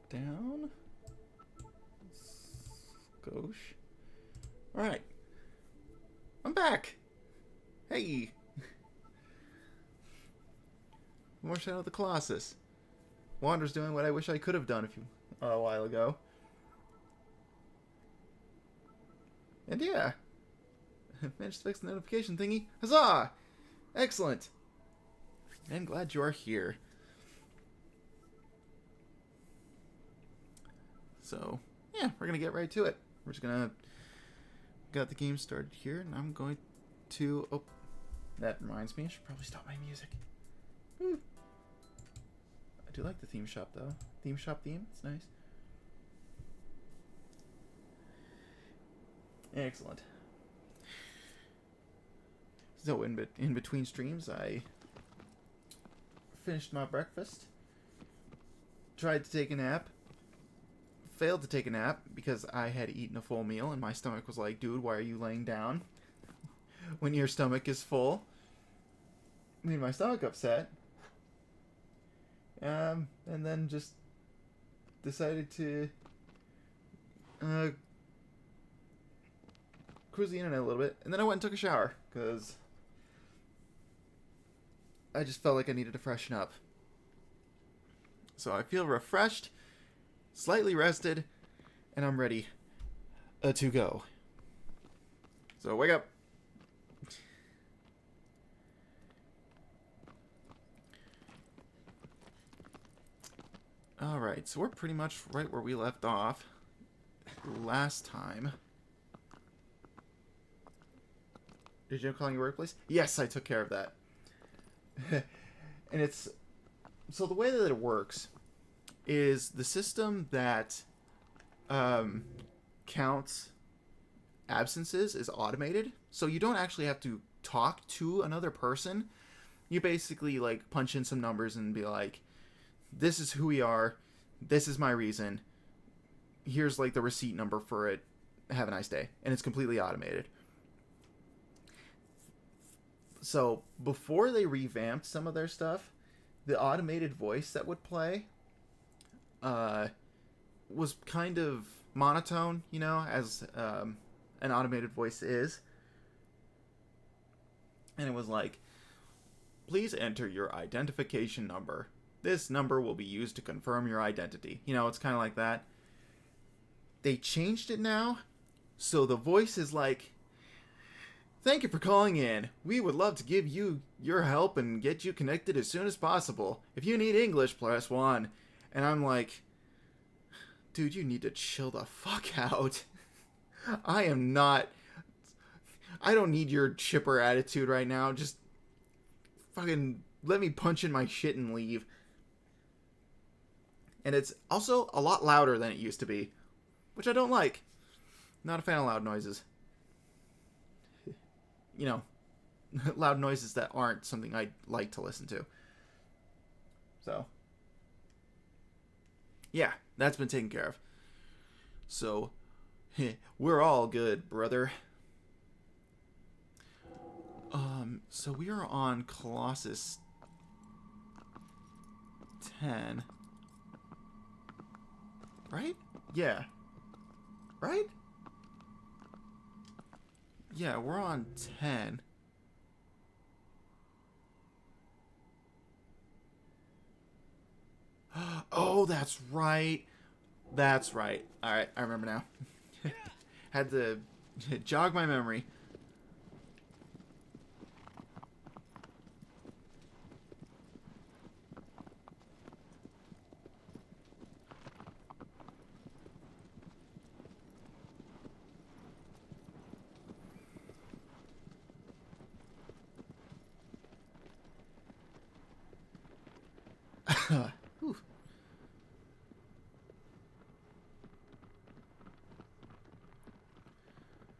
down. Gauche. Alright. I'm back. Hey. More Shadow of the Colossus. Wander's doing what I wish I could have done a while ago. And yeah. Managed to fix the notification thingy. Huzzah! Excellent. I'm glad you are here. So, yeah, we're going to get right to it. We're just going to... Got the game started here, and I'm going to... Oh, that reminds me, I should probably stop my music. Woo. I do like the theme shop, though. Theme shop theme, it's nice. Excellent. So, in between streams, I finished my breakfast, tried to take a nap, failed to take a nap because I had eaten a full meal and my stomach was like, dude, why are you laying down when your stomach is full? Made my stomach upset. And then just decided to cruise the internet a little bit. And then I went and took a shower because I just felt like I needed to freshen up. So I feel refreshed, slightly rested, and I'm ready to go. So wake up. Alright, so we're pretty much right where we left off last time. Did you know calling your workplace? Yes, I took care of that. And it's... So the way that it works is the system that counts absences is automated. So you don't actually have to talk to another person. You basically like punch in some numbers and be like, this is who we are, this is my reason, here's like the receipt number for it, have a nice day. And it's completely automated. So before they revamped some of their stuff, the automated voice that would play was kind of monotone, you know, as an automated voice is. And it was like, please enter your identification number. This number will be used to confirm your identity. You know, it's kind of like that. They changed it now, so the voice is like, thank you for calling in. We would love to give you your help and get you connected as soon as possible. If you need English, press 1. And I'm like, dude, you need to chill the fuck out. I don't need your chipper attitude right now. Just fucking let me punch in my shit and leave. And it's also a lot louder than it used to be, which I don't like. Not a fan of loud noises. You know, loud noises that aren't something I like to listen to. So, yeah, that's been taken care of. So, we're all good, brother. So we are on Colossus 10. Right? Yeah. Right? Yeah, we're on 10. Oh, that's right. That's right. Alright, I remember now. Had to jog my memory.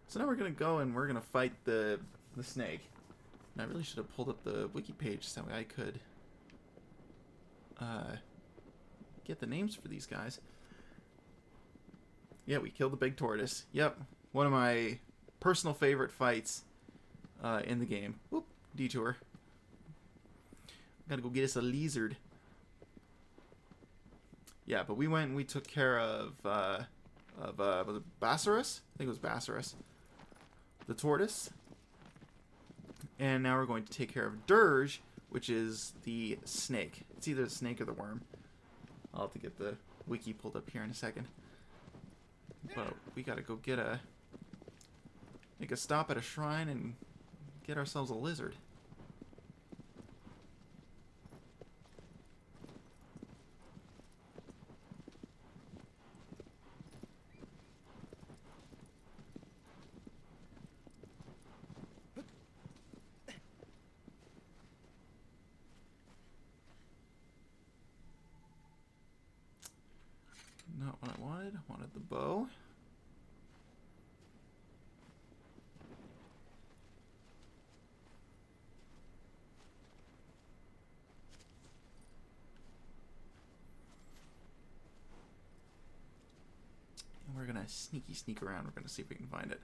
So now we're gonna go and we're gonna fight the snake. And I really should have pulled up the wiki page so I could get the names for these guys. Yeah, we killed the big tortoise. Yep, one of my personal favorite fights in the game. Whoop, detour. Gotta go get us a lizard. Yeah, but we went and we took care of was it Bassaris? I think it was Bassaris. The tortoise. And now we're going to take care of Dirge, which is the snake. It's either the snake or the worm. I'll have to get the wiki pulled up here in a second. But we gotta go make a stop at a shrine and get ourselves a lizard. Not what I wanted. I wanted the bow. And we're gonna sneak around. We're gonna see if we can find it.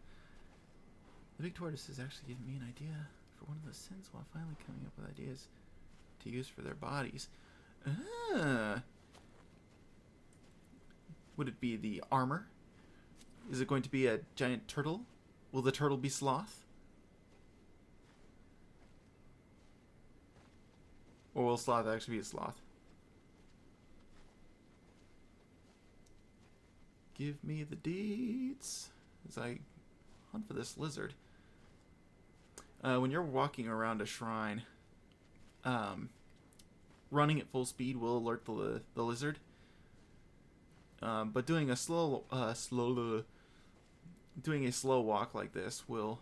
The big tortoise is actually giving me an idea for one of the sins while finally coming up with ideas to use for their bodies. Ah. Would it be the armor? Is it going to be a giant turtle? Will the turtle be sloth? Or will sloth actually be a sloth? Give me the deets as I hunt for this lizard. When you're walking around a shrine, running at full speed will alert the lizard. But doing a slow walk like this will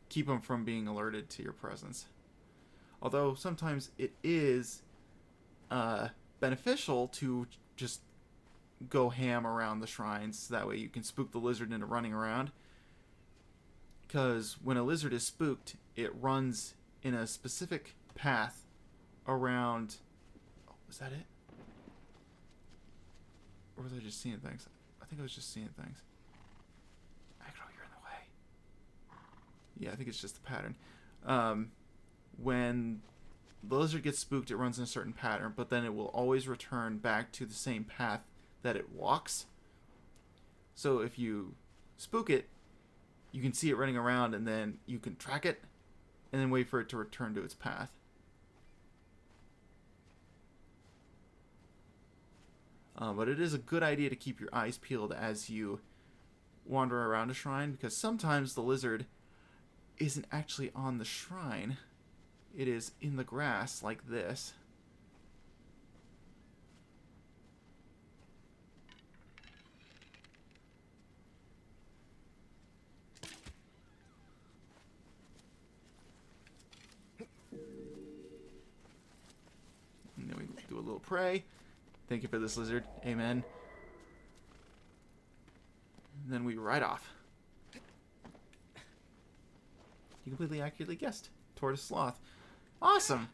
keep them from being alerted to your presence. Although sometimes it is beneficial to just go ham around the shrines. So that way you can spook the lizard into running around. Because when a lizard is spooked, it runs in a specific path around... Oh, was that it? Or was I just seeing things? I think I was just seeing things. Agro, you're in the way. Yeah, I think it's just the pattern. When the lizard gets spooked, it runs in a certain pattern, but then it will always return back to the same path that it walks. So if you spook it, you can see it running around, and then you can track it, and then wait for it to return to its path. But it is a good idea to keep your eyes peeled as you wander around a shrine, because sometimes the lizard isn't actually on the shrine. It is in the grass like this. And then we do a little pray. Thank you for this, lizard. Amen. And then we ride off. You completely accurately guessed. Tortoise sloth. Awesome.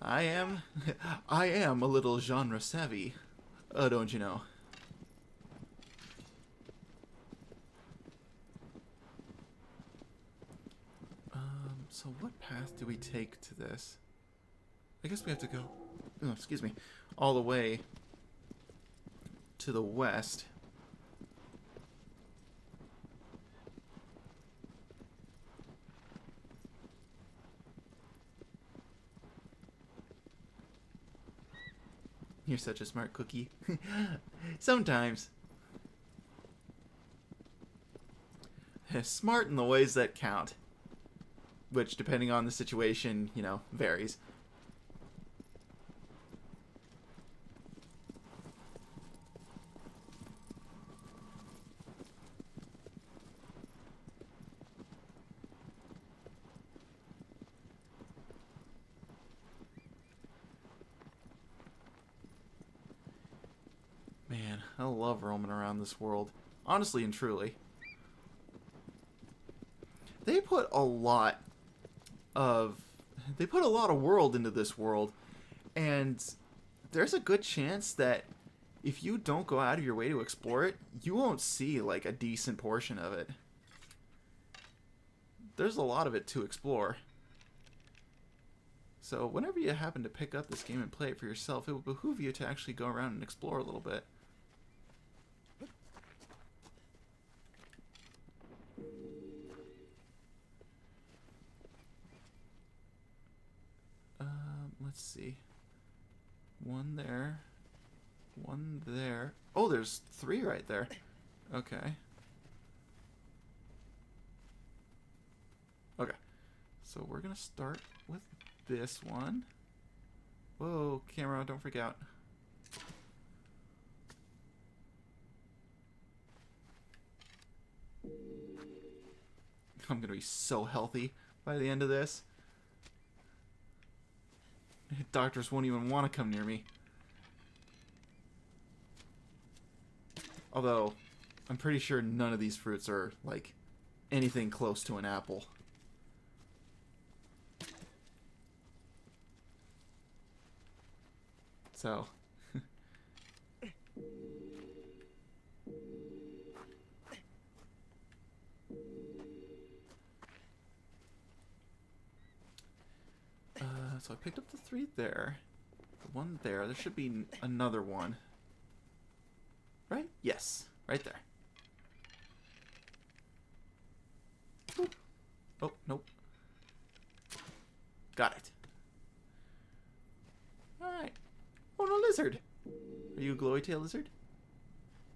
I am a little genre savvy. Don't you know? So what path do we take to this? I guess we have to go, oh, excuse me, all the way to the west. You're such a smart cookie. Sometimes. Smart in the ways that count. Which, depending on the situation, you know, varies. Man, I love roaming around this world. Honestly and truly. They put a lot of world into this world, and there's a good chance that if you don't go out of your way to explore it, you won't see like a decent portion of it. There's a lot of it to explore. So whenever you happen to pick up this game and play it for yourself, it would behoove you to actually go around and explore a little bit. Let's see. One there. One there. Oh, there's 3 right there. Okay. Okay. So we're going to start with this one. Whoa, camera, don't freak out. I'm going to be so healthy by the end of this. Doctors won't even want to come near me. Although, I'm pretty sure none of these fruits are, like, anything close to an apple. So... so I picked up the 3 there. The 1 there. There should be another one. Right? Yes. Right there. Oop. Oh, nope. Got it. Alright. Oh, no, lizard. Are you a glowy tail lizard?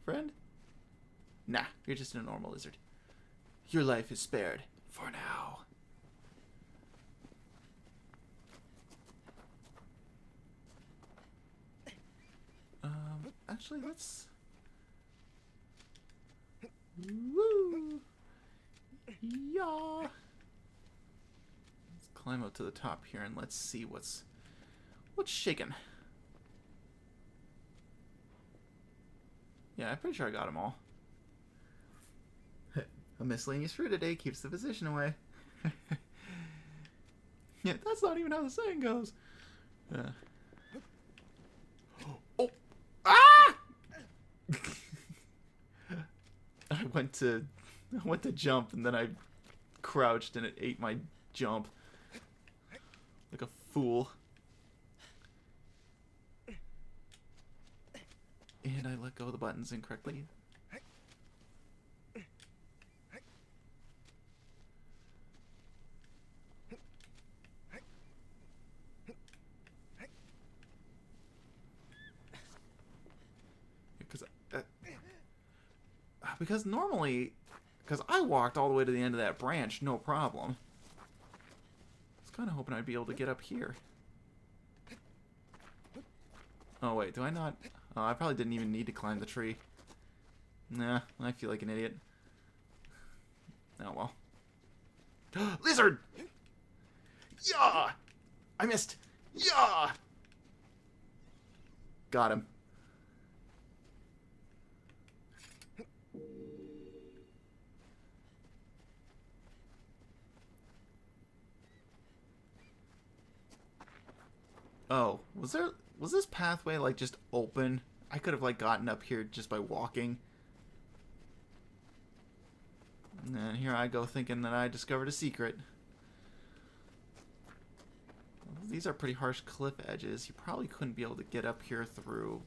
Friend? Nah, you're just a normal lizard. Your life is spared. For now. Actually, let's... Woo! Yeah! Let's climb up to the top here and let's see what's shaking. Yeah, I'm pretty sure I got them all. A miscellaneous fruit a day keeps the physician away. Yeah, that's not even how the saying goes. Oh! Ah! I went to jump and then I crouched and it ate my jump. Like a fool. And I let go of the buttons incorrectly. Because normally, because I walked all the way to the end of that branch, no problem. I was kind of hoping I'd be able to get up here. Oh wait, do I not? Oh, I probably didn't even need to climb the tree. Nah, I feel like an idiot. Oh well. Lizard! Yeah! I missed! Yeah! Got him. Oh, was this pathway like just open? I could have like gotten up here just by walking. And here I go thinking that I discovered a secret. These are pretty harsh cliff edges. You probably couldn't be able to get up here through...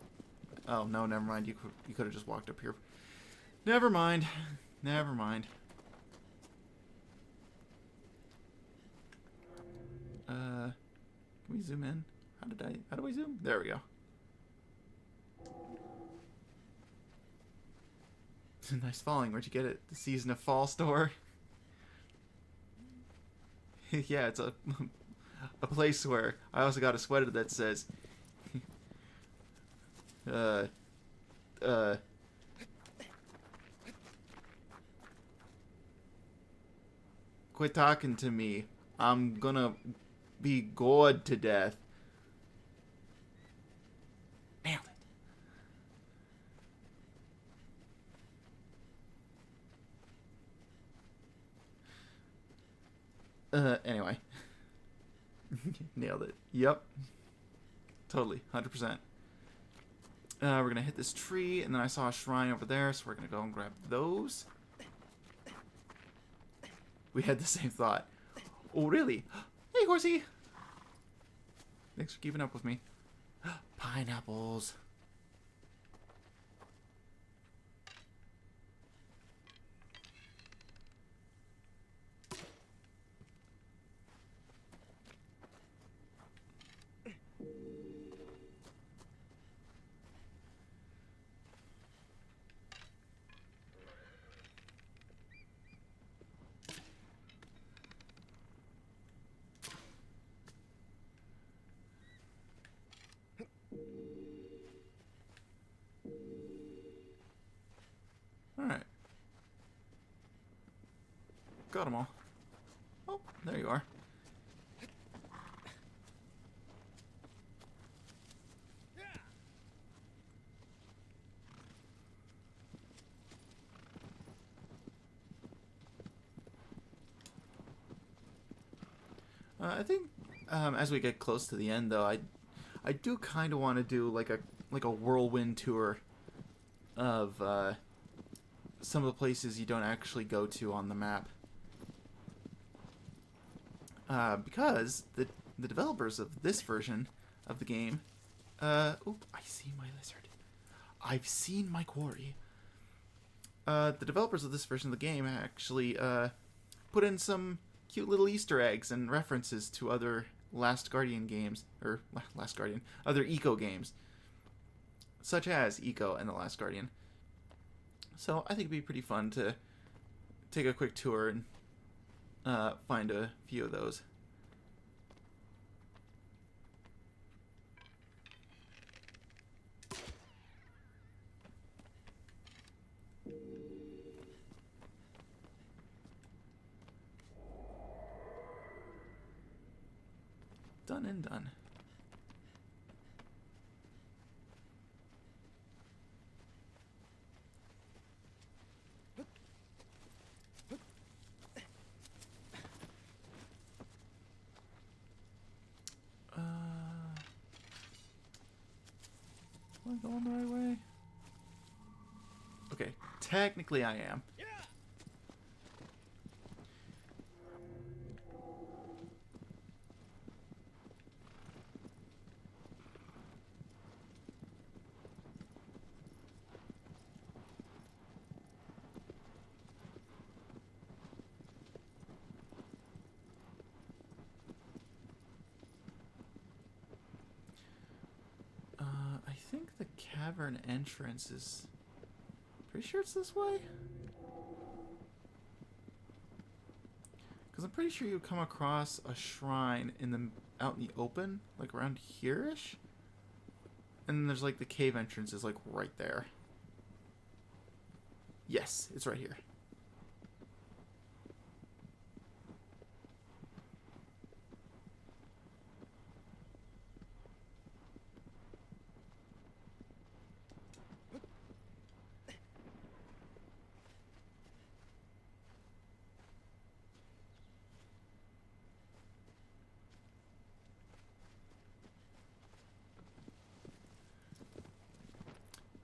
Oh, no, never mind. You could have just walked up here. Never mind. Never mind. Can we zoom in? How do I zoom? There we go. Nice falling. Where'd you get it? The Season of Fall store? Yeah, it's a place where I also got a sweater that says quit talking to me. I'm gonna be gored to death. Nailed it. Anyway. Nailed it. Yep. Totally. 100%. We're going to hit this tree, and then I saw a shrine over there, so we're going to go and grab those. We had the same thought. Oh, really? Hey, horsey! Thanks for keeping up with me. Pineapples. Alright. Got them all. Oh, there you are. I think as we get close to the end, though, I do kind of want to do like a whirlwind tour of some of the places you don't actually go to on the map, because the developers of this version of the game, oh, I see my lizard. I've seen my quarry. The developers of this version of the game actually put in some cute little Easter eggs and references to other Last Guardian games, or Last Guardian, other Eco games, such as Eco and The Last Guardian. So I think it'd be pretty fun to take a quick tour and find a few of those. Done and done. Am I going the right way? Okay, technically I am. I think the cavern entrance is... Pretty sure it's this way? Because I'm pretty sure you come across a shrine out in the open, like around here-ish. And then there's like the cave entrance is like right there. Yes, it's right here.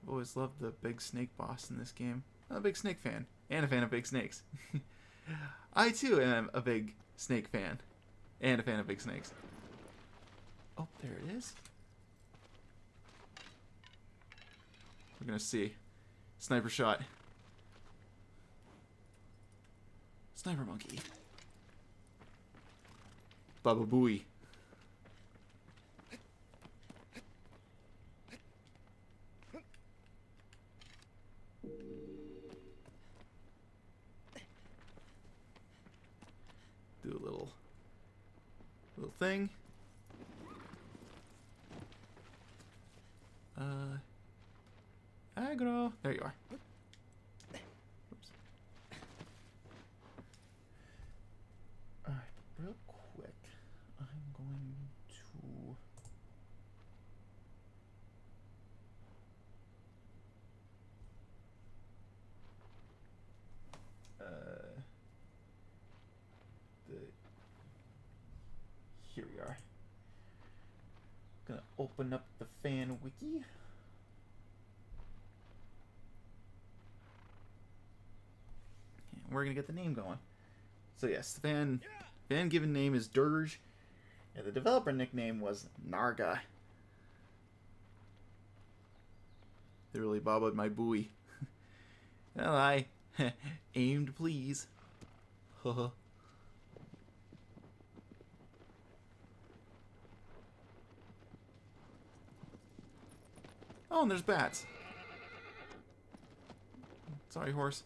Always loved the big snake boss in this game. I'm a big snake fan, and a fan of big snakes. I too am a big snake fan, and a fan of big snakes. Oh, there it is. We're gonna see. Sniper shot. Sniper monkey. Baba Booey. Do a little thing. Aggro. There you are. Oops. Alright, real quick. I'm going to... Here we are. Gonna open up the fan wiki. And we're gonna get the name going. So yes, the fan given name is Dirge, Yeah, the developer nickname was Narga. They really bobbed my buoy. Well, I aimed, please. Haha. Oh, and there's bats. Sorry, horse.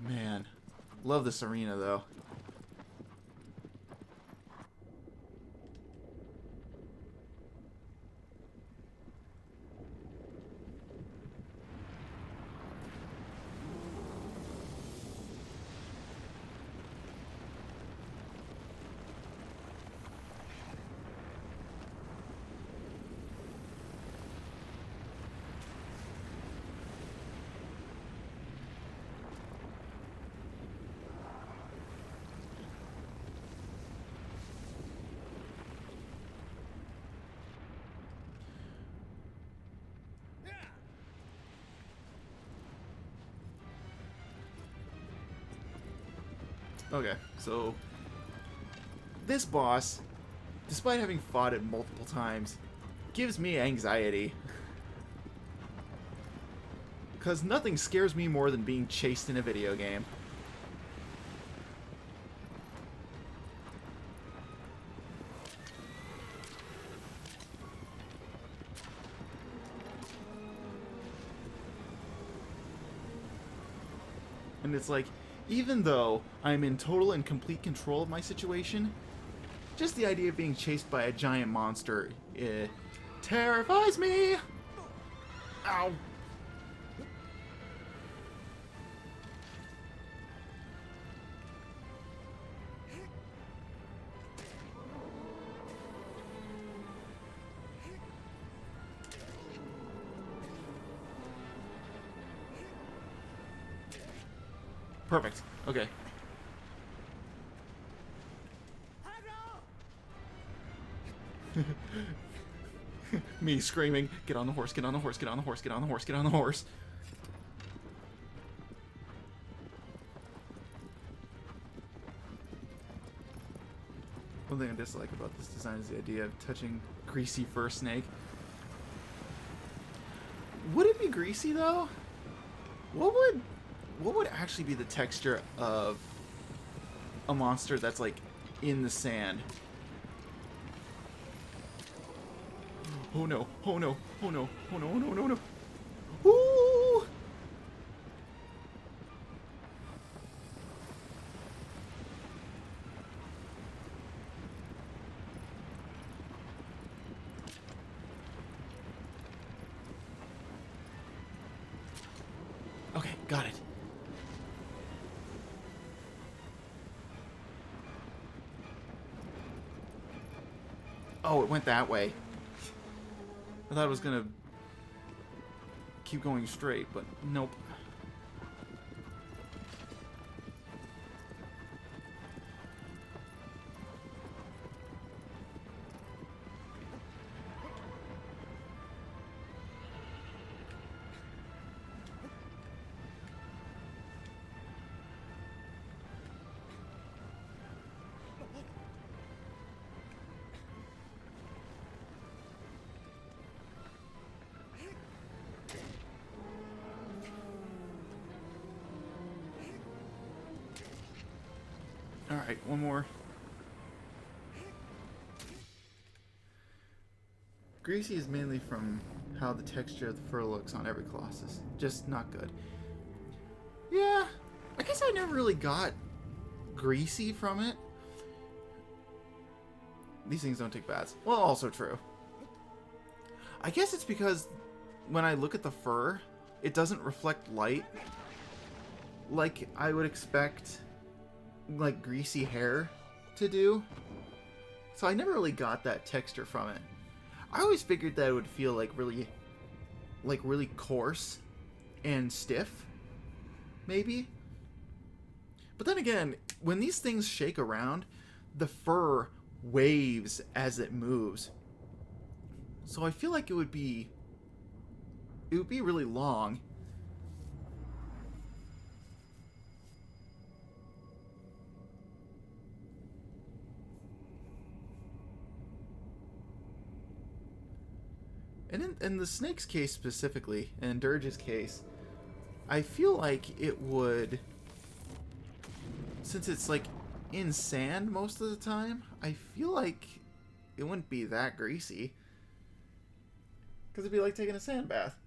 Man, love this arena, though. Okay, so this boss, despite having fought it multiple times, gives me anxiety. Because nothing scares me more than being chased in a video game. And it's like, even though I'm in total and complete control of my situation, just the idea of being chased by a giant monster terrifies me! Ow! Perfect. Okay. Me screaming, get on the horse, get on the horse, get on the horse, get on the horse, get on the horse. One thing I dislike about this design is the idea of touching greasy fur snake. Would it be greasy though? What would actually be the texture of a monster that's like in the sand? Oh no, oh no, oh no, oh no, oh no, no, no. Ooh! Okay, got it. Oh, it went that way. I thought it was gonna keep going straight, but nope. Alright, one more. Greasy is mainly from how the texture of the fur looks on every Colossus. Just not good. Yeah, I guess I never really got greasy from it. These things don't take baths. Well, also true. I guess it's because when I look at the fur, it doesn't reflect light like I would expect like greasy hair to do. So I never really got that texture from it. I always figured that it would feel like really coarse and stiff, maybe. But then again, when these things shake around, the fur waves as it moves. So I feel like it would be it would be really long. And in the snake's case specifically, and in Dirge's case, I feel like it would, since it's like in sand most of the time, I feel like it wouldn't be that greasy. Because it'd be like taking a sand bath.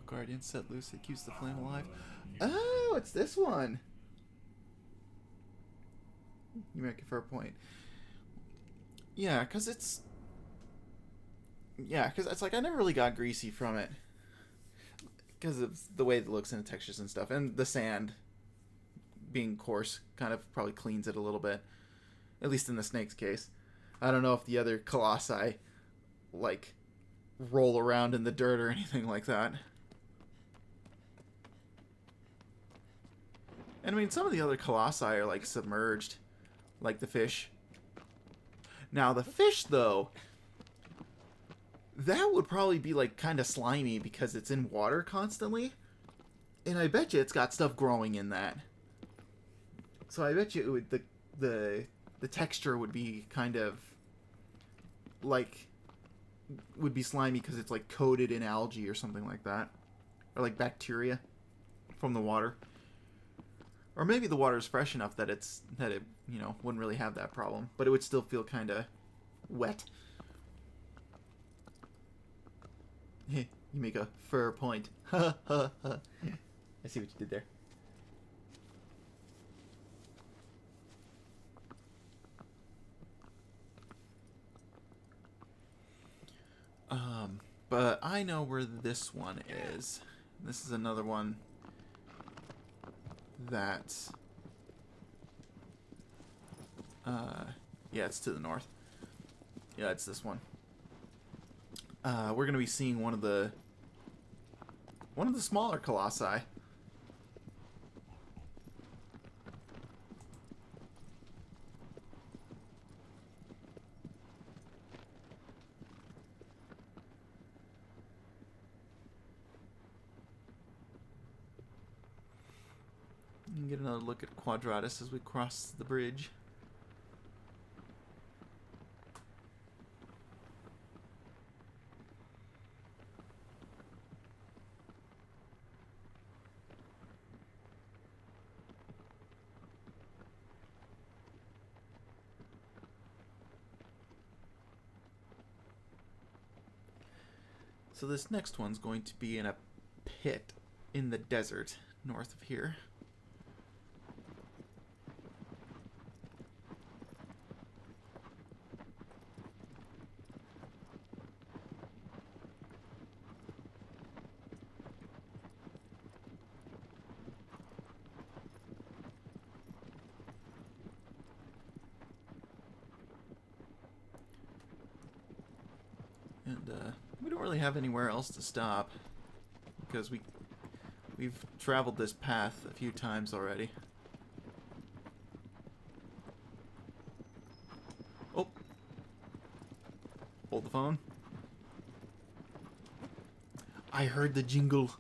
Guardian set loose, it keeps the flame alive. Oh, it's this one. You make a fair point. Yeah, because it's... Yeah, because it's like I never really got greasy from it. Because of the way it looks and the textures and stuff. And the sand being coarse kind of probably cleans it a little bit. At least in the snake's case. I don't know if the other colossi, like, roll around in the dirt or anything like that. And I mean, some of the other colossi are, like, submerged. Like the fish. Now, the fish, though, that would probably be, like, kind of slimy because it's in water constantly. And I bet you it's got stuff growing in that. So I bet you it would, the texture would be kind of, like, would be slimy because it's, like, coated in algae or something like that. Or, like, bacteria from the water. Or maybe the water is fresh enough that it, you know, wouldn't really have that problem. But it would still feel kind of wet. You make a fair point. I see what you did there. But I know where this one is. This is another one that... yeah, it's to the north. Yeah, it's this one. We're going to be seeing one of the smaller colossi. You can get another look at Quadratus as we cross the bridge. So this next one's going to be in a pit in the desert north of here. And we don't really have anywhere else to stop because we've traveled this path a few times already. Oh, hold the phone. I heard the jingle.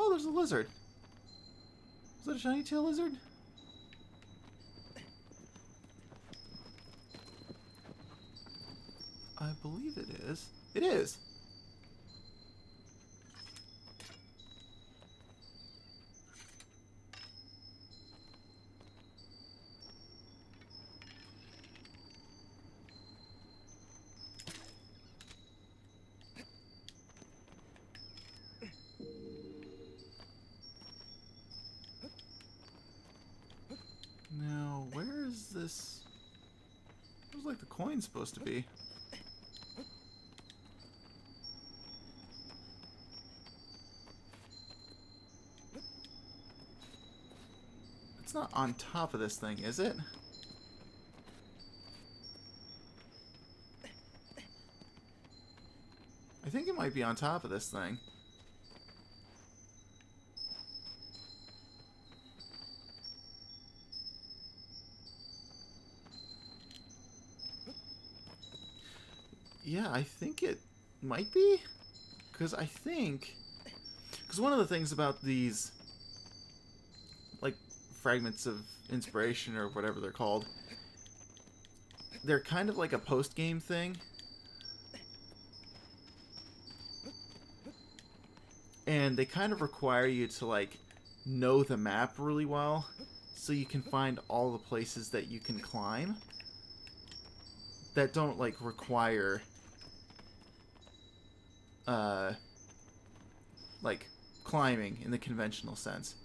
Oh, there's a lizard. Is that a shiny tail lizard? I believe it is. It is. the coin's supposed to be. It's not on top of this thing, is it? I think it might be on top of this thing. Yeah, I think it might be. Because one of the things about these, like, fragments of inspiration or whatever they're called, they're kind of like a post-game thing. And they kind of require you to, like, know the map really well so you can find all the places that you can climb that don't, like, require, like, climbing in the conventional sense.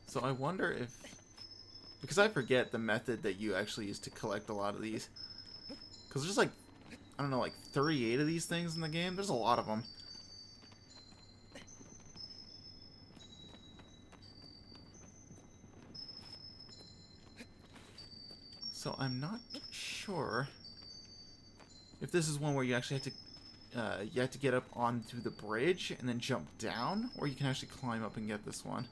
So I wonder if... Because I forget the method that you actually use to collect a lot of these. Because there's like, I don't know, like 38 of these things in the game. There's a lot of them. So I'm not sure if this is one where you actually have to get up onto the bridge and then jump down, or you can actually climb up and get this one.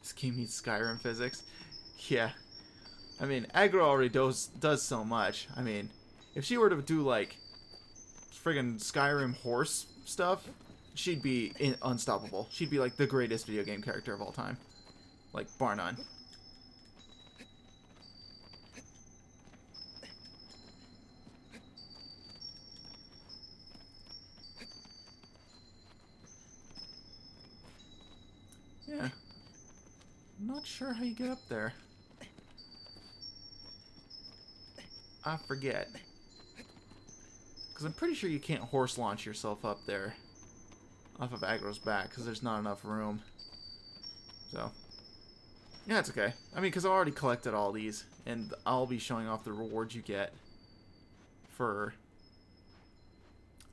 This game needs Skyrim physics. Yeah. I mean, Aggro already does so much. I mean, if she were to do, like, friggin' Skyrim horse stuff, she'd be unstoppable. She'd be, like, the greatest video game character of all time. Like, bar none. Yeah. I'm not sure how you get up there. I forget. Because I'm pretty sure you can't horse launch yourself up there off of Aggro's back because there's not enough room. So, yeah, it's okay. I mean, because I've already collected all these, and I'll be showing off the rewards you get for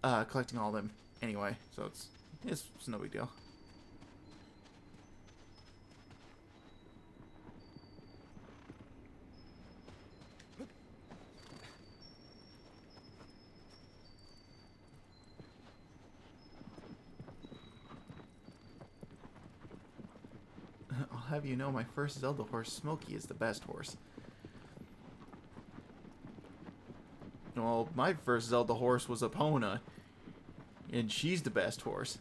collecting all of them anyway. So it's no big deal. I'll have you know, my first Zelda horse, Smokey, is the best horse. Well, my first Zelda horse was Epona, and she's the best horse.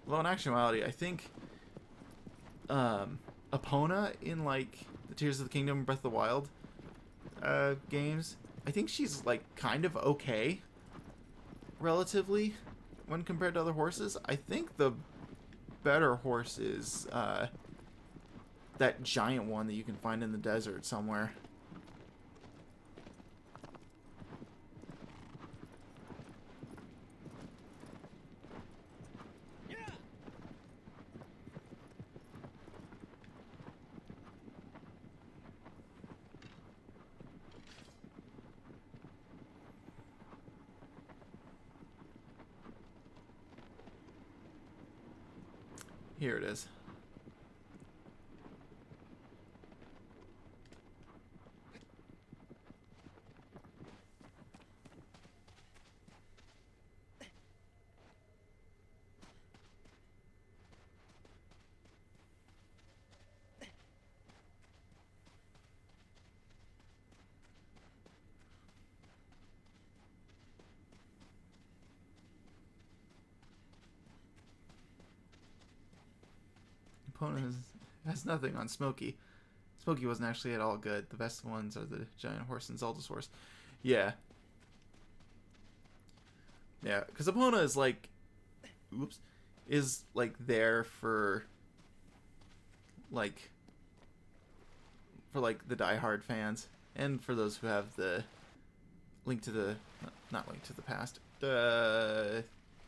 Well, in actuality, I think Epona in, like, the Tears of the Kingdom, Breath of the Wild games, I think she's, like, kind of okay, relatively, when compared to other horses. I think the better horse is that giant one that you can find in the desert somewhere. Here it is. Epona has nothing on Smokey. Smokey wasn't actually at all good. The best ones are the Giant Horse and Zelda's Horse. Yeah. Yeah, because Epona is like... Oops. Is like there for... Like... For like the diehard fans. And for those who have the... Link to the... Not Link to the Past.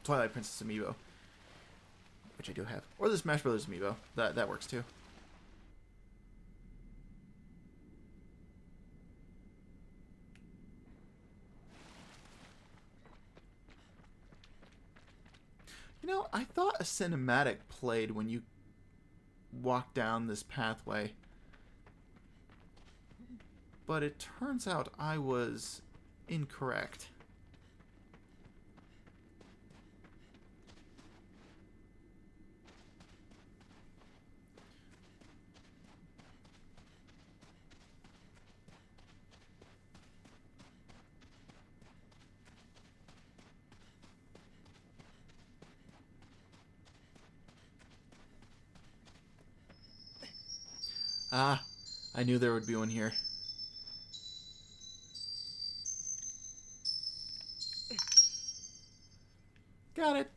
Twilight Princess amiibo. Which I do have. Or the Smash Brothers amiibo. That works too. You know, I thought a cinematic played when you walked down this pathway. But it turns out I was incorrect. Ah, I knew there would be one here. Got it.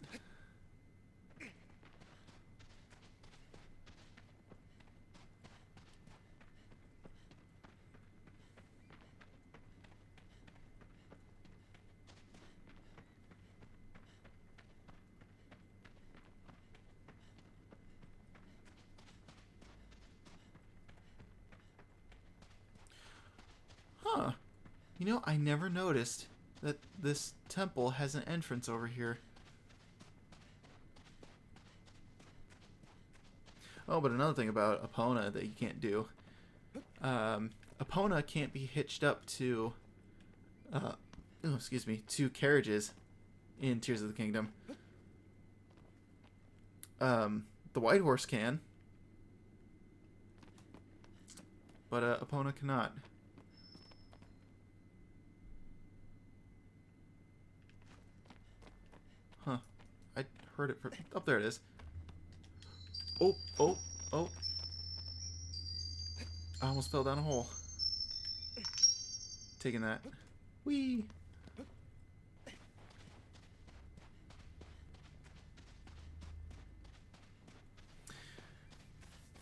Huh. You know, I never noticed that this temple has an entrance over here. Oh, but another thing about Epona that you can't do. Epona can't be hitched up to... to carriages in Tears of the Kingdom. The White Horse can. But Epona cannot. Huh. I heard it from... Oh, there it is. Oh, oh, oh. I almost fell down a hole. Taking that. Whee!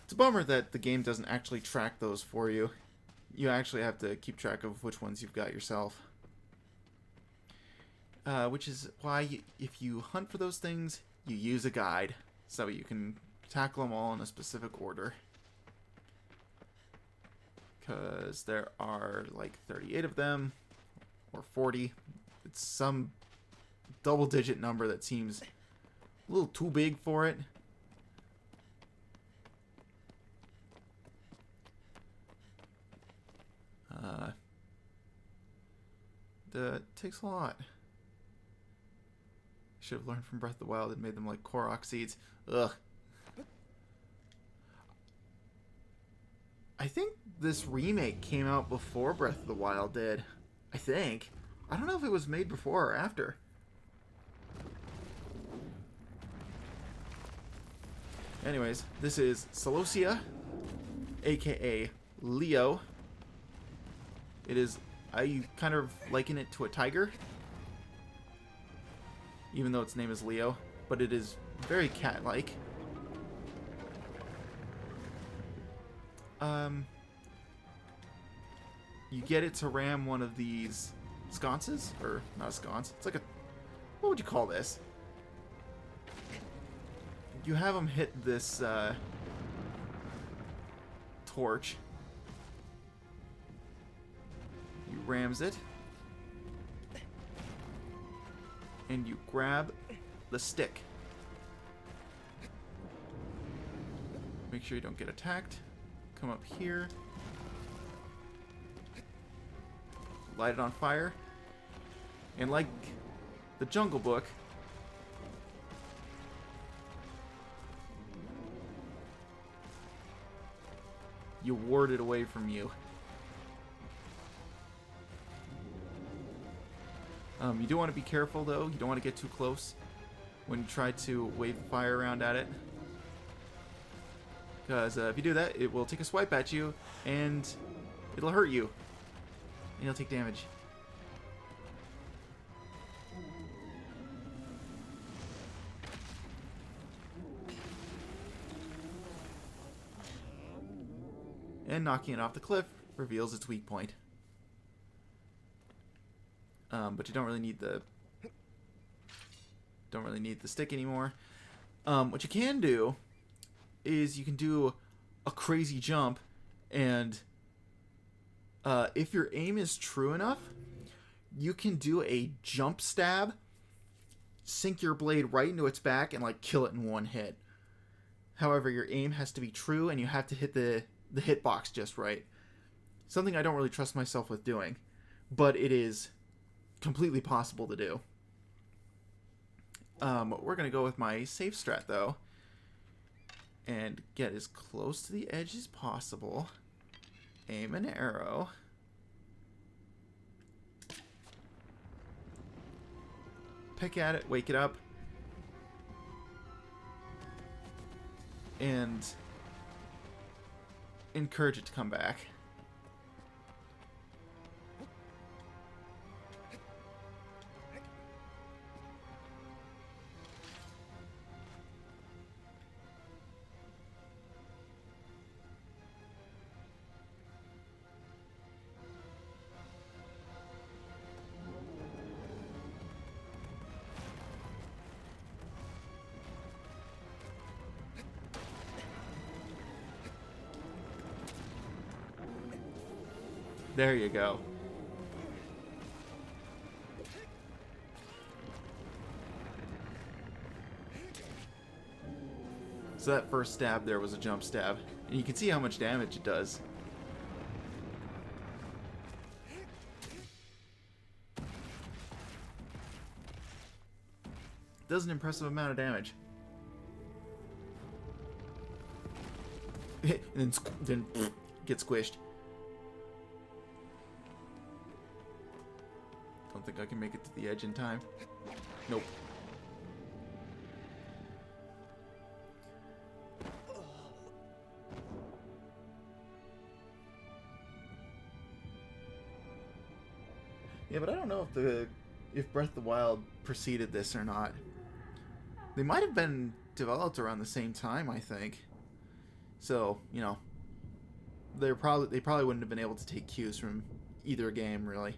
It's a bummer that the game doesn't actually track those for you. You actually have to keep track of which ones you've got yourself. Which is why if you hunt for those things, you use a guide so you can tackle them all in a specific order. Because there are like 38 of them, or 40. It's some double-digit number that seems a little too big for it. It takes a lot. Should have learned from Breath of the Wild and made them like Korok seeds. Ugh. I think this remake came out before Breath of the Wild did. I think. I don't know if it was made before or after. Anyways, this is Celosia, aka Leo. It is... I kind of liken it to a tiger. Even though its name is Leo. But it is very cat-like. You get it to ram one of these sconces? Or, not a sconce. It's like a... What would you call this? You have them hit this, torch. You rams it. And you grab the stick. Make sure you don't get attacked. Come up here. Light it on fire. And like the Jungle Book, you ward it away from you. You do want to be careful, though. You don't want to get too close when you try to wave the fire around at it. Because if you do that, it will take a swipe at you, and it'll hurt you. And you'll take damage. And knocking it off the cliff reveals its weak point. But you don't really need the stick anymore. What you can do is you can do a crazy jump, and if your aim is true enough, you can do a jump stab, sink your blade right into its back, and like kill it in one hit. However, your aim has to be true, and you have to hit the hitbox just right. Something I don't really trust myself with doing, but it is completely possible to do. We're going to go with my safe strat, though, and get as close to the edge as possible. Aim an arrow. Pick at it, wake it up, and encourage it to come back. There you go. So that first stab there was a jump stab. And you can see how much damage it does. It does an impressive amount of damage. And then get squished. Don't think I can make it to the edge in time. Nope. Yeah, but I don't know if Breath of the Wild preceded this or not. They might have been developed around the same time, I think. So, you know, they probably wouldn't have been able to take cues from either game, really.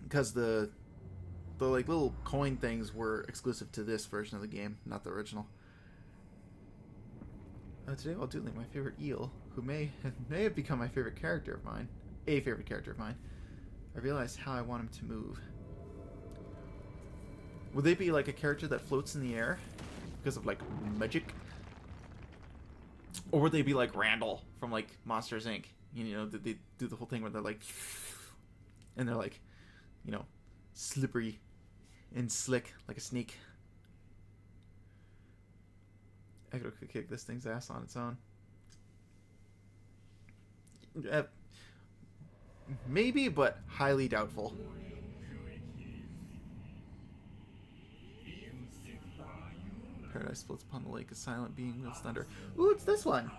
Because the like little coin things were exclusive to this version of the game, not the original. Today while doodling my favorite eel, who may have become my favorite character of mine, a favorite character of mine, I realized how I want him to move. Would they be like a character that floats in the air because of like magic? Or would they be like Randall from like Monsters Inc? You know, they do the whole thing where they're like, and they're like, you know, slippery and slick like a snake. Echo could kick this thing's ass on its own. Maybe, but highly doubtful. Paradise floats upon the lake, a silent being wields thunder. Ooh, it's this one!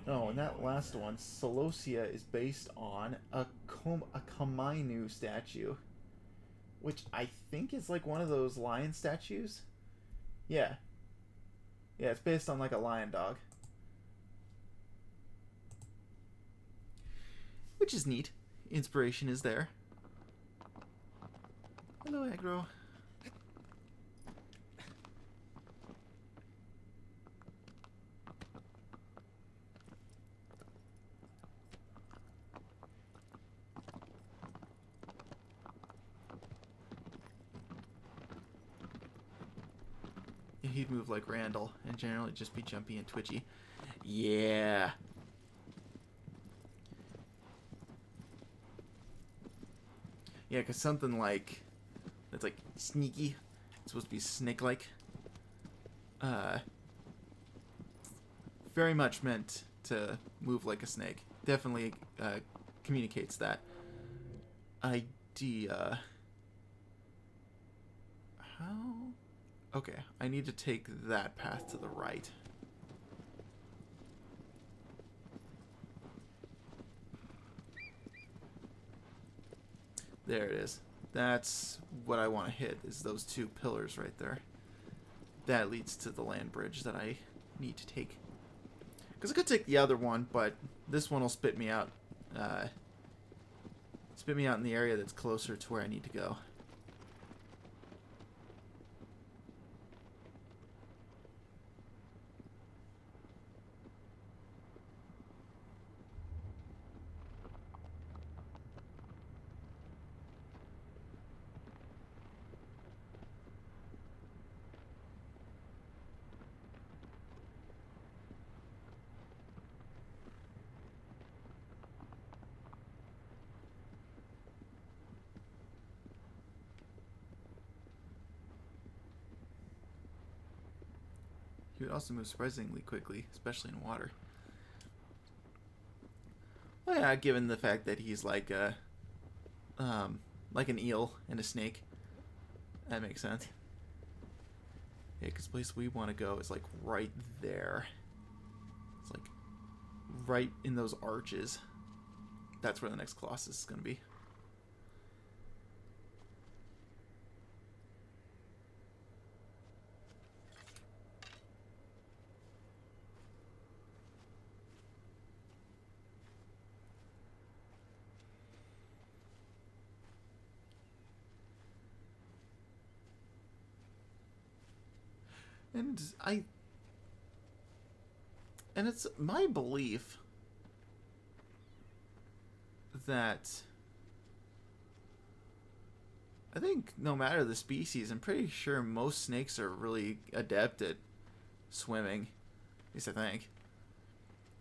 Oh, and that last one, Colossus, is based on a Kamainu statue, which I think is like one of those lion statues. Yeah. Yeah, it's based on like a lion dog. Which is neat. Inspiration is there. Hello, aggro. Yeah, he'd move like Randall and generally just be jumpy and twitchy. Yeah. Yeah, because something like that's like sneaky, it's supposed to be snake-like. Very much meant to move like a snake. Definitely communicates that idea. How? Okay, I need to take that path to the right. There it is. That's what I want to hit, is those two pillars right there. That leads to the land bridge that I need to take. Because I could take the other one, but this one will spit me out. Spit me out in the area that's closer to where I need to go. He would also move surprisingly quickly, especially in water. Well, yeah, given the fact that he's like an eel and a snake, that makes sense. Yeah, because the place we want to go is like right there. It's like right in those arches. That's where the next Colossus is going to be. And it's my belief that I think no matter the species, I'm pretty sure most snakes are really adept at swimming. At least I think.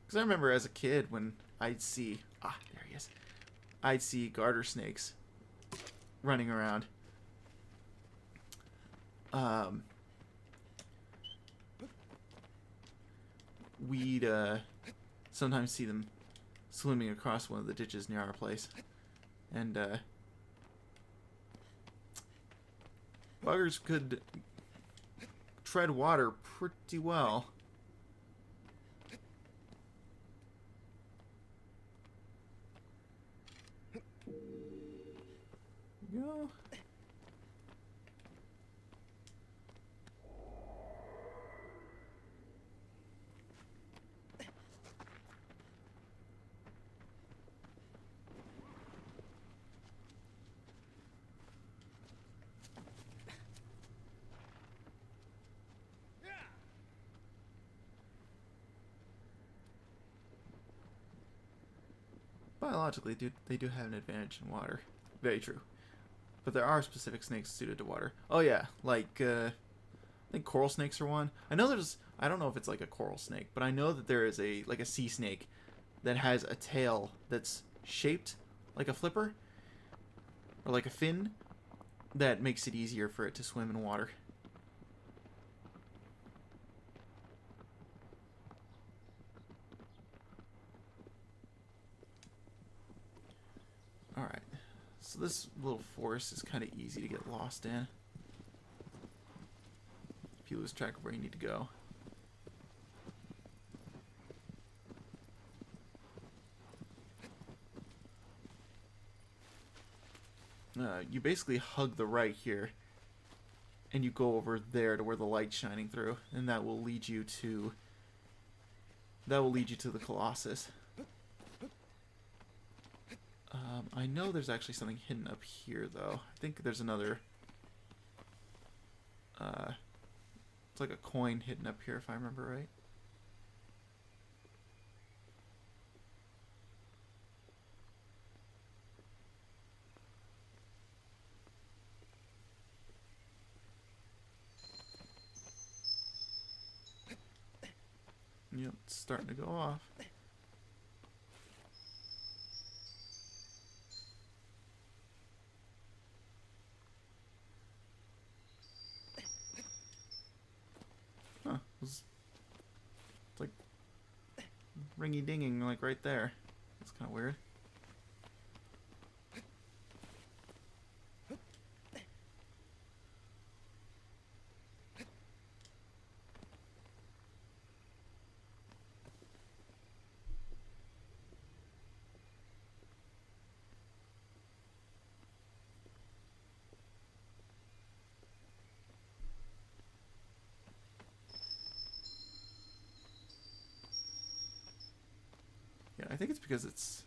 Because I remember as a kid when I'd see... Ah, there he is. I'd see garter snakes running around. We'd sometimes see them swimming across one of the ditches near our place. And buggers could tread water pretty well. Go. Biologically, they do have an advantage in water. Very true. But there are specific snakes suited to water. Oh yeah, like I think coral snakes are one. I know there's, I don't know if it's like a coral snake, but I know that there is a like a sea snake that has a tail that's shaped like a flipper or like a fin that makes it easier for it to swim in water. Alright, so this little forest is kind of easy to get lost in if you lose track of where you need to go. You basically hug the right here and you go over there to where the light's shining through, and that will lead you to the Colossus. I know there's actually something hidden up here, though. I think there's another... it's like a coin hidden up here, if I remember right. Yep, it's starting to go off. Huh, it's like ringy-dinging like right there. That's kind of weird. think it's because it's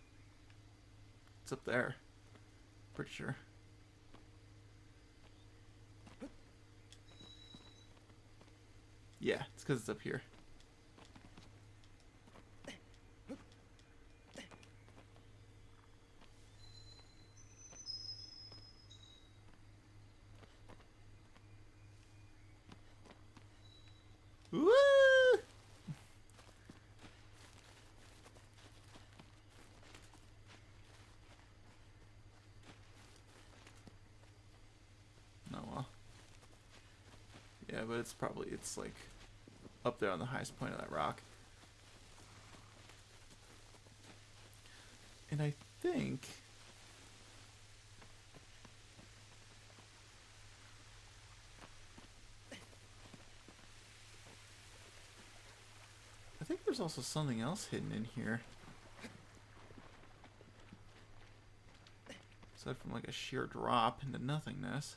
up there. Pretty sure. Yeah, it's because it's up here. Woo! Oh well. Yeah, but it's like up there on the highest point of that rock. And I think there's also something else hidden in here. Aside from like a sheer drop into nothingness.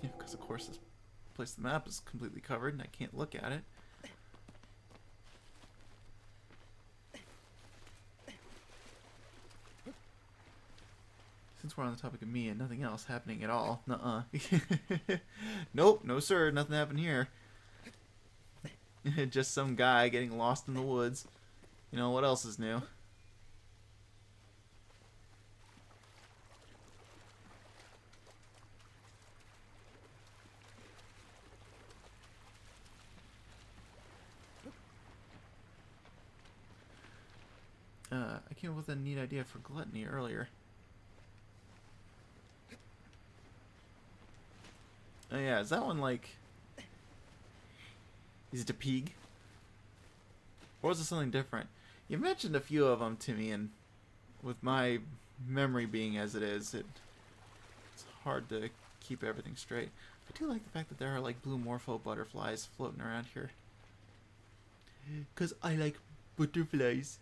Yeah, because of course this place on the map is completely covered and I can't look at it. Since we're on the topic of me and nothing else happening at all. Nuh-uh. Nope, no sir, nothing happened here. Just some guy getting lost in the woods. You know, what else is new? I came up with a neat idea for gluttony earlier. Oh yeah, is that one like... Is it a pig? Or was it something different? You mentioned a few of them to me, and with my memory being as it is, it's hard to keep everything straight. I do like the fact that there are like blue morpho butterflies floating around here. 'Cause I like butterflies.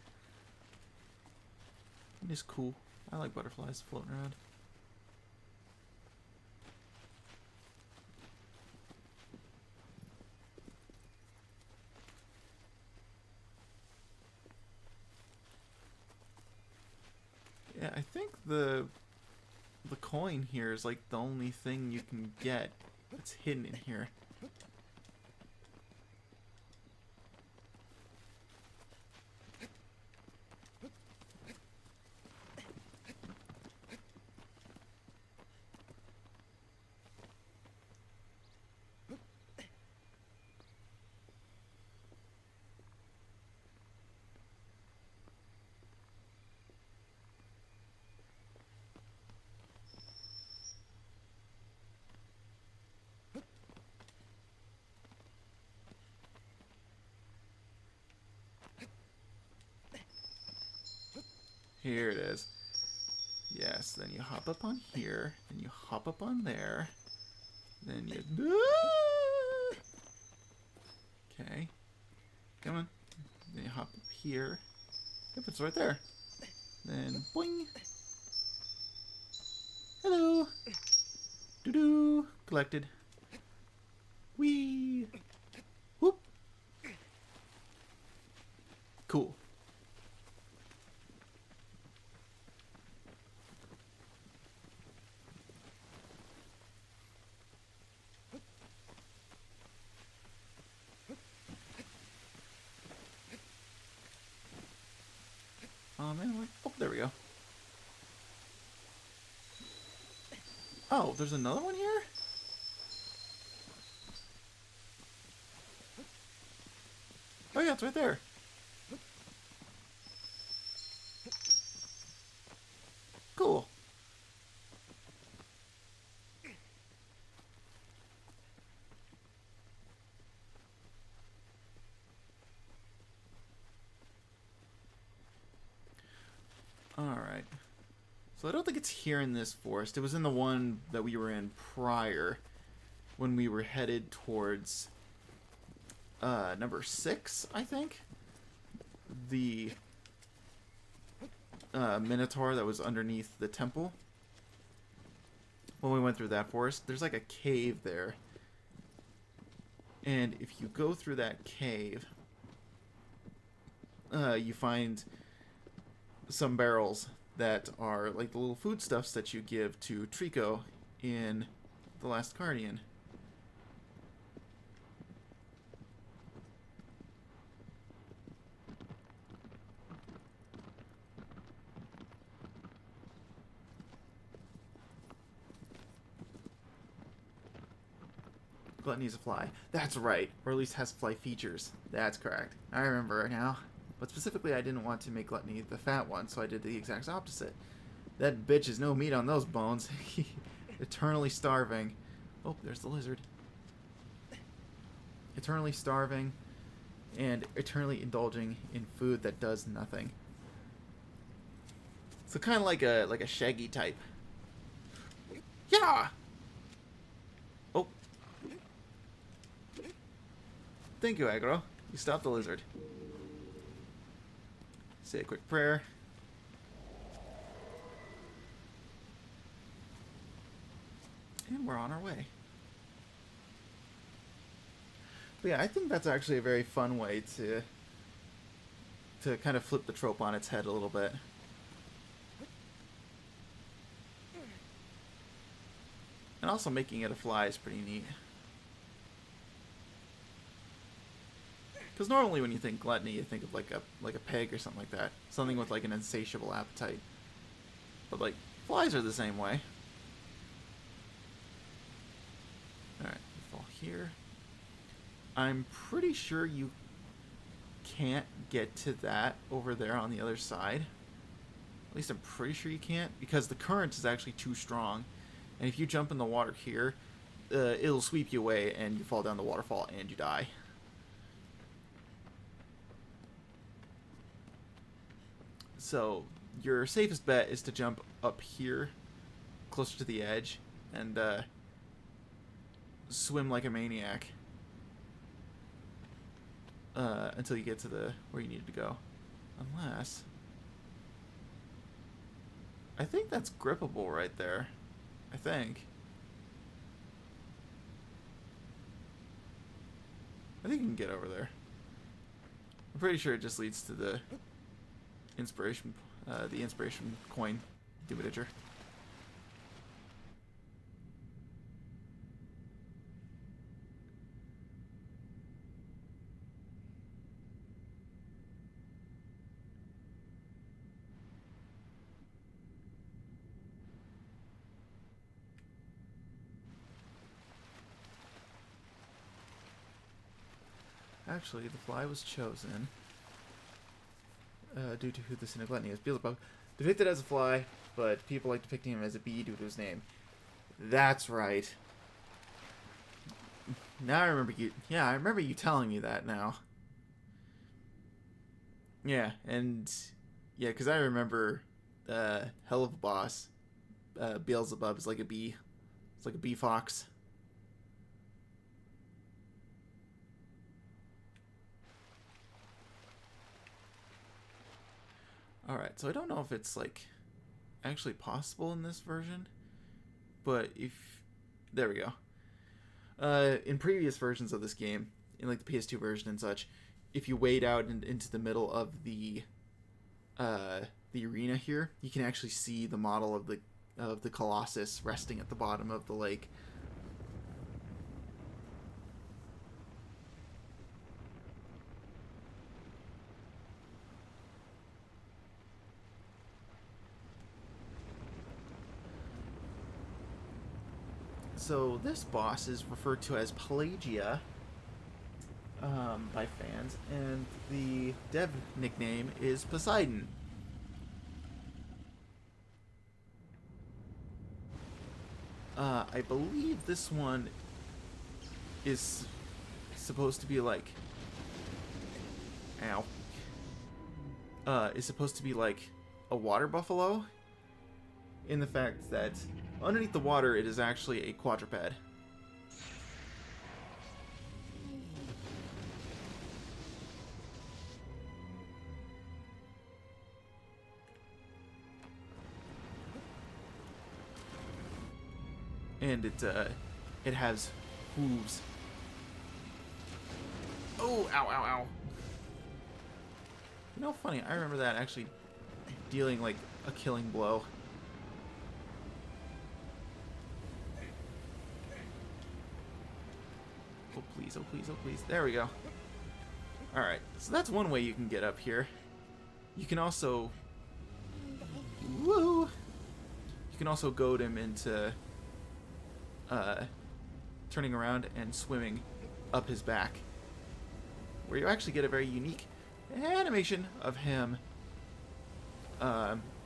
It's cool. I like butterflies floating around. Yeah, I think the coin here is like the only thing you can get that's hidden in here. Here it is. Yes, then you hop up on here, then you hop up on there, then you... Okay. Come on. Then you hop up here. Yep, it's right there. Then boing. Hello. Doo-doo. Collected. Whee. Whoop. Cool. Oh man, like, oh, there we go. Oh, there's another one here? Oh yeah, it's right there. Cool. Alright. So I don't think it's here in this forest. It was in the one that we were in prior, when we were headed towards number 6, I think. The Minotaur that was underneath the temple. when we went through that forest, there's like a cave there. And if you go through that cave, you find some barrels that are like the little foodstuffs that you give to Trico in The Last Guardian. Gluttony's a fly. That's right. Or at least has fly features. That's correct. I remember now. But specifically, I didn't want to make Gluttony the fat one, so I did the exact opposite. That bitch is no meat on those bones. Eternally starving. Oh, there's the lizard. Eternally starving and eternally indulging in food that does nothing. So kind of like a Shaggy type. Yeah. Oh. Thank you, Agro. You stopped the lizard. Say a quick prayer. And we're on our way. But yeah, I think that's actually a very fun way to kind of flip the trope on its head a little bit. And also making it a fly is pretty neat. Because normally when you think gluttony, you think of like a pig or something like that. Something with like an insatiable appetite. But like, flies are the same way. Alright, fall here. I'm pretty sure you can't get to that over there on the other side. At least I'm pretty sure you can't, because the current is actually too strong. And if you jump in the water here, it'll sweep you away and you fall down the waterfall and you die. So your safest bet is to jump up here, closer to the edge, and swim like a maniac until you get to where you need to go. Unless, I think that's grippable right there. I think you can get over there. I'm pretty sure it just leads to the inspiration coin doobidager. Actually, the fly was chosen due to who the sin of gluttony is. Beelzebub, depicted as a fly, but people like depicting him as a bee due to his name. That's right. Now I remember you. Yeah, I remember you telling me that now. Yeah, and yeah, because I remember Hell of a Boss. Beelzebub is like a bee. It's like a bee fox. Alright, so I don't know if it's like actually possible in this version, but if there we go. In previous versions of this game, in like the PS2 version and such, if you wade out into the middle of the arena here, you can actually see the model of the Colossus resting at the bottom of the lake. So this boss is referred to as Pelagia by fans, and the dev nickname is Poseidon. I believe this one is supposed to be like... Ow. Is supposed to be like a water buffalo, in the fact that underneath the water it is actually a quadruped. and it has hooves. Oh, ow, ow, ow. You know, funny, I remember that actually dealing like a killing blow. Oh please, oh please, oh please. There we go. Alright, so that's one way you can get up here. You can also... Woo! You can also goad him into turning around and swimming up his back, where you actually get a very unique animation of him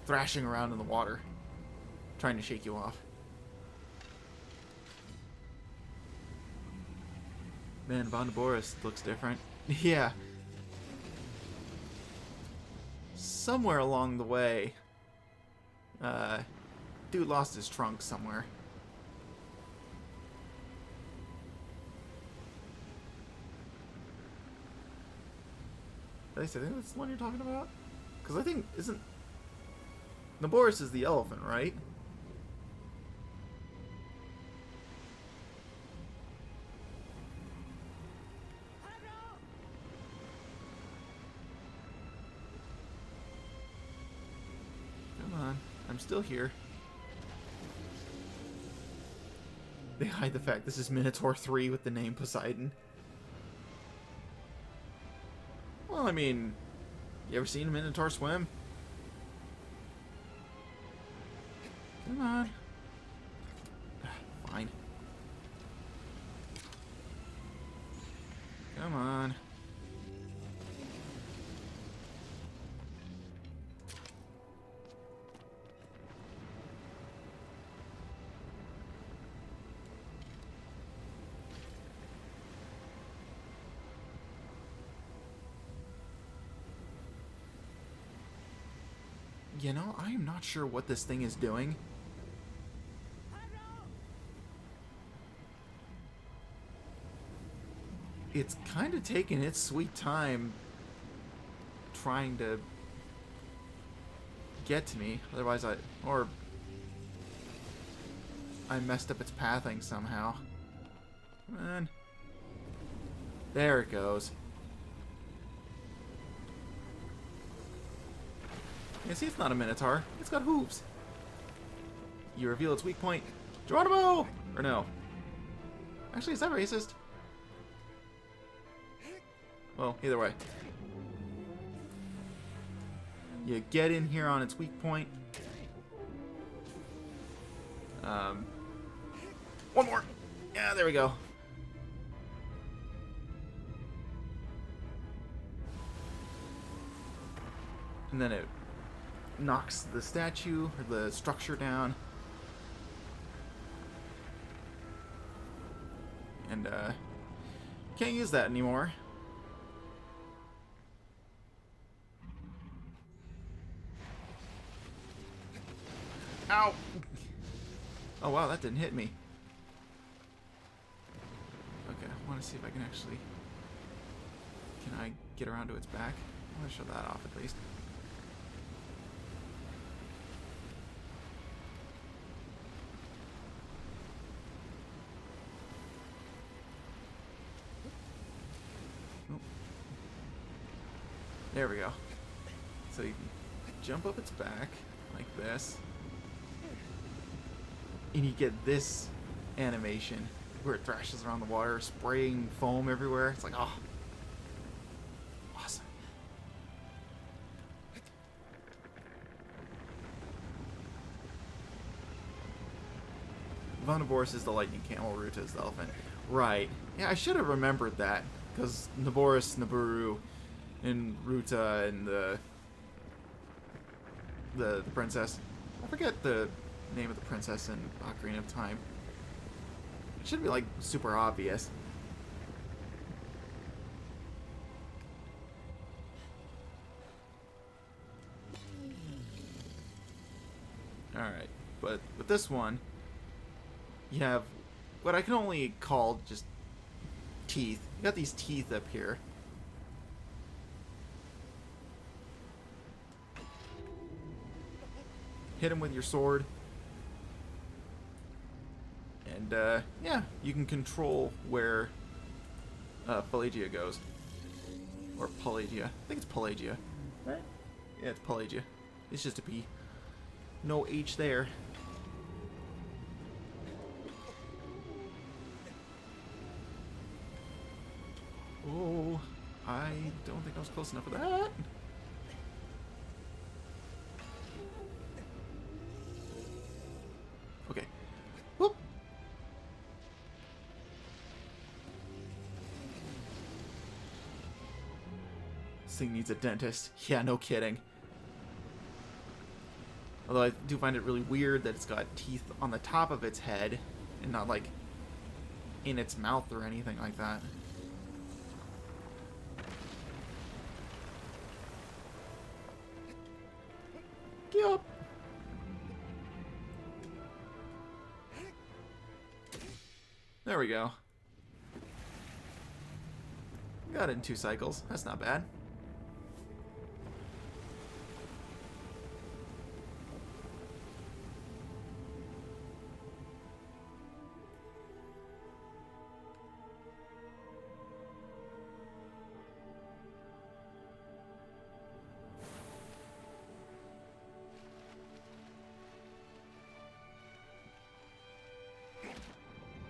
thrashing around in the water, trying to shake you off. Man, Von Boris looks different. Yeah. Somewhere along the way, dude lost his trunk somewhere. Did I say that's the one you're talking about? Because I think, isn't... Naboris is the elephant, right? Come on, I'm still here. They hide the fact this is Minotaur 3 with the name Poseidon. Well, I mean, you ever seen a Minotaur swim? Come on. Fine. Come on. You know, I am not sure what this thing is doing. It's kind of taking its sweet time trying to get to me. Otherwise I messed up its pathing somehow. Come on. There it goes. Yeah, see, it's not a Minotaur. It's got hooves. You reveal its weak point. Geronimo! Or no. Actually, is that racist? Well, either way. You get in here on its weak point. One more. Yeah, there we go. And then it knocks the statue or the structure down. And can't use that anymore. Ow! Oh wow, that didn't hit me. Okay, I want to see if I can actually... Can I get around to its back? I want to show that off at least. There we go. So you can jump up its back like this. And you get this animation where it thrashes around the water, spraying foam everywhere. It's like, oh. Awesome. Vonaboris is the lightning camel, Ruta is the elephant. Right. Yeah, I should have remembered that. Because Naboris, Naburu, and Ruta, and the princess. I forget the name of the princess in Ocarina of Time. It should be, like, super obvious. Alright, but with this one, you have what I can only call just teeth. You got these teeth up here. Hit him with your sword. And, yeah, you can control where Pelagia goes. Or Pelagia. I think it's Pelagia. Right? Yeah, it's Pelagia. It's just a P. No H there. Oh, I don't think I was close enough for that. Okay. Whoop. This thing needs a dentist. Yeah, no kidding. Although I do find it really weird that it's got teeth on the top of its head and not, like, in its mouth or anything like that. Yup. There we go. Got it in 2 cycles. That's not bad.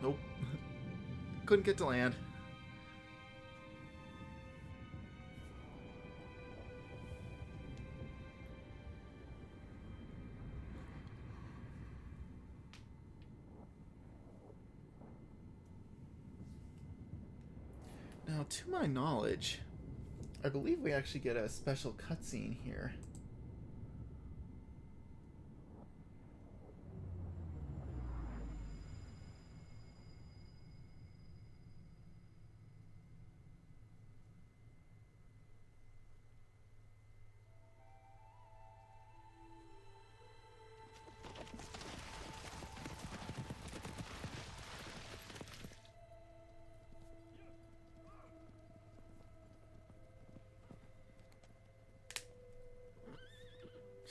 Nope. Couldn't get to land. Now, to my knowledge, I believe we actually get a special cutscene here.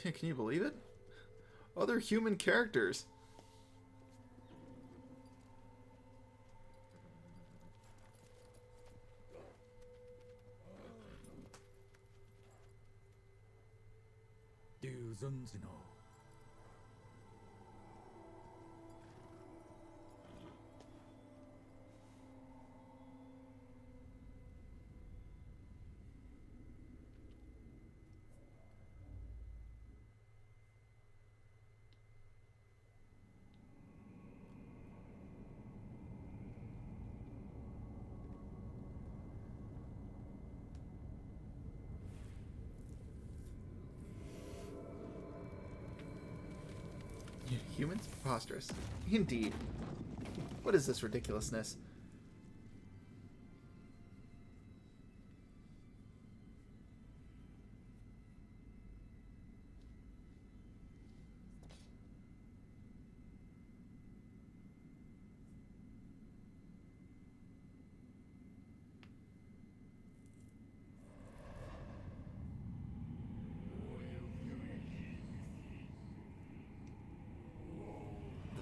Can you believe it? Other human characters. Humans? Preposterous. Indeed. What is this ridiculousness?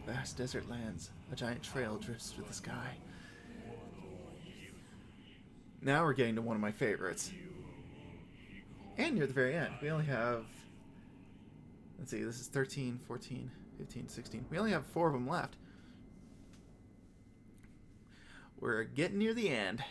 Vast desert lands. A giant trail drifts through the sky. Now we're getting to one of my favorites. And near the very end. We only have... Let's see, this is 13, 14, 15, 16. We only have 4 of them left. We're getting near the end.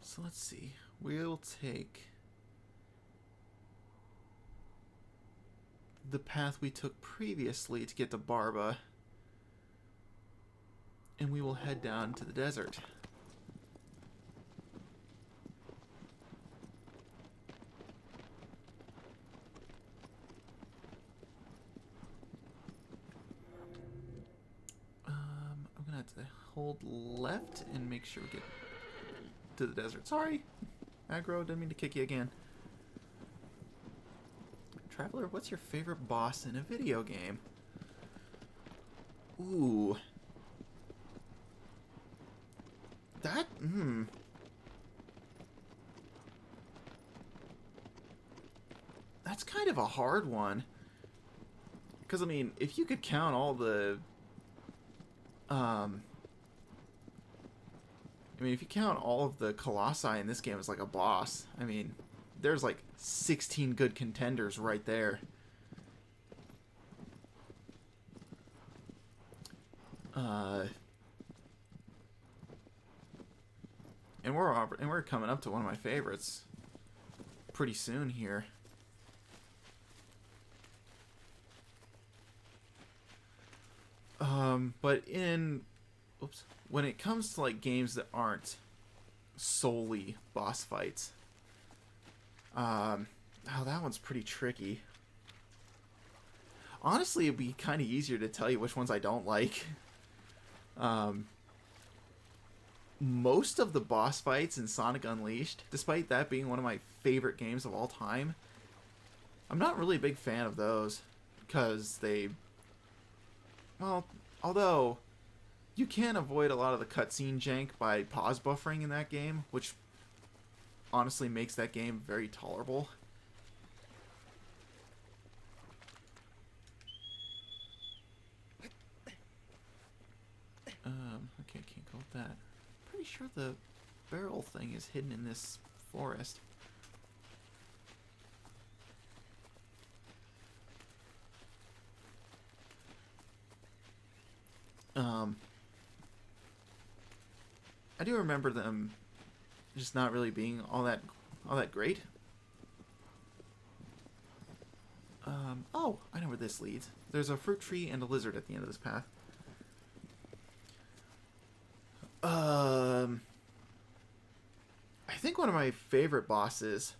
So let's see. We'll take the path we took previously to get to Barba, and we will head down to the desert. hold left and make sure we get to the desert. Sorry, aggro, didn't mean to kick you again. Traveler, what's your favorite boss in a video game? Ooh. That, That's kind of a hard one. Because, I mean, if you could count all the... if you count all of the Colossi in this game as like a boss, I mean, there's like 16 good contenders right there. And we're coming up to one of my favorites pretty soon here. But when it comes to like games that aren't solely boss fights, that one's pretty tricky. Honestly, it'd be kind of easier to tell you which ones I don't like. Most of the boss fights in Sonic Unleashed, despite that being one of my favorite games of all time, I'm not really a big fan of those because although you can avoid a lot of the cutscene jank by pause buffering in that game, which honestly makes that game very tolerable. Okay, can't go with that. Pretty sure the barrel thing is hidden in this forest. I do remember them just not really being all that great. Oh, I know where this leads. There's a fruit tree and a lizard at the end of this path. I think one of my favorite bosses.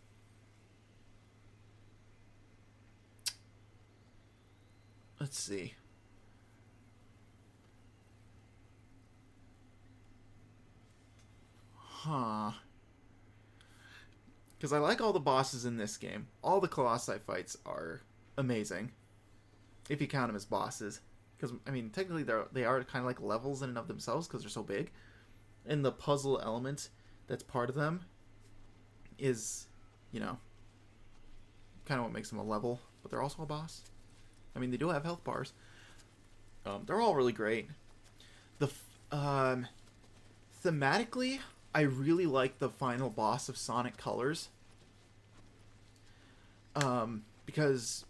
Let's see. Because I like all the bosses in this game. All the Colossi fights are amazing, if you count them as bosses. Because, I mean, technically they are kind of like levels in and of themselves because they're so big. And the puzzle element that's part of them is, kind of what makes them a level. But they're also a boss. I mean, they do have health bars. They're all really great. Thematically, I really like the final boss of Sonic Colors. Because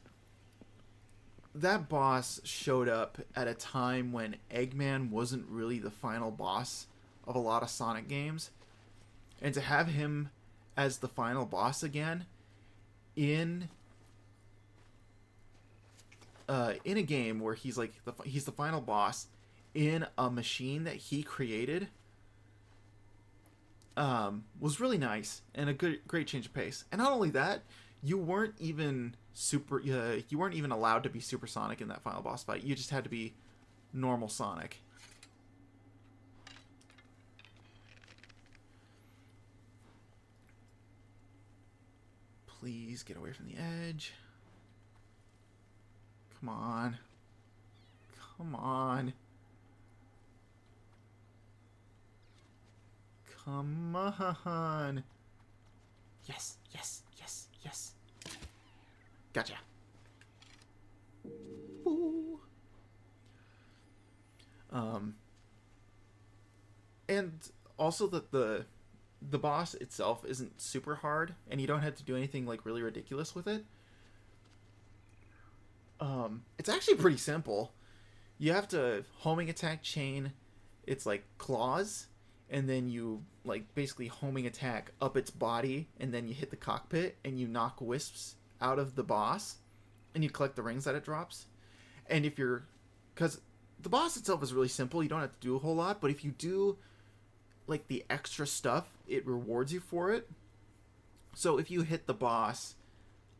that boss showed up at a time when Eggman wasn't really the final boss of a lot of Sonic games. And to have him as the final boss again in a game where he's like he's the final boss in a machine that he created was really nice and a great change of pace. And not only that, you weren't even allowed to be supersonic in that final boss fight. You just had to be normal Sonic. Please get away from the edge. Come on. Come on. Come on. Yes, yes, yes, yes. Gotcha. Ooh. And also that the boss itself isn't super hard, and you don't have to do anything like really ridiculous with it. It's actually pretty simple. You have to homing attack chain its like claws, and then you like basically homing attack up its body, and then you hit the cockpit and you knock wisps out of the boss, and you collect the rings that it drops. And because the boss itself is really simple, you don't have to do a whole lot, but if you do like the extra stuff, it rewards you for it. So if you hit the boss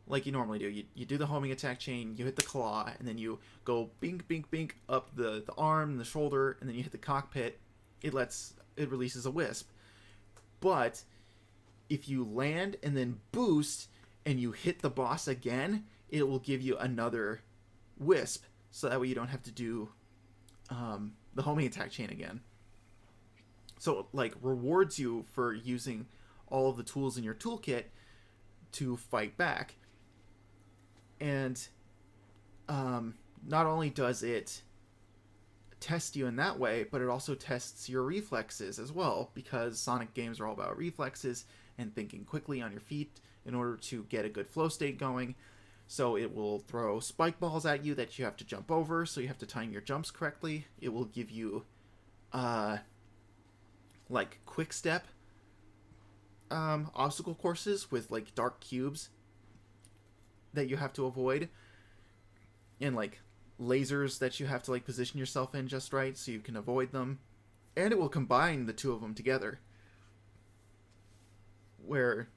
like you normally do. You do the homing attack chain, you hit the claw, and then you go bink, bink, bink up the arm and the shoulder, and then you hit the cockpit. It releases a wisp. But if you land and then boost and you hit the boss again, it will give you another wisp, so that way you don't have to do the homing attack chain again. So it like rewards you for using all of the tools in your toolkit to fight back. And not only does it test you in that way, but it also tests your reflexes as well, because Sonic games are all about reflexes and thinking quickly on your feet in order to get a good flow state going. So it will throw spike balls at you that you have to jump over, so you have to time your jumps correctly. It will give you like quick step obstacle courses with like dark cubes that you have to avoid, and like lasers that you have to like position yourself in just right so you can avoid them. And it will combine the two of them together, where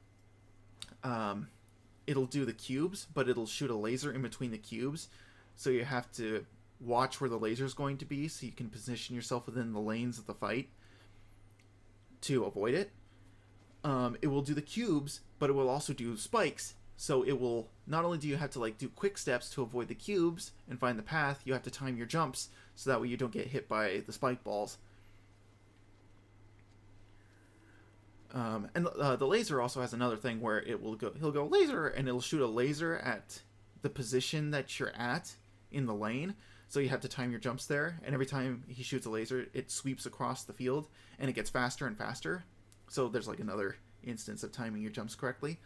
it'll do the cubes, but it'll shoot a laser in between the cubes, so you have to watch where the laser is going to be so you can position yourself within the lanes of the fight to avoid it. It will do the cubes, but it will also do spikes. So it will, not only do you have to like do quick steps to avoid the cubes and find the path, you have to time your jumps so that way you don't get hit by the spike balls. And the laser also has another thing where he'll go laser, and it'll shoot a laser at the position that you're at in the lane. So you have to time your jumps there, and every time he shoots a laser, it sweeps across the field, and it gets faster and faster. So there's like another instance of timing your jumps correctly.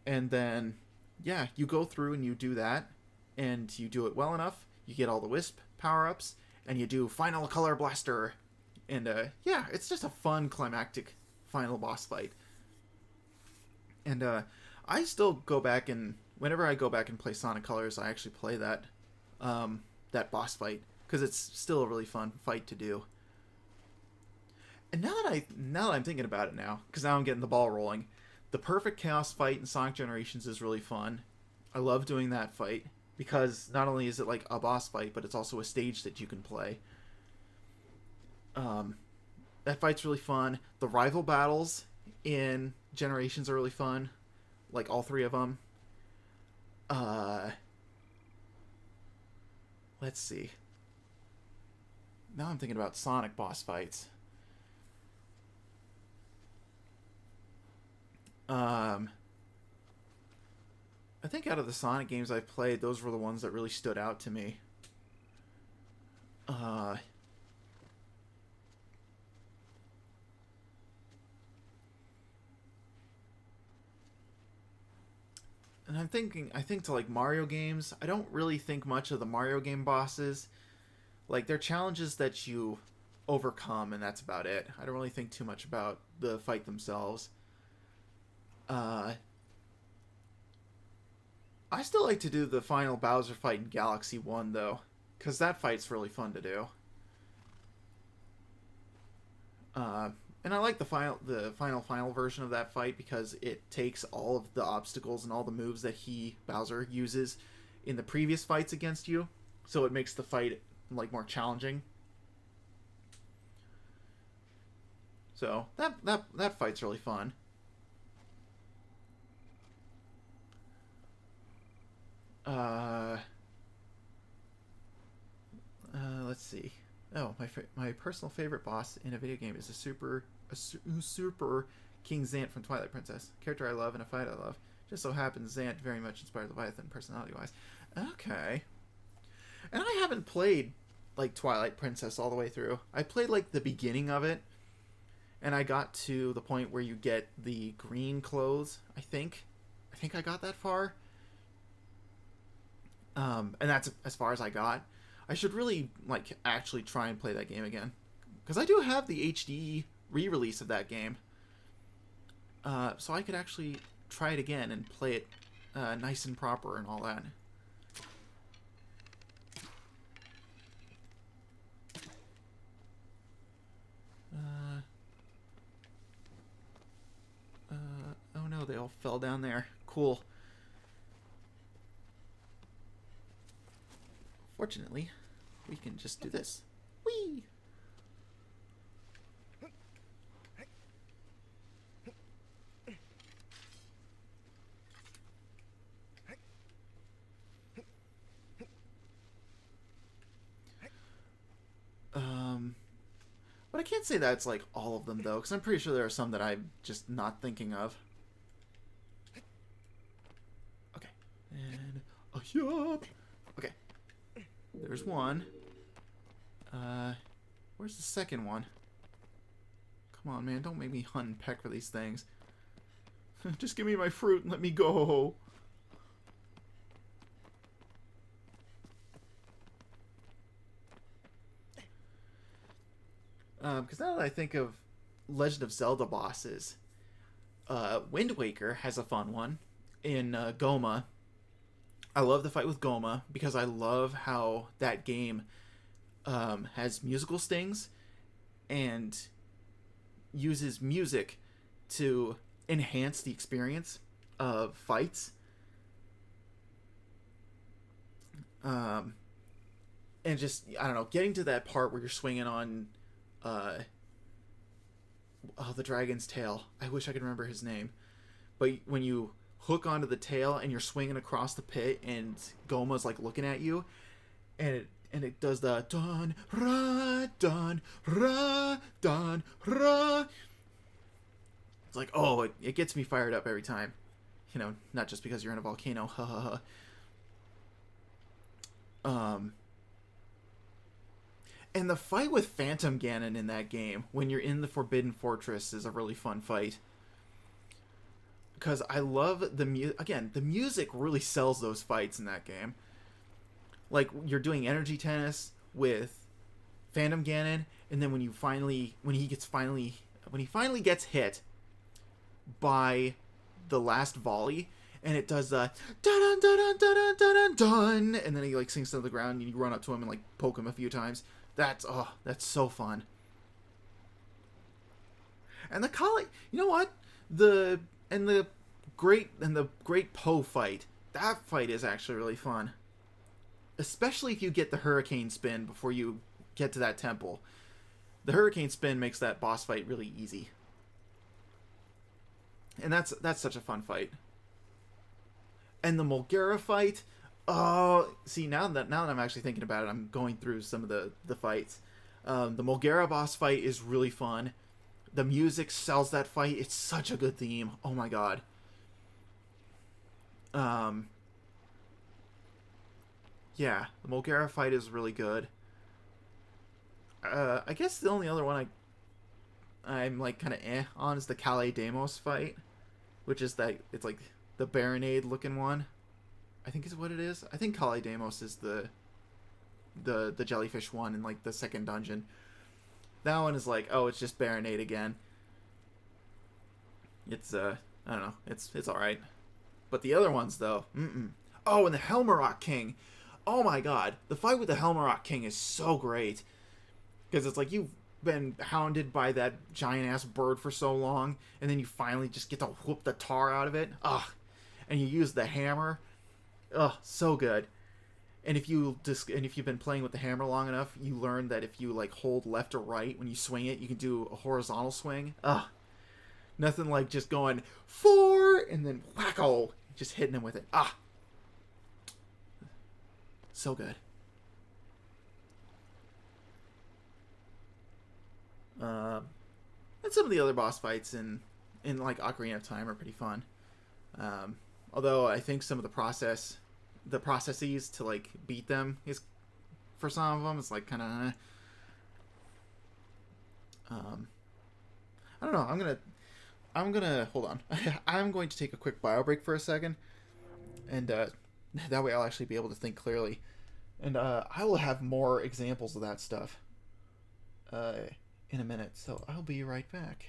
And then, yeah, you go through and you do that, and you do it well enough, you get all the Wisp power-ups, and you do Final Color Blaster. And, yeah, it's just a fun, climactic final boss fight. And, I still go back and, whenever I go back and play Sonic Colors, I actually play that boss fight, because it's still a really fun fight to do. And now that I'm thinking about it now, because now I'm getting the ball rolling, the Perfect Chaos fight in Sonic Generations is really fun. I love doing that fight, because not only is it like a boss fight, but it's also a stage that you can play. That fight's really fun. The rival battles in Generations are really fun, like all three of them. Let's see. Now I'm thinking about Sonic boss fights. I think out of the Sonic games I've played, those were the ones that really stood out to me. And I think to like Mario games, I don't really think much of the Mario game bosses. Like, they're challenges that you overcome, and that's about it. I don't really think too much about the fight themselves. I still like to do the final Bowser fight in Galaxy 1, though, because that fight's really fun to do. And I like the final version of that fight, because it takes all of the obstacles and all the moves that Bowser uses in the previous fights against you, so it makes the fight like more challenging. So that fight's really fun. Let's see. Oh, my personal favorite boss in a video game is a super King Zant from Twilight Princess. Character I love and a fight I love. Just so happens Zant very much inspired Leviathan personality-wise. Okay. And I haven't played like Twilight Princess all the way through. I played like the beginning of it, and I got to the point where you get the green clothes. I think I got that far. And that's as far as I got. I should really like actually try and play that game again, because I do have the HD re-release of that game. So I could actually try it again and play it nice and proper and all that. Oh no, they all fell down there. Cool. Fortunately, we can just do this. Whee! But I can't say that's like all of them though, because I'm pretty sure there are some that I'm just not thinking of. Okay, and yup. Okay, there's one. Where's the second one? Come on, man, don't make me hunt and peck for these things. Just give me my fruit and let me go. Because now that I think of Legend of Zelda bosses, Wind Waker has a fun one in Goma. I love the fight with Goma because I love how that game has musical stings and uses music to enhance the experience of fights. And just, I don't know, getting to that part where you're swinging on the dragon's tail. I wish I could remember his name. But when you hook onto the tail and you're swinging across the pit and Goma's like looking at you, and it does the dun ra dun ra dun ra. It's like, oh, it gets me fired up every time. You know, not just because you're in a volcano. Ha ha ha. And the fight with Phantom Ganon in that game, when you're in the Forbidden Fortress, is a really fun fight. Because I love the music. Again, the music really sells those fights in that game. Like, you're doing energy tennis with Phantom Ganon, and then when he finally gets hit by the last volley, and it does the dun dun dun dun dun dun dun, and then he like sinks to the ground, and you run up to him and like poke him a few times. That's so fun. And the Kali, you know what? The great Poe fight. That fight is actually really fun. Especially if you get the hurricane spin before you get to that temple. The hurricane spin makes that boss fight really easy. And that's such a fun fight. And the Mulgara fight, oh, see, now that I'm actually thinking about it, I'm going through some of the fights. The Mulgara boss fight is really fun. The music sells that fight. It's such a good theme. Oh my god. Yeah, the Mulgara fight is really good. I guess the only other one I'm like kind of on is the Calais Deimos fight, which is that it's like the Baronade looking one. I think is what it is. I think Calais Deimos is the jellyfish one in like the second dungeon. That one is like, oh, it's just Baronade again. It's I don't know. It's all right. But the other ones though, oh, and the Helmarok King. Oh my god, the fight with the Helmarok King is so great because it's like you've been hounded by that giant ass bird for so long, and then you finally just get to whoop the tar out of it. Ugh, and you use the hammer. Ugh, so good. And if you've been playing with the hammer long enough, you learn that if you like hold left or right when you swing it, you can do a horizontal swing. Ugh, nothing like just going 4 and then wacko, just hitting him with it. Ah, so good. And some of the other boss fights in like Ocarina of Time are pretty fun. Although I think some of the processes to like beat them is, for some of them, it's like kind of I don't know. I'm gonna hold on. I'm going to take a quick bio break for a second, and that way I'll actually be able to think clearly, and I will have more examples of that stuff in a minute. So I'll be right back.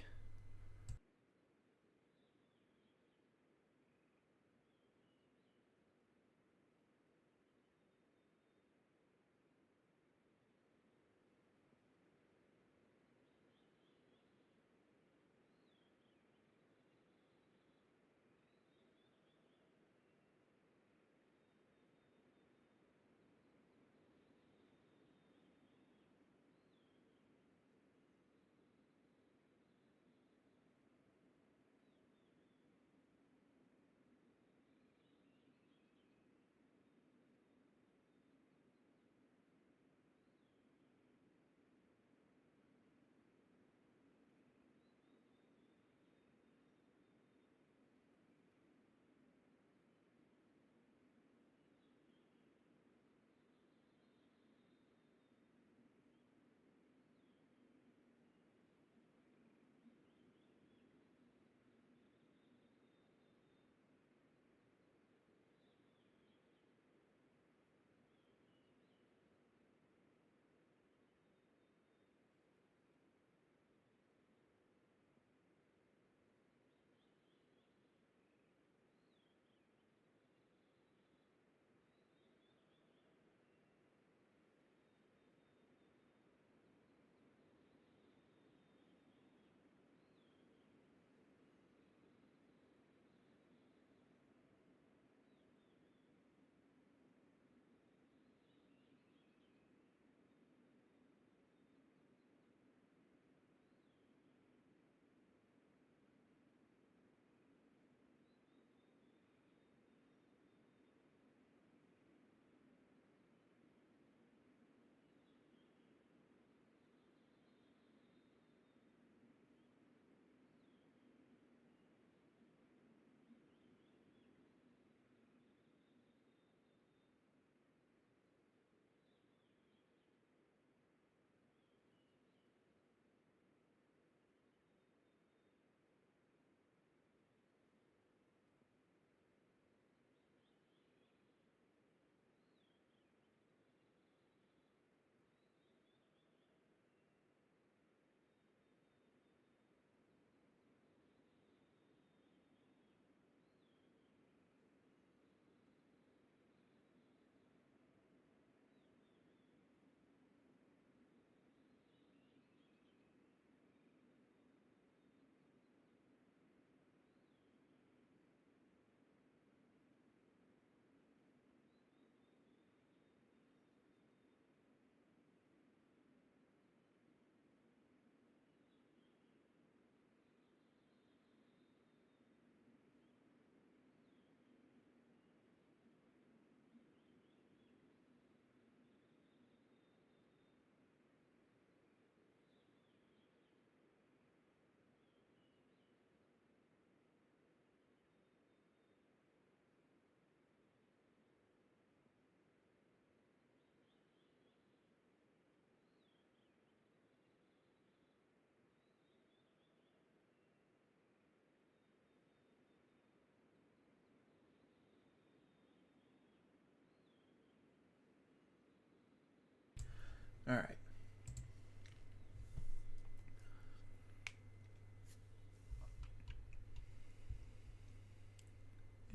All right.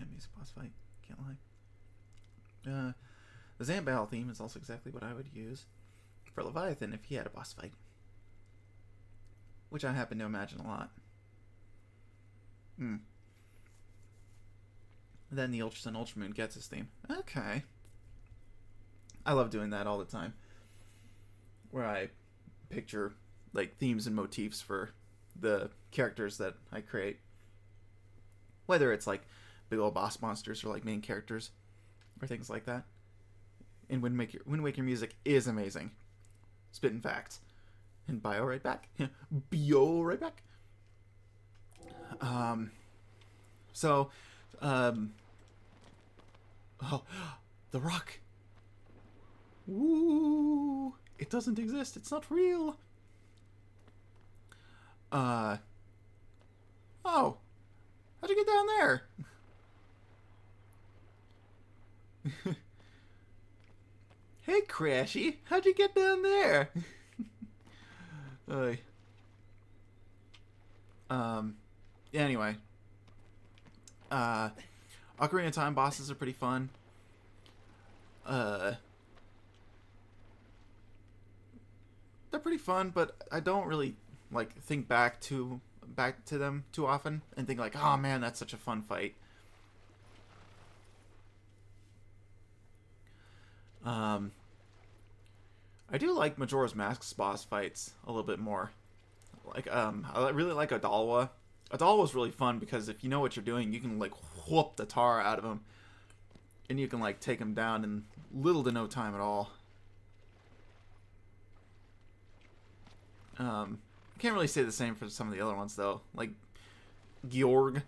Enemies boss fight. Can't lie. The Zant battle theme is also exactly what I would use for Leviathan if he had a boss fight, which I happen to imagine a lot. Then the Ultra Sun Ultra Moon gets his theme. Okay. I love doing that all the time, where I picture like themes and motifs for the characters that I create, whether it's like big old boss monsters or like main characters or things like that. And Wind Waker music is amazing. Spitting facts. And bio right back. Bio right back. So, oh, the rock. Woo! It doesn't exist. It's not real. Oh, how'd you get down there? Hey, Crashy, how'd you get down there? Anyway. Ocarina of Time bosses are pretty fun. They're pretty fun, but I don't really like think back to them too often and think like, oh man, that's such a fun fight. I do like Majora's Mask's boss fights a little bit more. Like, I really like Adalwa. Adalwa's really fun because if you know what you're doing, you can like whoop the tar out of him, and you can like take him down in little to no time at all. I can't really say the same for some of the other ones though. Like Georg.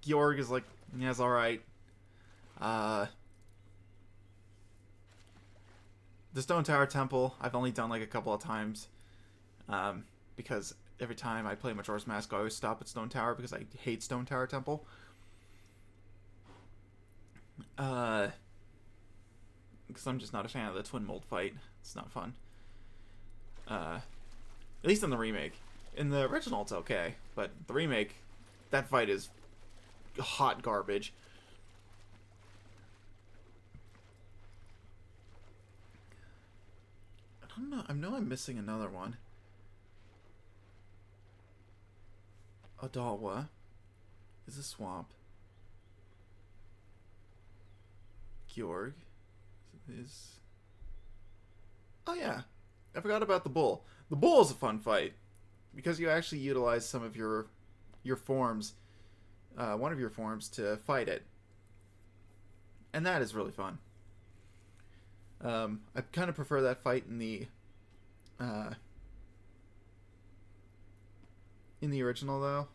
Georg is like, yeah, it's all right. The Stone Tower Temple, I've only done like a couple of times, because every time I play Majora's Mask, I always stop at Stone Tower because I hate Stone Tower Temple. Because I'm just not a fan of the Twin Mold fight. It's not fun. At least in the remake. In the original, it's okay, but the remake, that fight is hot garbage. I don't know. I know I'm missing another one. Adalwa is a swamp. Georg is... Oh yeah, I forgot about the bull. The bull is a fun fight because you actually utilize some of your forms, one of your forms to fight it, and that is really fun. I kind of prefer that fight in the original though.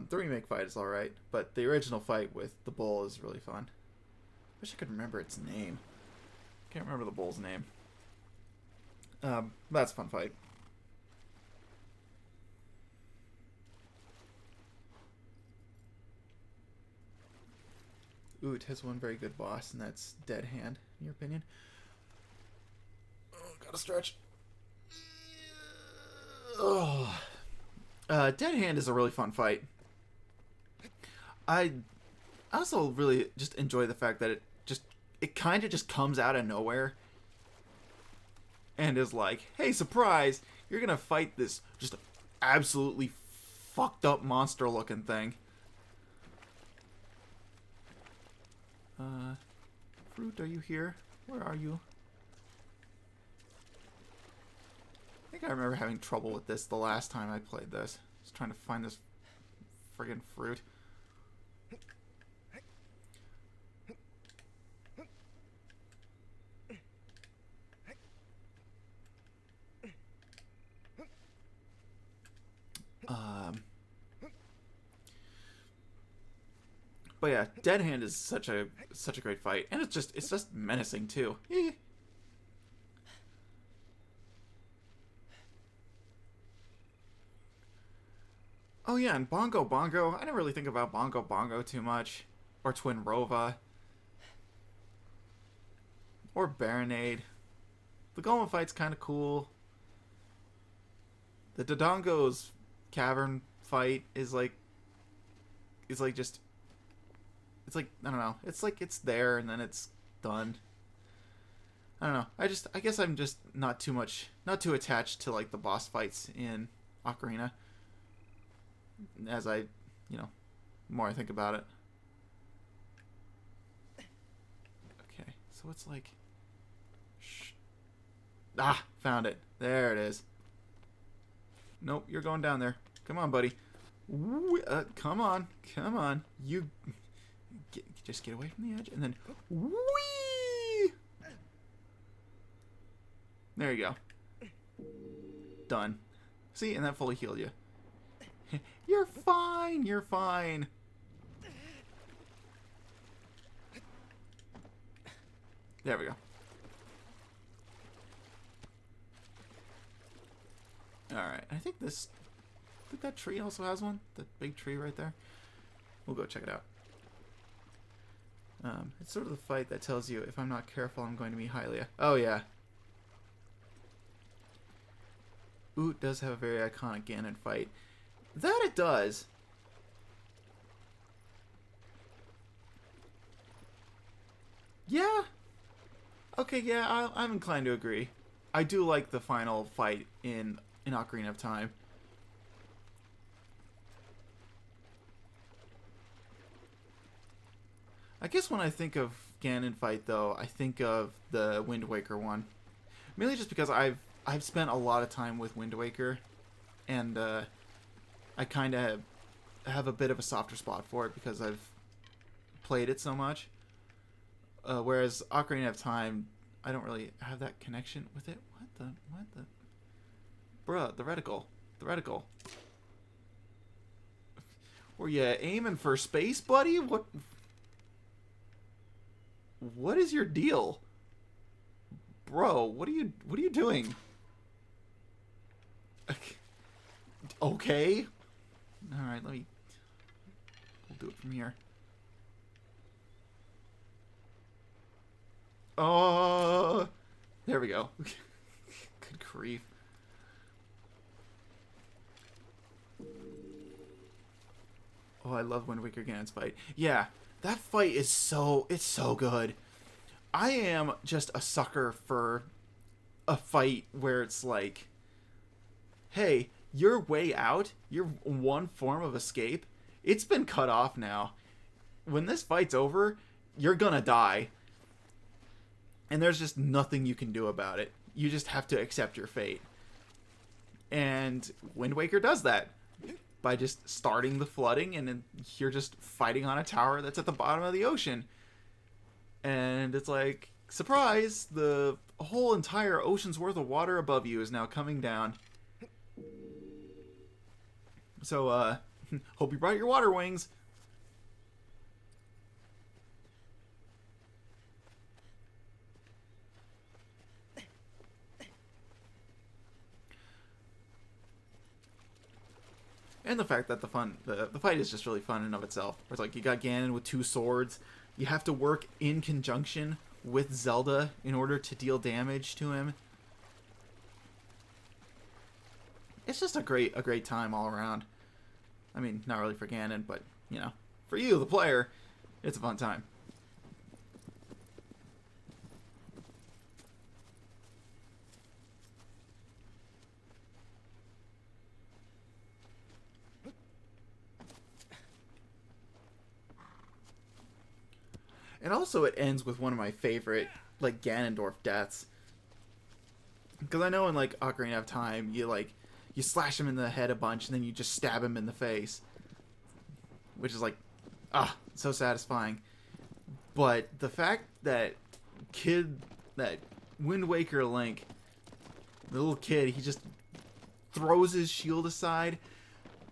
The remake fight is alright, but the original fight with the bull is really fun. Wish I could remember its name. Can't remember the bull's name. That's a fun fight. Ooh, it has one very good boss, and that's Dead Hand, in your opinion. Oh, gotta stretch. Oh. Dead Hand is a really fun fight. I also really just enjoy the fact that it kind of just comes out of nowhere and is like, hey, surprise, you're gonna fight this just absolutely fucked up monster looking thing. Fruit, are you here? Where are you? I think I remember having trouble with this the last time I played this. Just trying to find this friggin' fruit. But yeah, Dead Hand is such a great fight, and it's just menacing too. Oh yeah, and Bongo Bongo. I didn't really think about Bongo Bongo too much, or Twin Rova, Or Baronade. The Golem fight's kind of cool. The Dodongo's cavern fight is like just, it's like, I don't know, it's like it's there and then it's done. I don't know. I guess I'm just not too attached to like the boss fights in Ocarina. As I, more I think about it. Okay, so it's like, found it. There it is. Nope, you're going down there. Come on, buddy. Come on. You just get away from the edge and then whee! There you go. Done. See, and that fully healed you. You're fine. You're fine. There we go. Alright, I think that tree also has one. The big tree right there. We'll go check it out. It's sort of the fight that tells you if I'm not careful, I'm going to meet Hylia. Oh, yeah. Ooh, it does have a very iconic Ganon fight. That it does. Yeah. Okay, yeah, I'm inclined to agree. I do like the final fight in Ocarina of Time. I guess when I think of Ganon fight, though, I think of the Wind Waker one. Mainly just because I've spent a lot of time with Wind Waker, and I kind of have a bit of a softer spot for it because I've played it so much. Whereas Ocarina of Time, I don't really have that connection with it. What the? Bruh, the reticle. Were you aiming for space, buddy? What is your deal? Bro, what are you doing? Okay. Alright, we'll do it from here. Oh, there we go. Good grief. Oh, I love Wind Waker Ganon's fight. Yeah, that fight is it's so good. I am just a sucker for a fight where it's like, hey, your way out, your one form of escape, it's been cut off now. When this fight's over, you're gonna die. And there's just nothing you can do about it. You just have to accept your fate. And Wind Waker does that by just starting the flooding, and then you're just fighting on a tower that's at the bottom of the ocean. And it's like, surprise, the whole entire ocean's worth of water above you is now coming down. So, hope you brought your water wings. And the fact that the fight is just really fun in and of itself. Where it's like, you got Ganon with 2 swords. You have to work in conjunction with Zelda in order to deal damage to him. It's just a great time all around. I mean, not really for Ganon, but, for you, the player, it's a fun time. And also it ends with one of my favorite, like, Ganondorf deaths. Because I know in, like, Ocarina of Time, you slash him in the head a bunch, and then you just stab him in the face. Which is like, so satisfying. But the fact that Wind Waker Link, the little kid, he just throws his shield aside,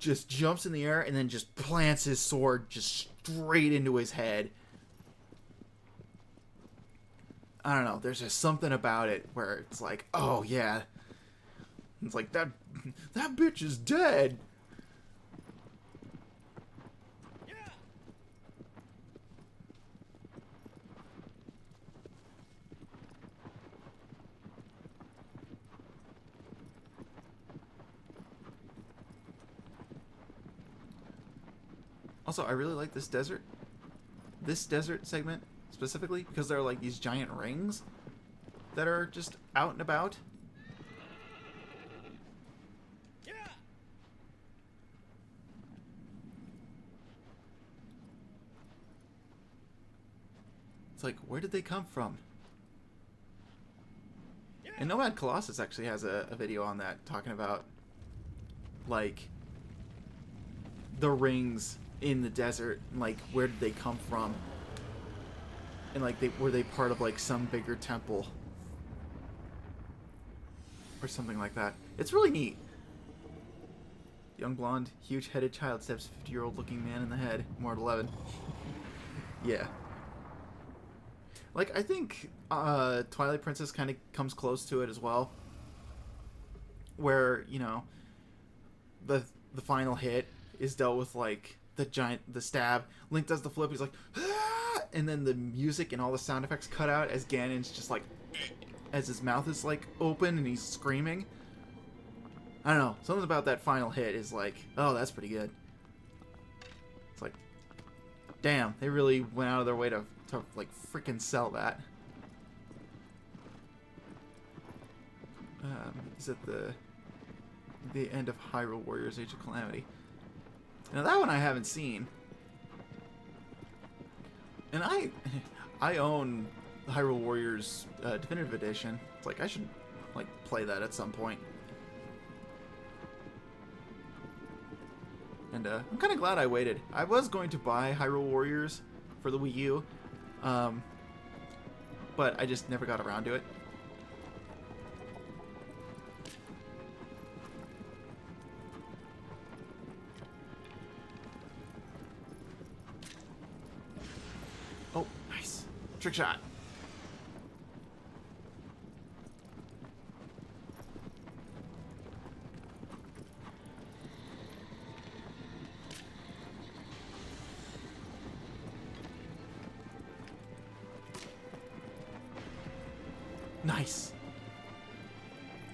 just jumps in the air, and then just plants his sword just straight into his head. I don't know, there's just something about it where it's like, oh yeah. It's like, that bitch is dead. Also, I really like this desert. This desert segment specifically because there are like these giant rings that are just out and about. It's like, where did they come from? And Nomad Colossus actually has a video on that, talking about, like, the rings in the desert, and, like, where did they come from? And, like, were they part of, like, some bigger temple? Or something like that. It's really neat. Young blonde, huge-headed child stabs 50-year-old looking man in the head. More at 11. Yeah. Like, I think Twilight Princess kind of comes close to it as well. Where, you know, the final hit is dealt with, like, the stab. Link does the flip, he's like, ah! And then the music and all the sound effects cut out as Ganon's just like, as his mouth is, like, open and he's screaming. I don't know. Something about that final hit is like, oh, that's pretty good. It's like, damn, they really went out of their way to like, freaking sell that. Is it the end of Hyrule Warriors Age of Calamity? Now, that one I haven't seen. And I own the Hyrule Warriors Definitive Edition. It's like, I should, like, play that at some point. And I'm kind of glad I waited. I was going to buy Hyrule Warriors for the Wii U, but I just never got around to it. Oh, nice. Trick shot. Nice.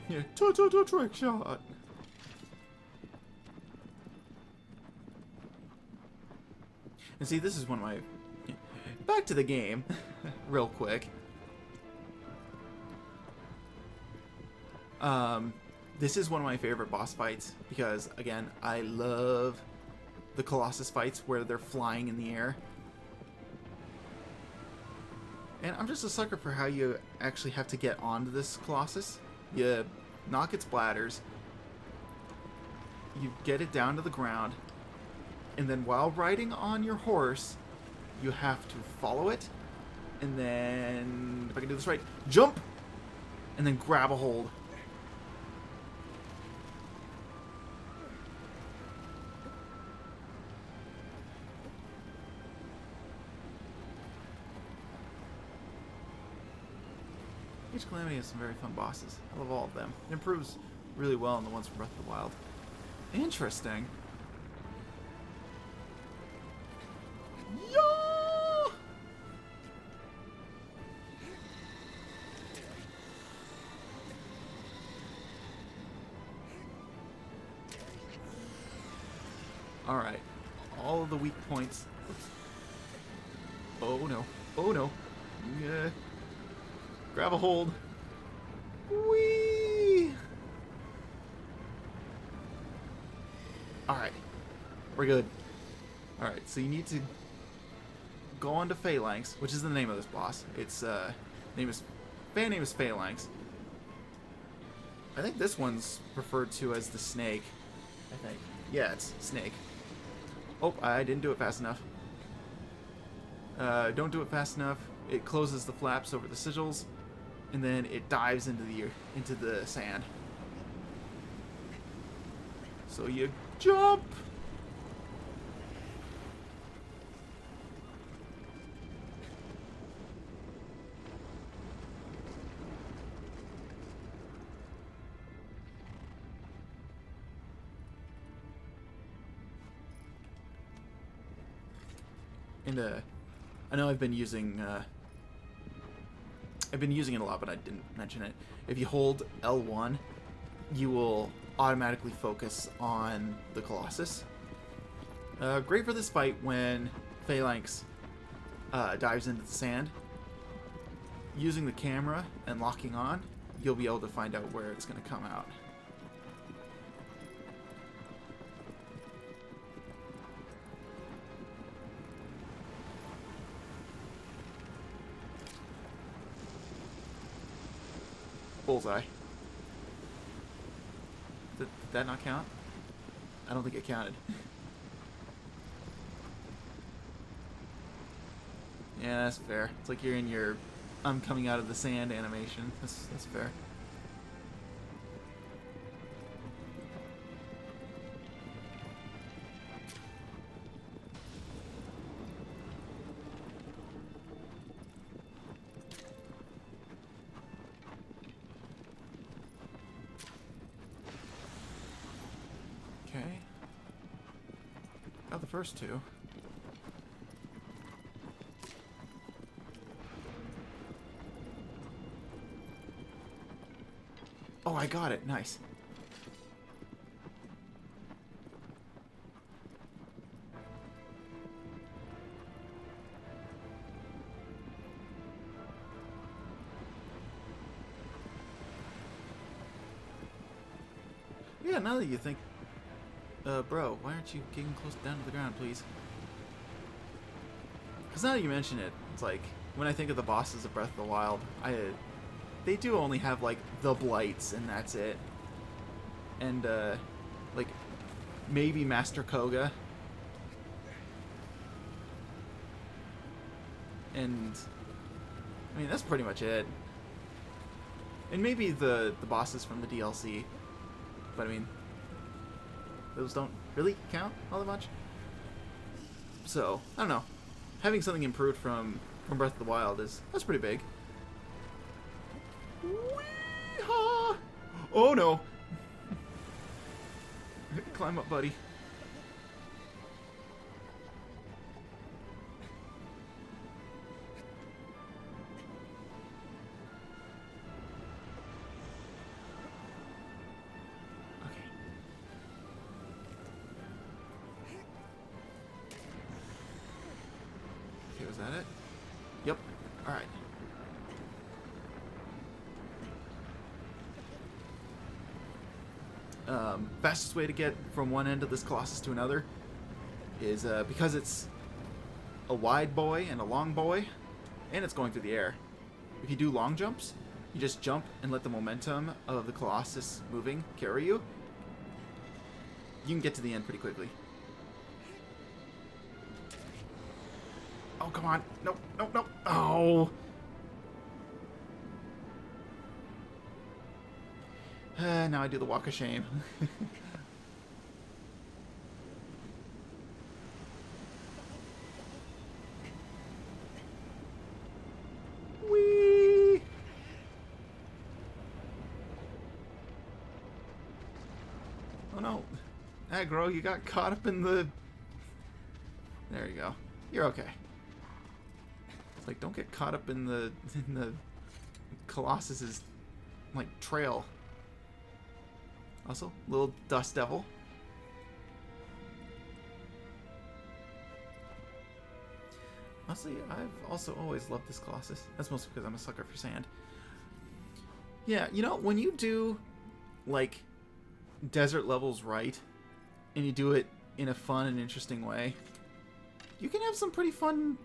Yeah, trick shot. And see, this is one of my... Back to the game, real quick. This is one of my favorite boss fights because, again, I love the Colossus fights where they're flying in the air. And I'm just a sucker for how you actually have to get onto this Colossus. You knock its bladders, you get it down to the ground, and then while riding on your horse, you have to follow it, and then, if I can do this right, jump, and then grab a hold. Age of Calamity has some very fun bosses. I love all of them. It improves really well on the ones from Breath of the Wild. Interesting. Yo! Alright. All of the weak points. Oops. Oh no. Oh no. Yeah. Grab a hold. Whee! Alright. We're good. Alright, so you need to go on to Phalanx, which is the name of this boss. Its fan name is Phalanx. I think this one's referred to as the Snake. I think. Yeah, it's Snake. Oh, I didn't do it fast enough. Don't do it fast enough. It closes the flaps over the sigils, and then it dives into the sand. So you jump. And I know I've been using it a lot, but I didn't mention it. If you hold L1, you will automatically focus on the Colossus. Great for this fight when Phalanx dives into the sand. Using the camera and locking on, you'll be able to find out where it's going to come out. Bullseye. Did that not count? I don't think it counted. Yeah, that's fair. It's like you're in your I'm coming out of the sand animation. That's fair. Okay. Got the first two. Oh, I got it. Nice. Yeah, now that you think... bro, why aren't you getting close down to the ground, please? Because now that you mention it, it's like, when I think of the bosses of Breath of the Wild, they do only have, like, the Blights, and that's it. And, like, maybe Master Koga. And, I mean, that's pretty much it. And maybe the bosses from the DLC. But, I mean, those don't really count all that much. So, I don't know. Having something improved from Breath of the Wild that's pretty big. Wee-haw! Oh no! Climb up, buddy. Okay. Okay, was that it? Yep. Alright. Fastest way to get from one end of this Colossus to another is because it's a wide boy and a long boy, and it's going through the air. If you do long jumps, you just jump and let the momentum of the Colossus moving carry you. You can get to the end pretty quickly. Oh, come on. Nope, nope, nope. Oh! Now I do the walk of shame. Whee! Oh no. Aggro, you got caught up in the... There you go. You're okay. It's like, don't get caught up in the Colossus's, like, trail. Also, little dust devil. Honestly, I've also always loved this Colossus. That's mostly because I'm a sucker for sand. Yeah, you know, when you do, like, desert levels right, and you do it in a fun and interesting way, you can have some pretty fun,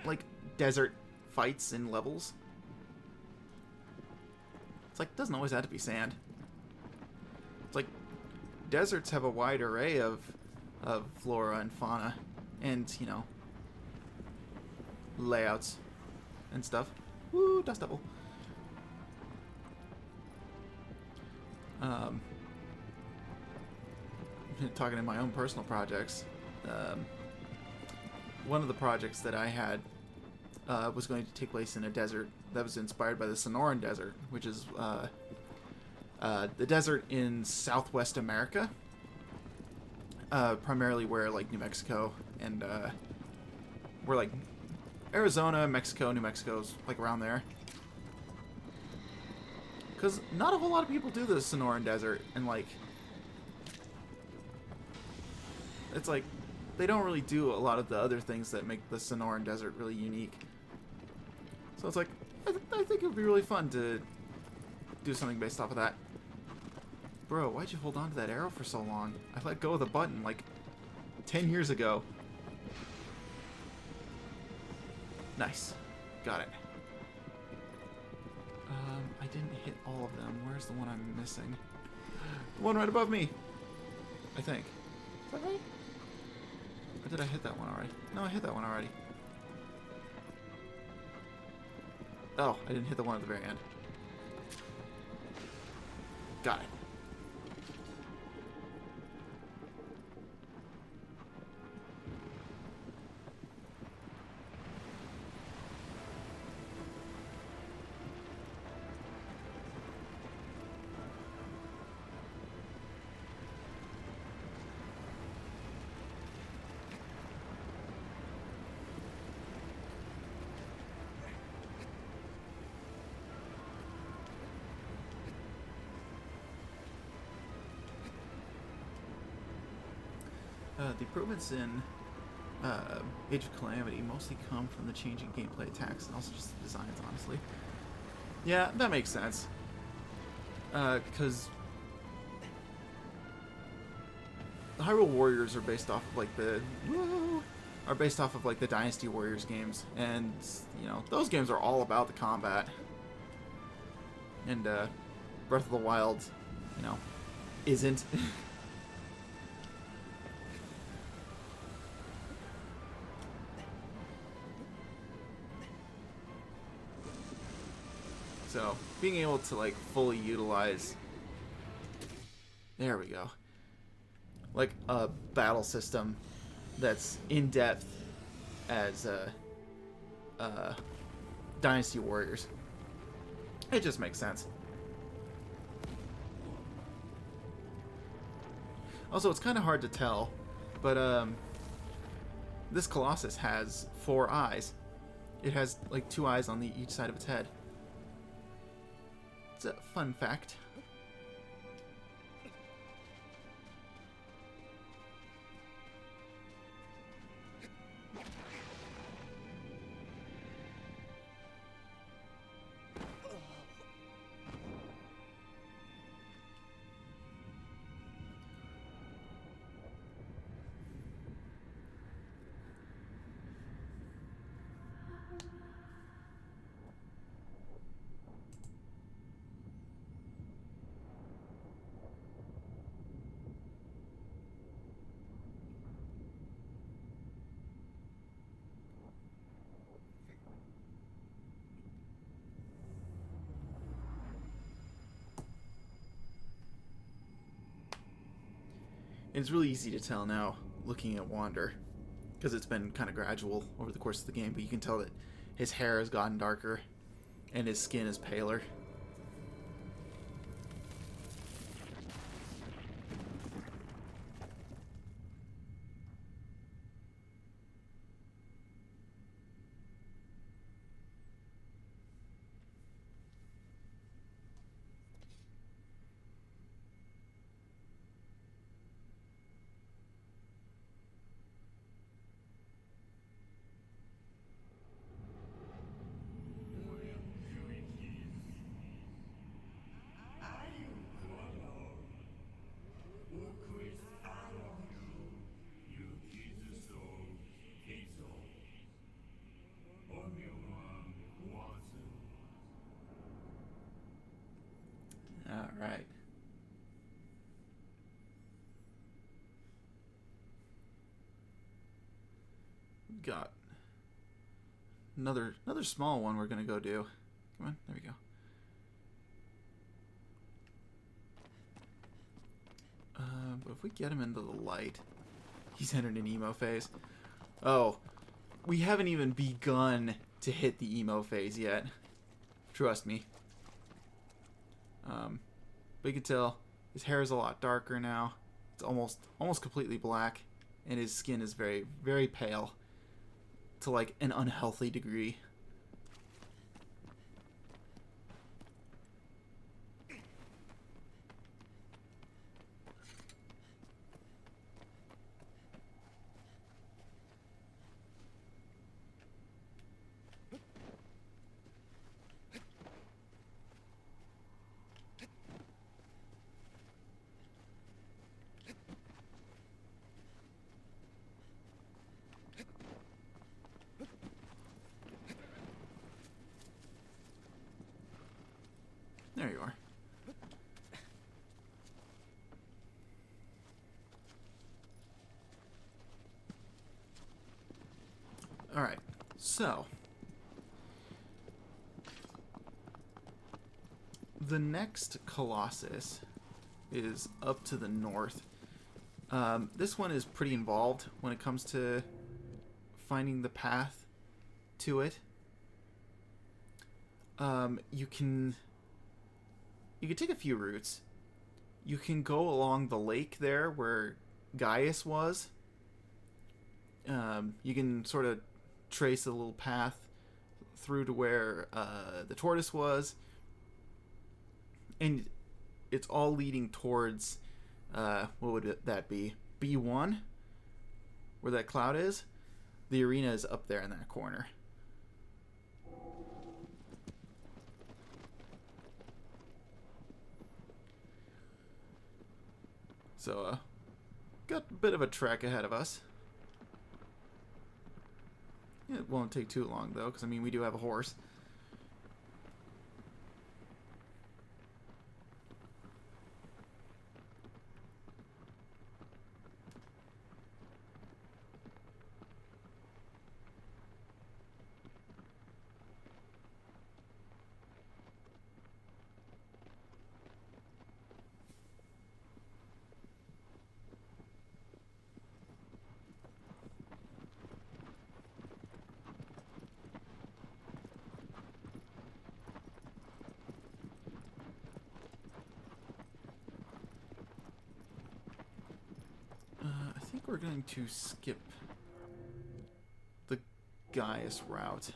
like, desert fights and levels. It's like, it doesn't always have to be sand. It's like, deserts have a wide array of flora and fauna, and, you know, layouts and stuff. Woo, dust devil. Talking in my own personal projects, one of the projects that I had was going to take place in a desert that was inspired by the Sonoran Desert, which is the desert in Southwest America, primarily where, like, New Mexico and where, like, Arizona, Mexico, New Mexico's, like, around there. Because not a whole lot of people do the Sonoran Desert, and, like, It's like they don't really do a lot of the other things that make the Sonoran Desert really unique. So it's like, I think it would be really fun to do something based off of that. Bro, why'd you hold on to that arrow for so long? I let go of the button like 10 years ago. Nice. Got it. I didn't hit all of them. Where's the one I'm missing? The one right above me. I think. Is that right? Or did I hit that one already? No, I hit that one already. Oh, I didn't hit the one at the very end. Got it. The improvements in Age of Calamity mostly come from the changing gameplay attacks and also just the designs, honestly. Yeah, that makes sense. Because the Hyrule Warriors are based off of like the Dynasty Warriors games, and you know those games are all about the combat. And Breath of the Wild, you know, isn't. So, being able to, like, fully utilize... There we go. Like, a battle system that's in-depth as, Dynasty Warriors. It just makes sense. Also, it's kind of hard to tell, but, this Colossus has 4 eyes. It has, like, 2 eyes on each side of its head. It's a fun fact. And it's really easy to tell now, looking at Wander, because it's been kind of gradual over the course of the game, but you can tell that his hair has gotten darker, and his skin is paler. Alright. Got another small one we're gonna go do. Come on, there we go. But if we get him into the light, he's entered an emo phase. Oh, we haven't even begun to hit the emo phase yet. Trust me. But you can tell his hair is a lot darker now. It's almost completely black, and his skin is very, very pale to like an unhealthy degree. There you are. Alright, so the next Colossus is up to the north. This one is pretty involved when it comes to finding the path to it. You can take a few routes. You can go along the lake there where Gaius was. You can sort of trace a little path through to where the tortoise was, and it's all leading towards what would that be? B1, where that cloud is. The arena is up there in that corner. So, got a bit of a trek ahead of us. It won't take too long, though, because, I mean, we do have a horse. I think we're going to skip the Gaius route.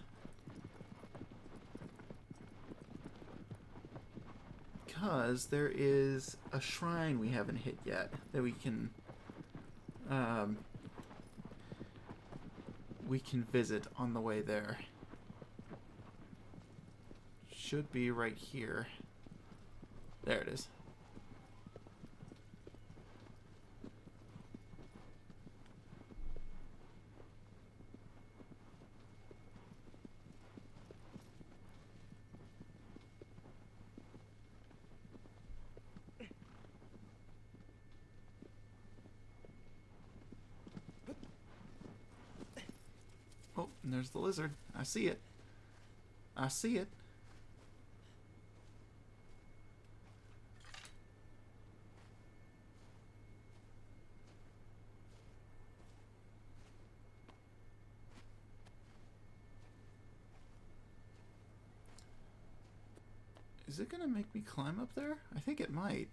Because there is a shrine we haven't hit yet that we can visit on the way there. Should be right here. There it is. Oh, and there's the lizard. I see it. I see it. Is it gonna make me climb up there? I think it might.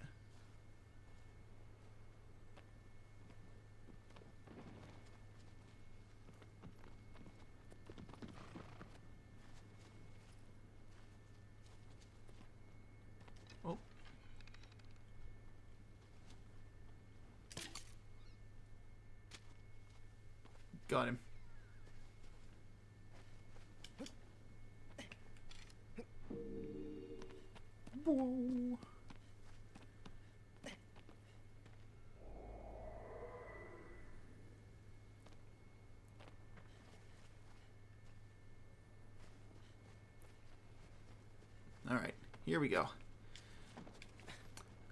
Oh. Got him. Whoa. Alright, here we go.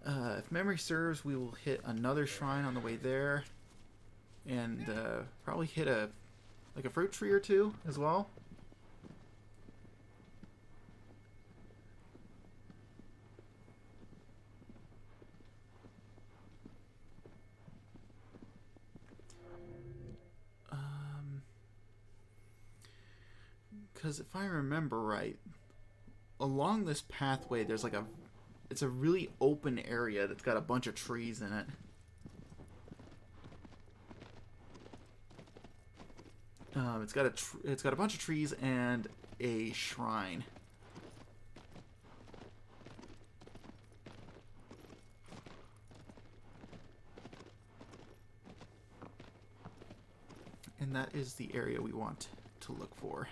If memory serves, we will hit another shrine on the way there. And probably hit a fruit tree or two as well. Because if I remember right, along this pathway there's like it's a really open area that's got a bunch of trees in it. It's got a bunch of trees and a shrine. And that is the area we want to look for.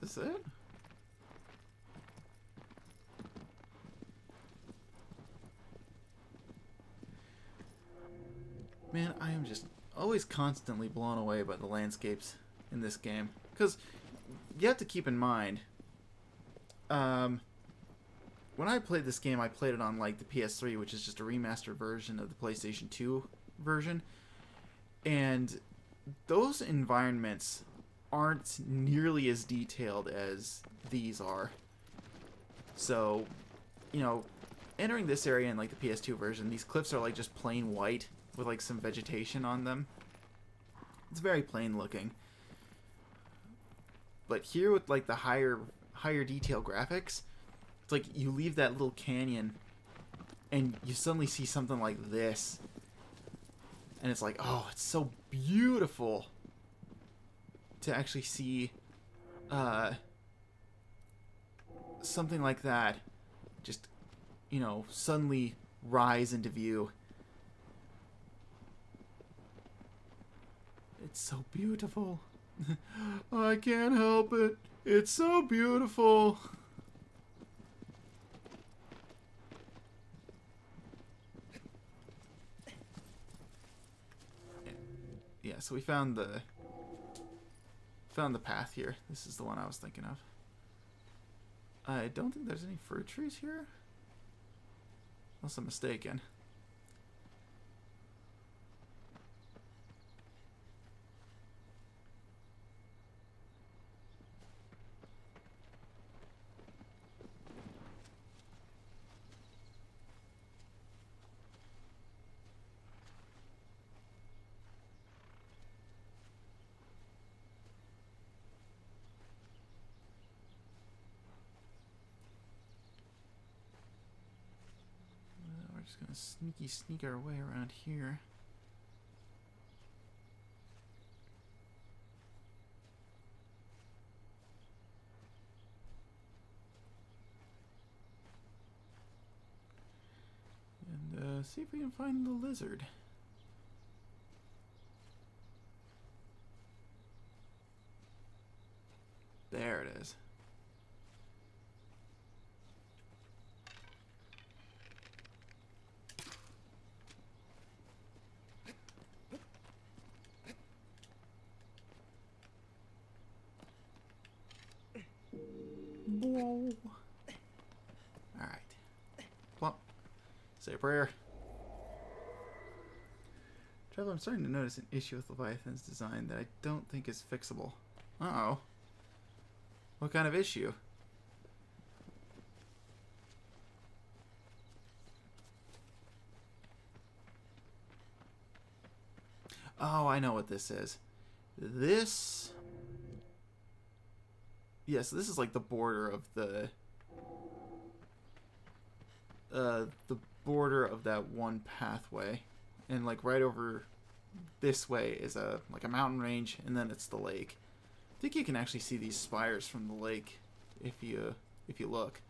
this it? Man, I am just always constantly blown away by the landscapes in this game. Because you have to keep in mind, when I played this game, I played it on like the PS3, which is just a remastered version of the PlayStation 2 version. And those environments aren't nearly as detailed as these are. So, you know, entering this area in like the PS2 version, these cliffs are like just plain white with like some vegetation on them. It's very plain looking. But here with like the higher detail graphics, it's like you leave that little canyon and you suddenly see something like this. And it's like, oh, it's so beautiful to actually see something like that just, you know, suddenly rise into view. It's so beautiful. I can't help it. It's so beautiful. Yeah, so we found the path here. This is the one I was thinking of. I don't think there's any fruit trees here. Unless I'm mistaken. We're just gonna sneak our way around here. And see if we can find the lizard. There it is. Whoa. Alright. Plump. Say a prayer. Traveler, I'm starting to notice an issue with Leviathan's design that I don't think is fixable. Uh-oh. What kind of issue? Oh, I know what this is. This... Yes, this is like the border of the border of that one pathway. And like right over this way is a mountain range, and then it's the lake. I think you can actually see these spires from the lake if you look.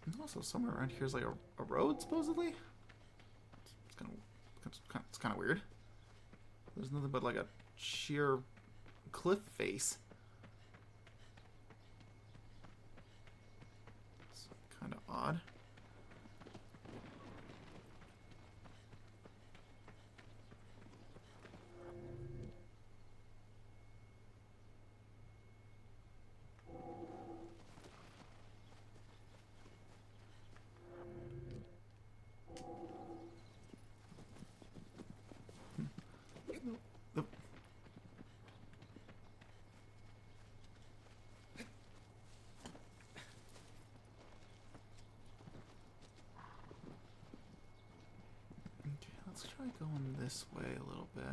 And also somewhere around here is like a road, supposedly. It's kind of weird. There's nothing but like a sheer cliff face. It's kind of odd. Let's try going this way a little bit.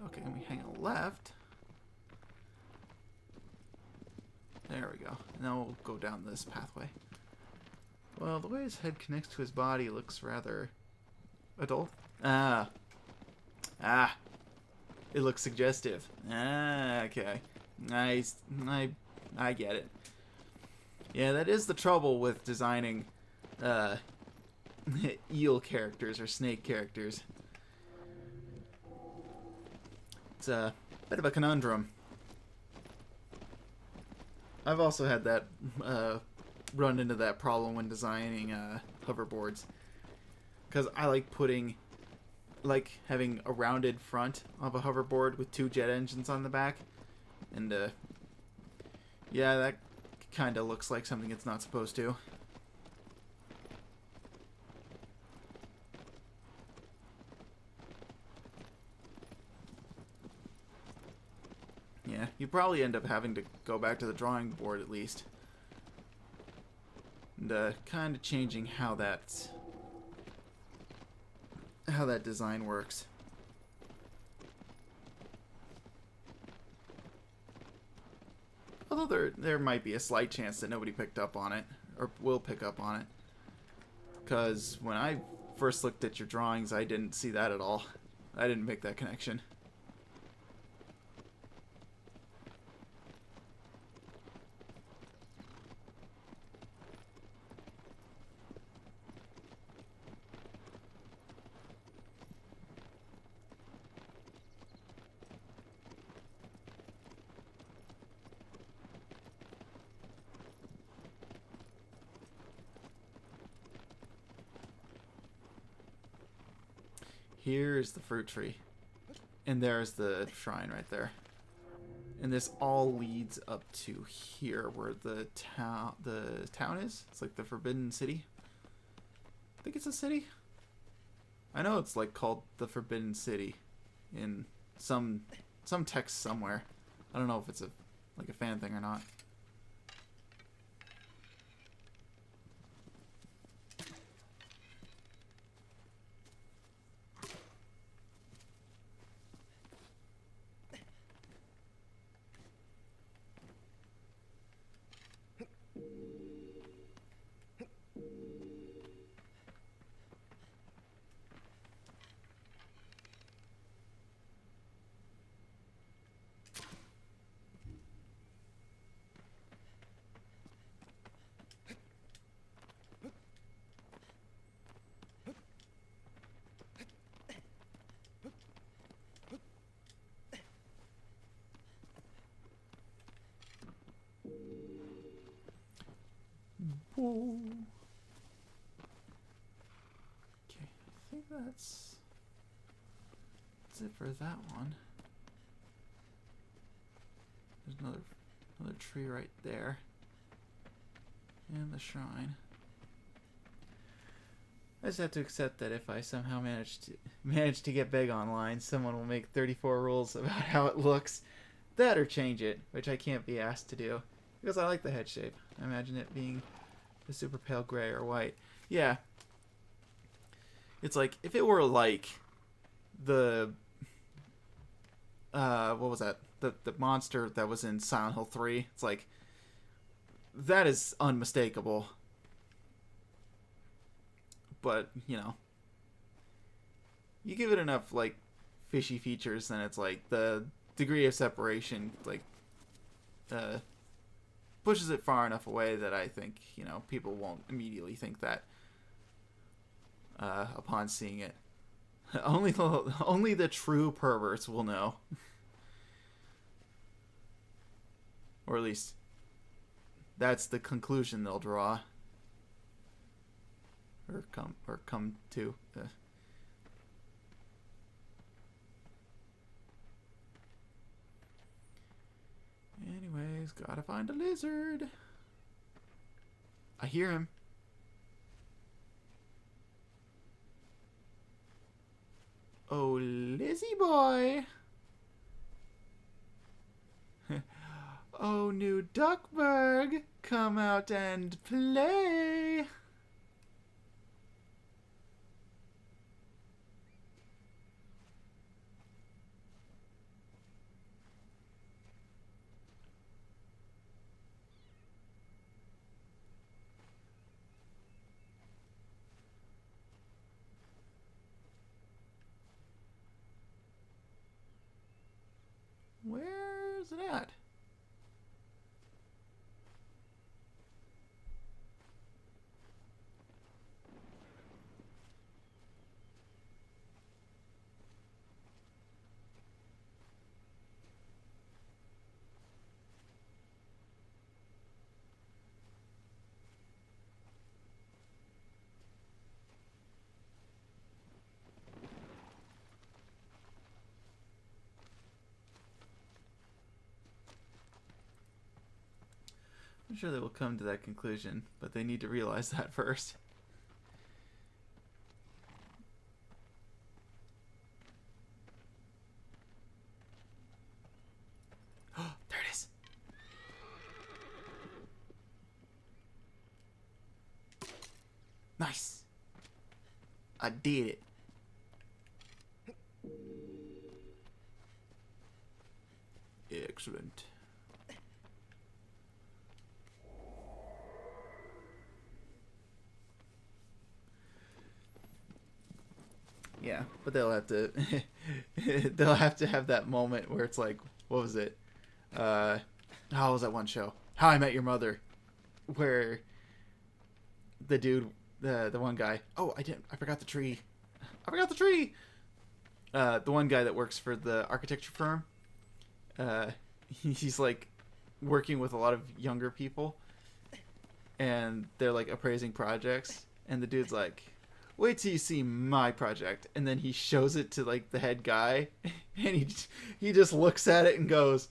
Okay, and we hang a left. There we go. Now we'll go down this pathway. Well, the way his head connects to his body looks rather adult. Ah. It looks suggestive. Ah, okay. Nice. I get it. Yeah, that is the trouble with designing uh, eel characters or snake characters. It's a bit of a conundrum. I've also had that run into that problem when designing hoverboards, because I like having a rounded front of a hoverboard with 2 jet engines on the back, and yeah, that kind of looks like something it's not supposed to. Yeah, you probably end up having to go back to the drawing board at least. And kind of changing how that design works. Although there might be a slight chance that nobody picked up on it, or will pick up on it. Because when I first looked at your drawings, I didn't see that at all. I didn't make that connection. Here's the fruit tree. And there's the shrine right there. And this all leads up to here where the town is. It's like the Forbidden City. I think it's a city. I know it's like called the Forbidden City in some text somewhere. I don't know if it's like a fan thing or not. Whoa. Okay, I think that's it for that one. There's another tree right there. And the shrine. I just have to accept that if I somehow manage to get big online, someone will make 34 rules about how it looks. That or change it, which I can't be asked to do. Because I like the head shape. I imagine it being the super pale gray or white. Yeah. It's like, if it were like the what was that? The monster that was in Silent Hill 3. It's like, that is unmistakable. But, you know, you give it enough like fishy features, then it's like the degree of separation like pushes it far enough away that I think, you know, people won't immediately think that upon seeing it. Only the true perverts will know. Or at least that's the conclusion they'll draw. Or come to. Anyways, gotta find a lizard. I hear him. Oh, Lizzie boy. Oh, new Duckburg, come out and play. I'm sure they will come to that conclusion, but they need to realize that first. Oh, there it is. Nice. I did it. Excellent. Yeah, but they'll have to they'll have to have that moment where it's like, what was it? How was that one show? How I Met Your Mother, where the dude, the one guy. Oh, I forgot the tree. I forgot the tree. The one guy that works for the architecture firm. He's like working with a lot of younger people, and they're like appraising projects, and the dude's like, wait till you see my project. And then he shows it to like the head guy, and he just looks at it and goes,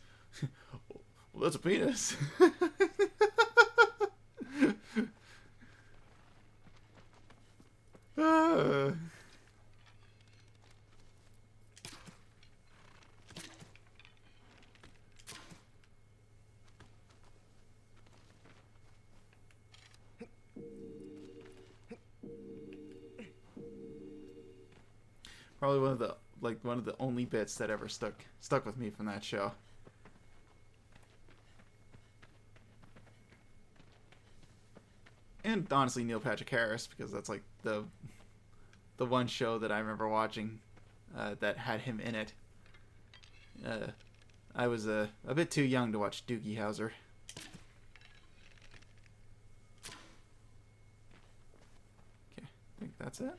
well, that's a penis. Probably one of the only bits that ever stuck with me from that show. And honestly, Neil Patrick Harris, because that's like the one show that I remember watching that had him in it. I was a bit too young to watch Doogie Howser. Okay, I think that's it.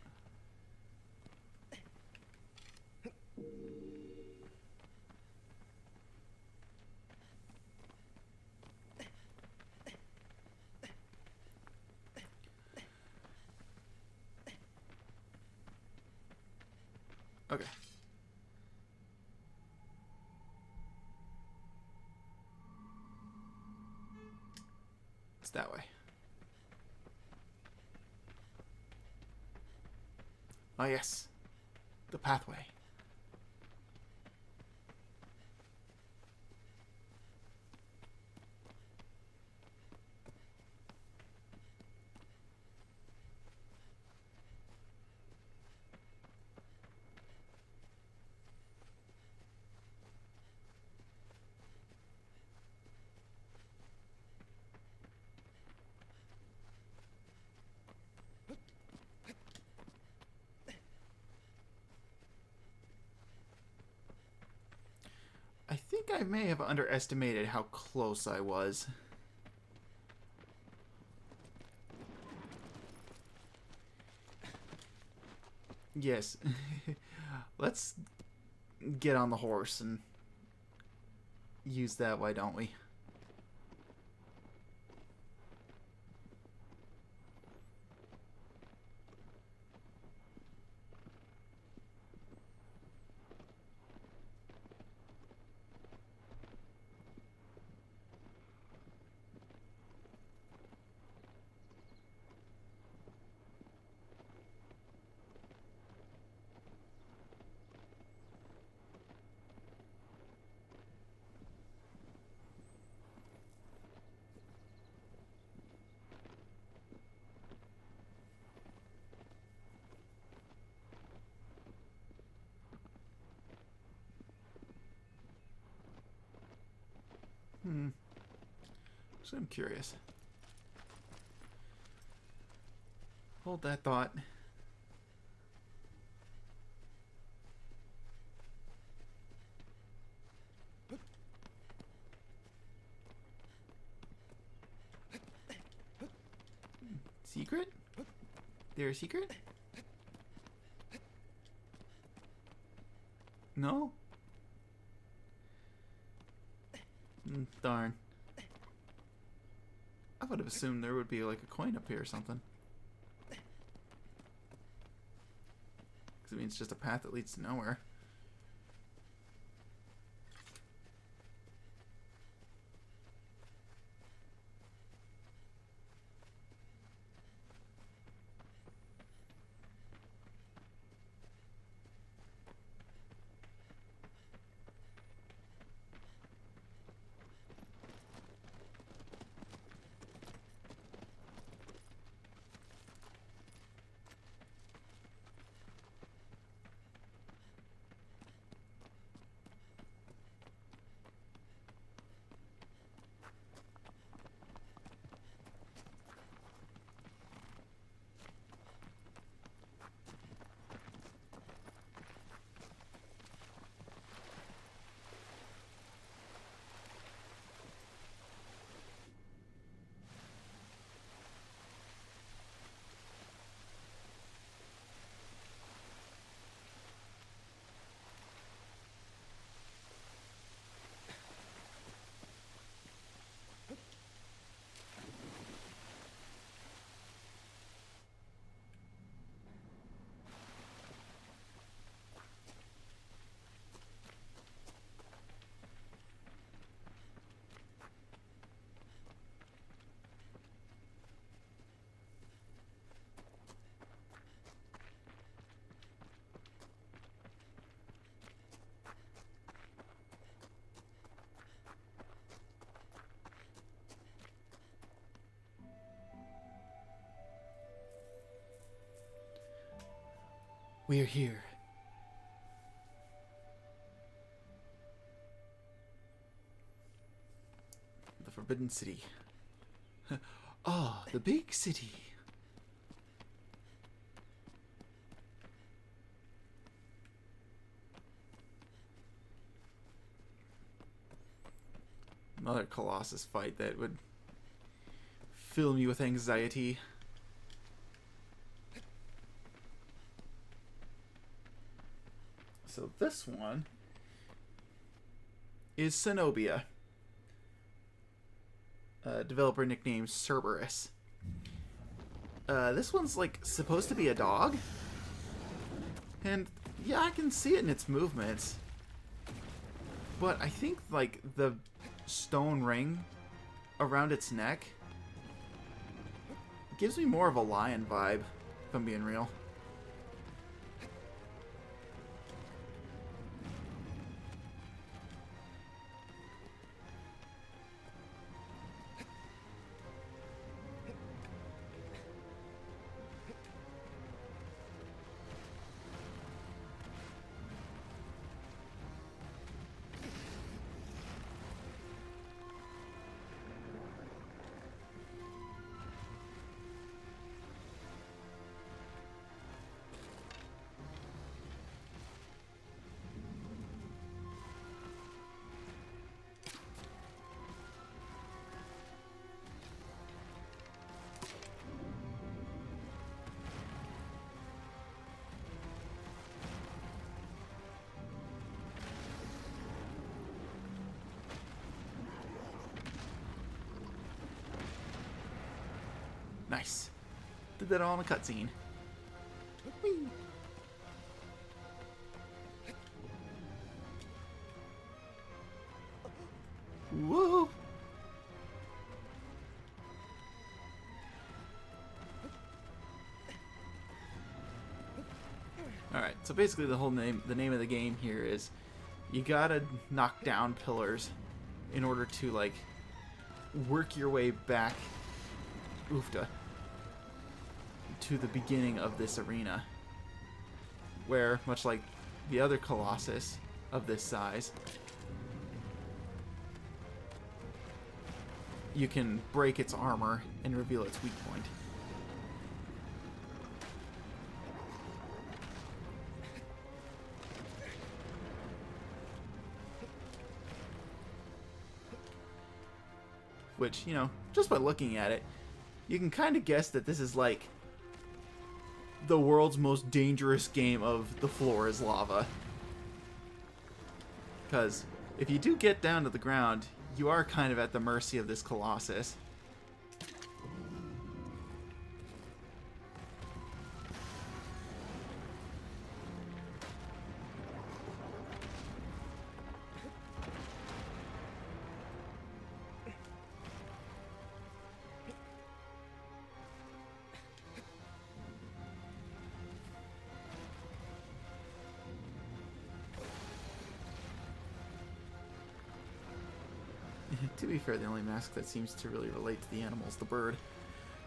Okay. It's that way. Oh yes. The pathway. I think I may have underestimated how close I was. Yes. Let's get on the horse and use that, why don't we? So I'm curious. Hold that thought. Secret? There a secret? No? Darn. I would have assumed there would be like a coin up here or something. Because I mean, it's just a path that leads to nowhere. We are here. The Forbidden City. Ah, the big city. Another Colossus fight that would fill me with anxiety. So this one is Cenobia. Developer nicknamed Cerberus. This one's like supposed to be a dog. And yeah, I can see it in its movements. But I think like the stone ring around its neck gives me more of a lion vibe, if I'm being real. Nice. Did that all in a cutscene. Woo! Alright, so basically the name of the game here is you gotta knock down pillars in order to like work your way back oofta to the beginning of this arena, where much like the other Colossus of this size, you can break its armor and reveal its weak point. Which, you know, just by looking at it, you can kind of guess that this is like the world's most dangerous game of the floor is lava. Because if you do get down to the ground, you are kind of at the mercy of this Colossus. To be fair, the only mask that seems to really relate to the animal is the bird.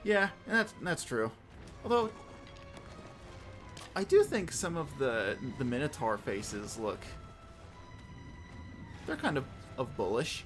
Yeah, and that's true. Although, I do think some of the Minotaur faces look... they're kind of bullish.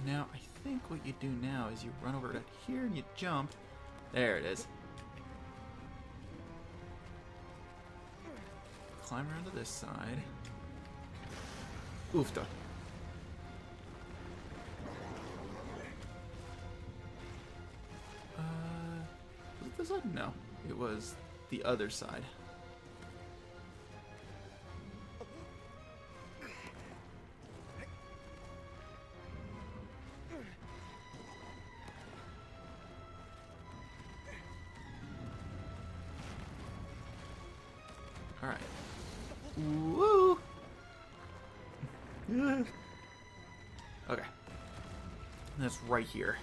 Now, I think what you do now is you run over to here and you jump. There it is. climb around to this side. Oofta. Was it this side? No. It was the other side. Alright. Woo! Okay. That's right here.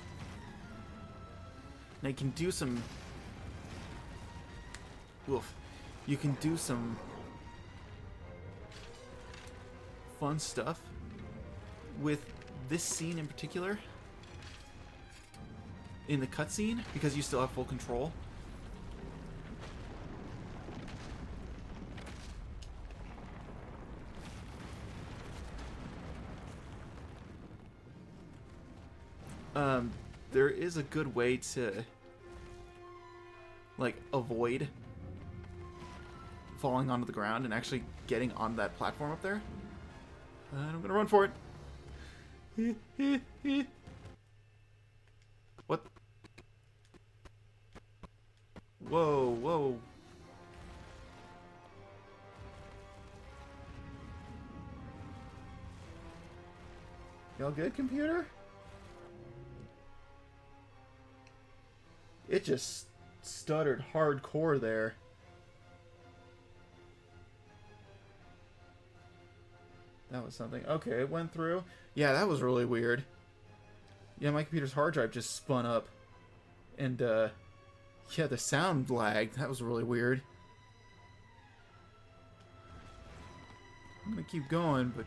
Now you can do some... Woof. You can do some fun stuff with this scene in particular. In the cutscene, because you still have full control. There is a good way to, like, avoid falling onto the ground and actually getting on that platform up there. And I'm gonna run for it. What? Whoa, whoa. Y'all good, computer? It just stuttered hardcore there. That was something. Okay, it went through. Yeah, that was really weird. Yeah, my computer's hard drive just spun up. And, yeah, the sound lagged. That was really weird. I'm gonna keep going, but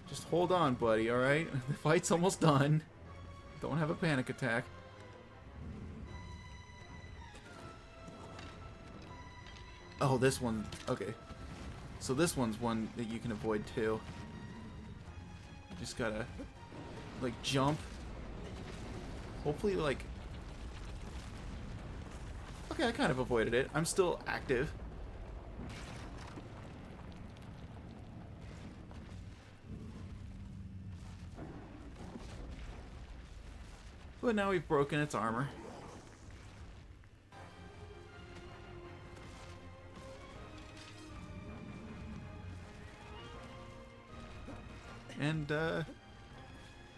just hold on, buddy, alright? The fight's almost done. Don't have a panic attack. Oh, this one. Okay. So this one's one that you can avoid too. You just gotta, like, jump. Hopefully, like... Okay, I kind of avoided it. I'm still active. But now we've broken its armor. And,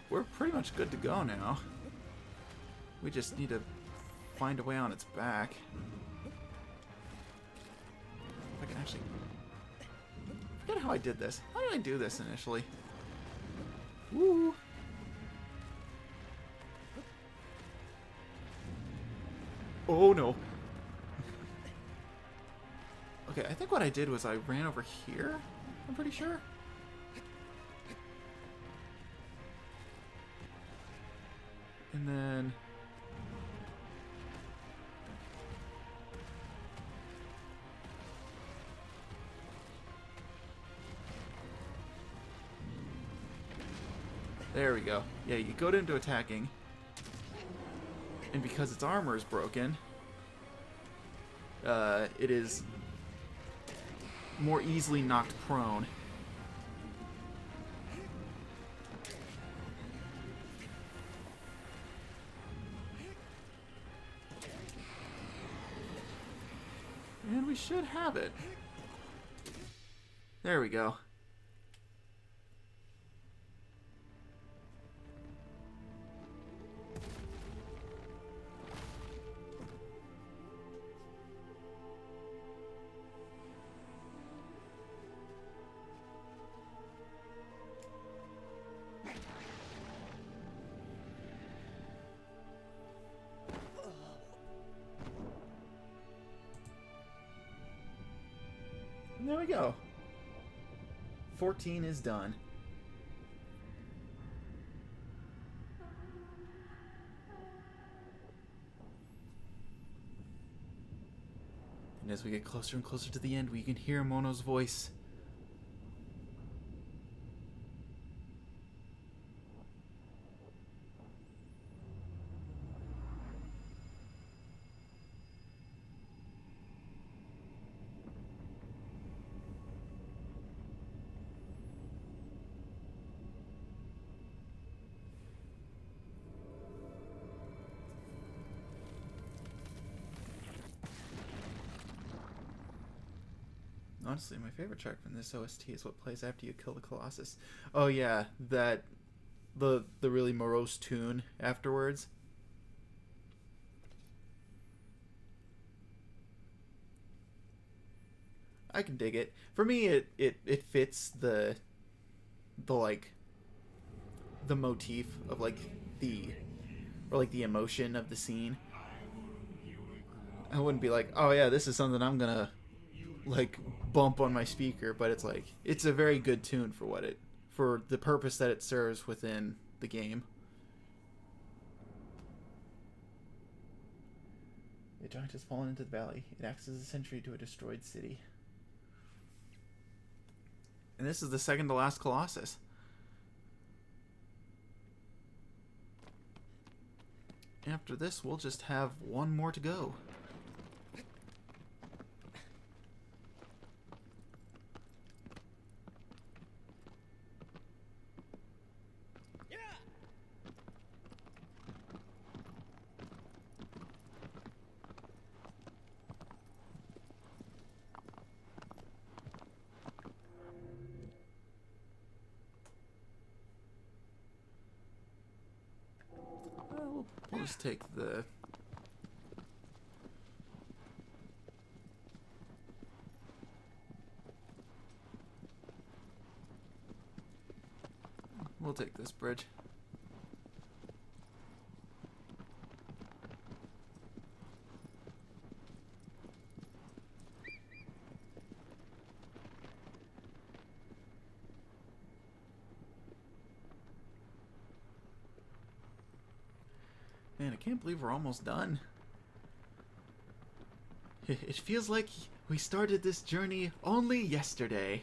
we're pretty much good to go now. We just need to find a way on its back. If I can actually... I forget how I did this. How did I do this initially? Woo! Oh, no. Okay, I think what I did was I ran over here, I'm pretty sure. And then... There we go. Yeah, you go into attacking. And because its armor is broken, it is more easily knocked prone. And we should have it. There we go. And there we go. 14 is done. And as we get closer and closer to the end, we can hear Mono's voice. Honestly, my favorite track from this OST is what plays after you kill the Colossus. Oh yeah, the really morose tune afterwards. I can dig it. For me, it fits the like the motif of like the or like the emotion of the scene. I wouldn't be like, oh yeah, this is something I'm gonna like bump on my speaker, but it's like it's a very good tune for what it for the purpose that it serves within the game. A giant has fallen into the valley. It acts as a sentry to a destroyed city. And this is the second to last Colossus. After this, we'll just have one more to go. We'll just take the... We'll take this bridge. Man, I can't believe we're almost done. It feels like we started this journey only yesterday.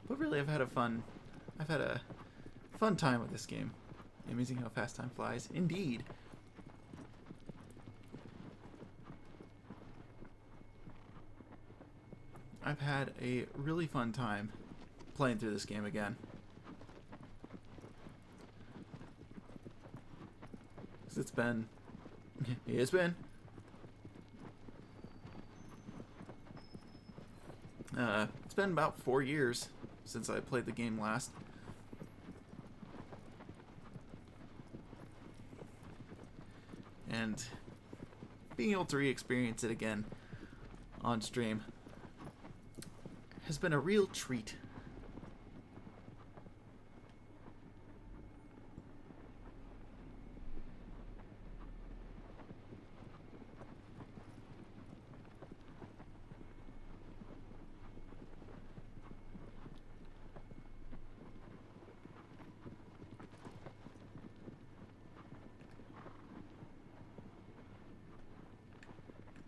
But really, I've had a fun time with this game. Amazing how fast time flies. Indeed. I've had a really fun time playing through this game again. It's been it's been about 4 years since I played the game last. And being able to re-experience it again on stream has been a real treat.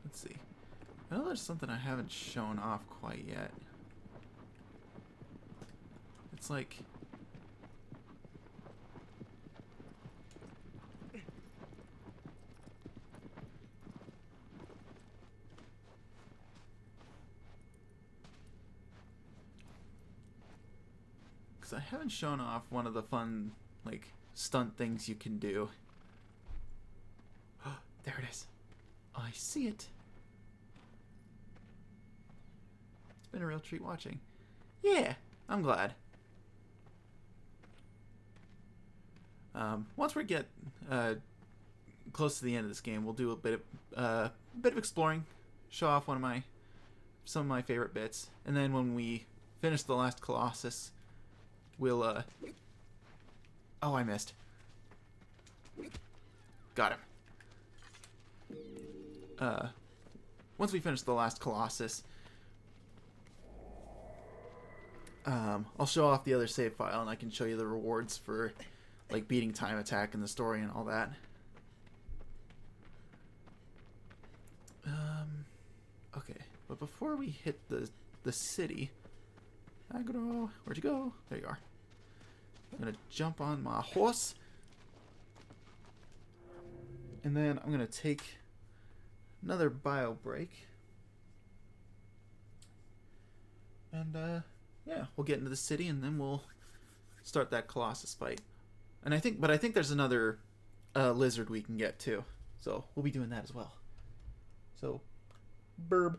Let's see. I know there's something I haven't shown off quite yet. It's like... because I haven't shown off one of the fun, like, stunt things you can do. There it is. I see it. It's been a real treat watching. Yeah, I'm glad. Once we get close to the end of this game, we'll do a bit of exploring, show off some of my favorite bits, and then when we finish the last Colossus, we'll oh, I missed. Got him. Once we finish the last Colossus, I'll show off the other save file, and I can show you the rewards for like beating Time Attack and the story and all that. Okay, but before we hit the the city. Agro, where'd you go? There you are. I'm gonna jump on my horse. And then I'm gonna take another bio break. And yeah, we'll get into the city and then we'll start that Colossus fight. And I think there's another lizard we can get too. So we'll be doing that as well. So, burb.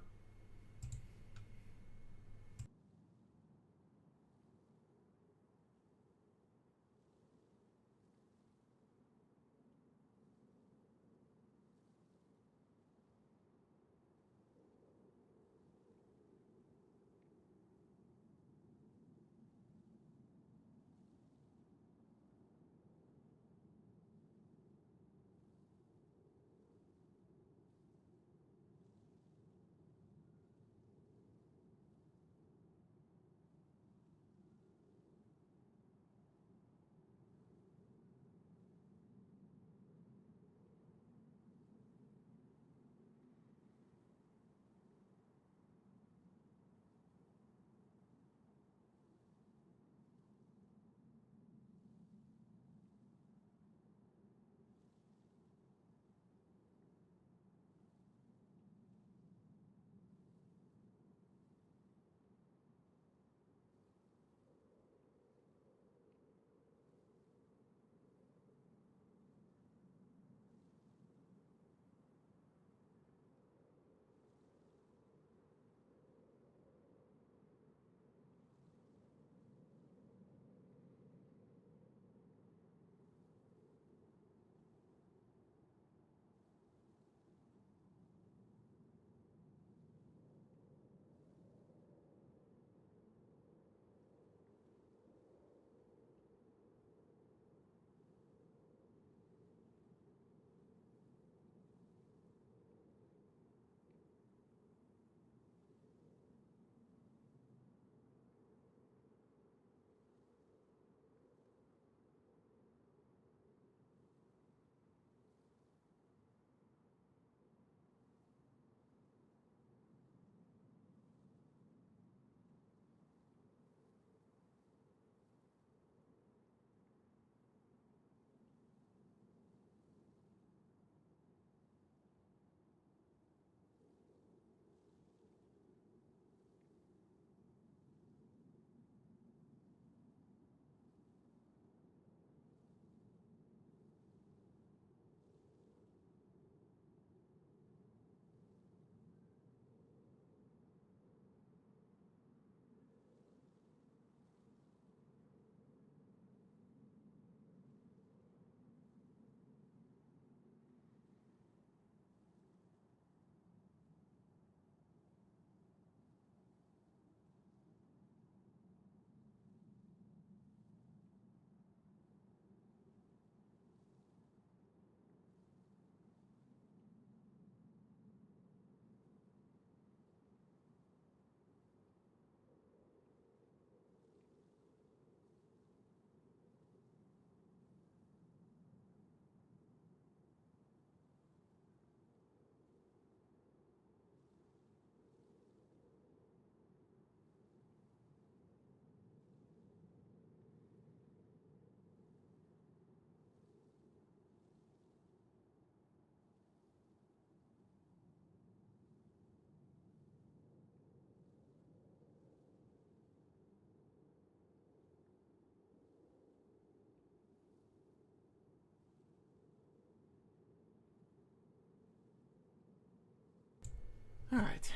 All right.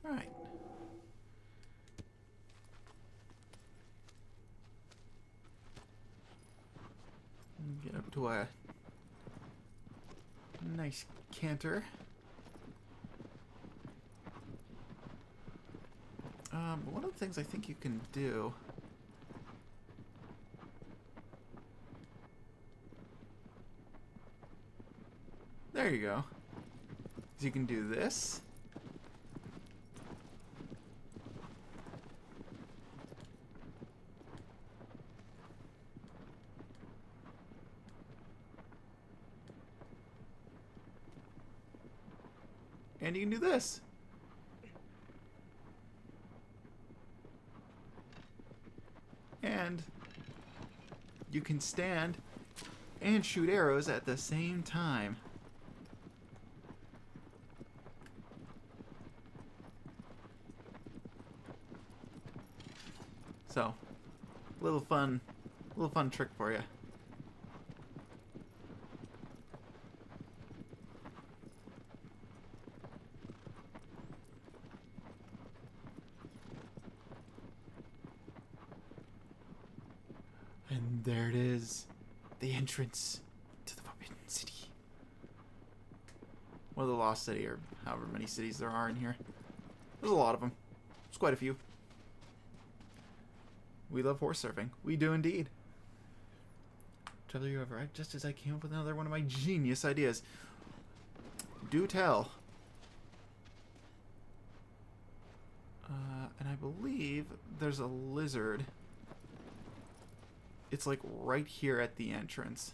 All right. Get up to a nice canter. One of the things I think you can do. There you go. Is you can do this. And you can do this. And you can stand and shoot arrows at the same time. So, little fun trick for you. And there it is, the entrance to the Forbidden City. Or the Lost City, or however many cities there are in here. There's a lot of them. There's quite a few. We love horse surfing. We do indeed. Traveler, you have arrived just as I came up with another one of my genius ideas. Do tell. And I believe there's a lizard. It's like right here at the entrance.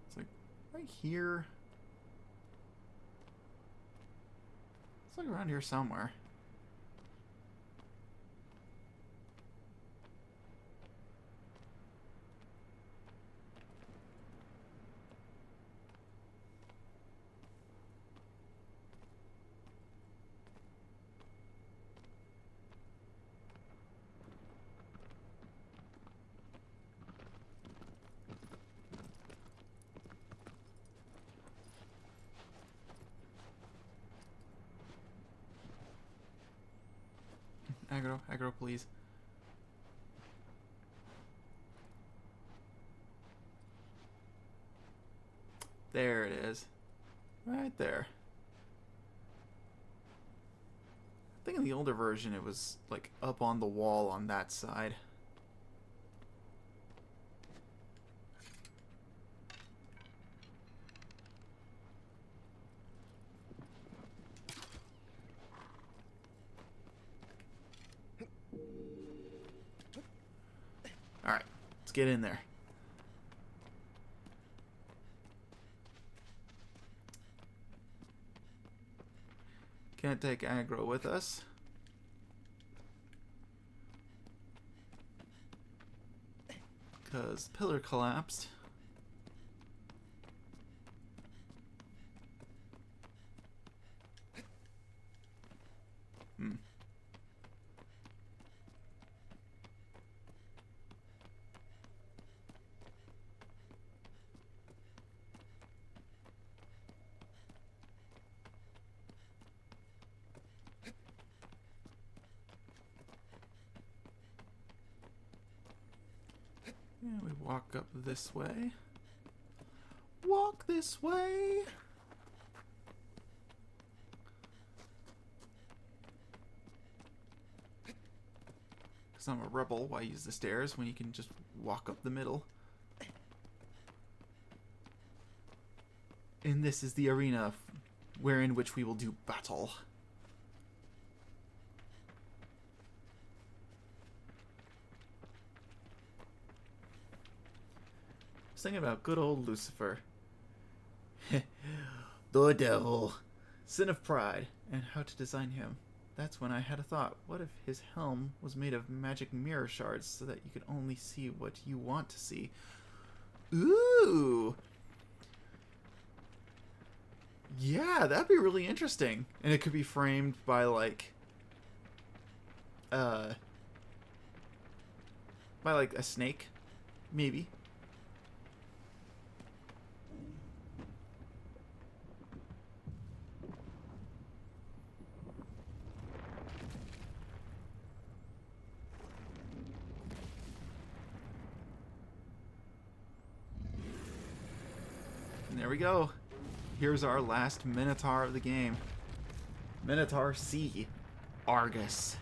It's like right here. It's like around here somewhere. Aggro, aggro, please. There it is. Right there. I think in the older version it was like up on the wall on that side. Alright, let's get in there. Can't take aggro with us. Because pillar collapsed. And we walk up this way. Walk this way. Because I'm a rebel, why use the stairs when you can just walk up the middle? And this is the arena wherein which we will do battle. I was thinking about good old Lucifer. The devil. Sin of pride. And how to design him. That's when I had a thought. What if his helm was made of magic mirror shards so that you could only see what you want to see? Ooh! Yeah, that'd be really interesting. And it could be framed by like a snake, maybe. And there we go. Here's our last Minotaur of the game. Minotaur C. Argus.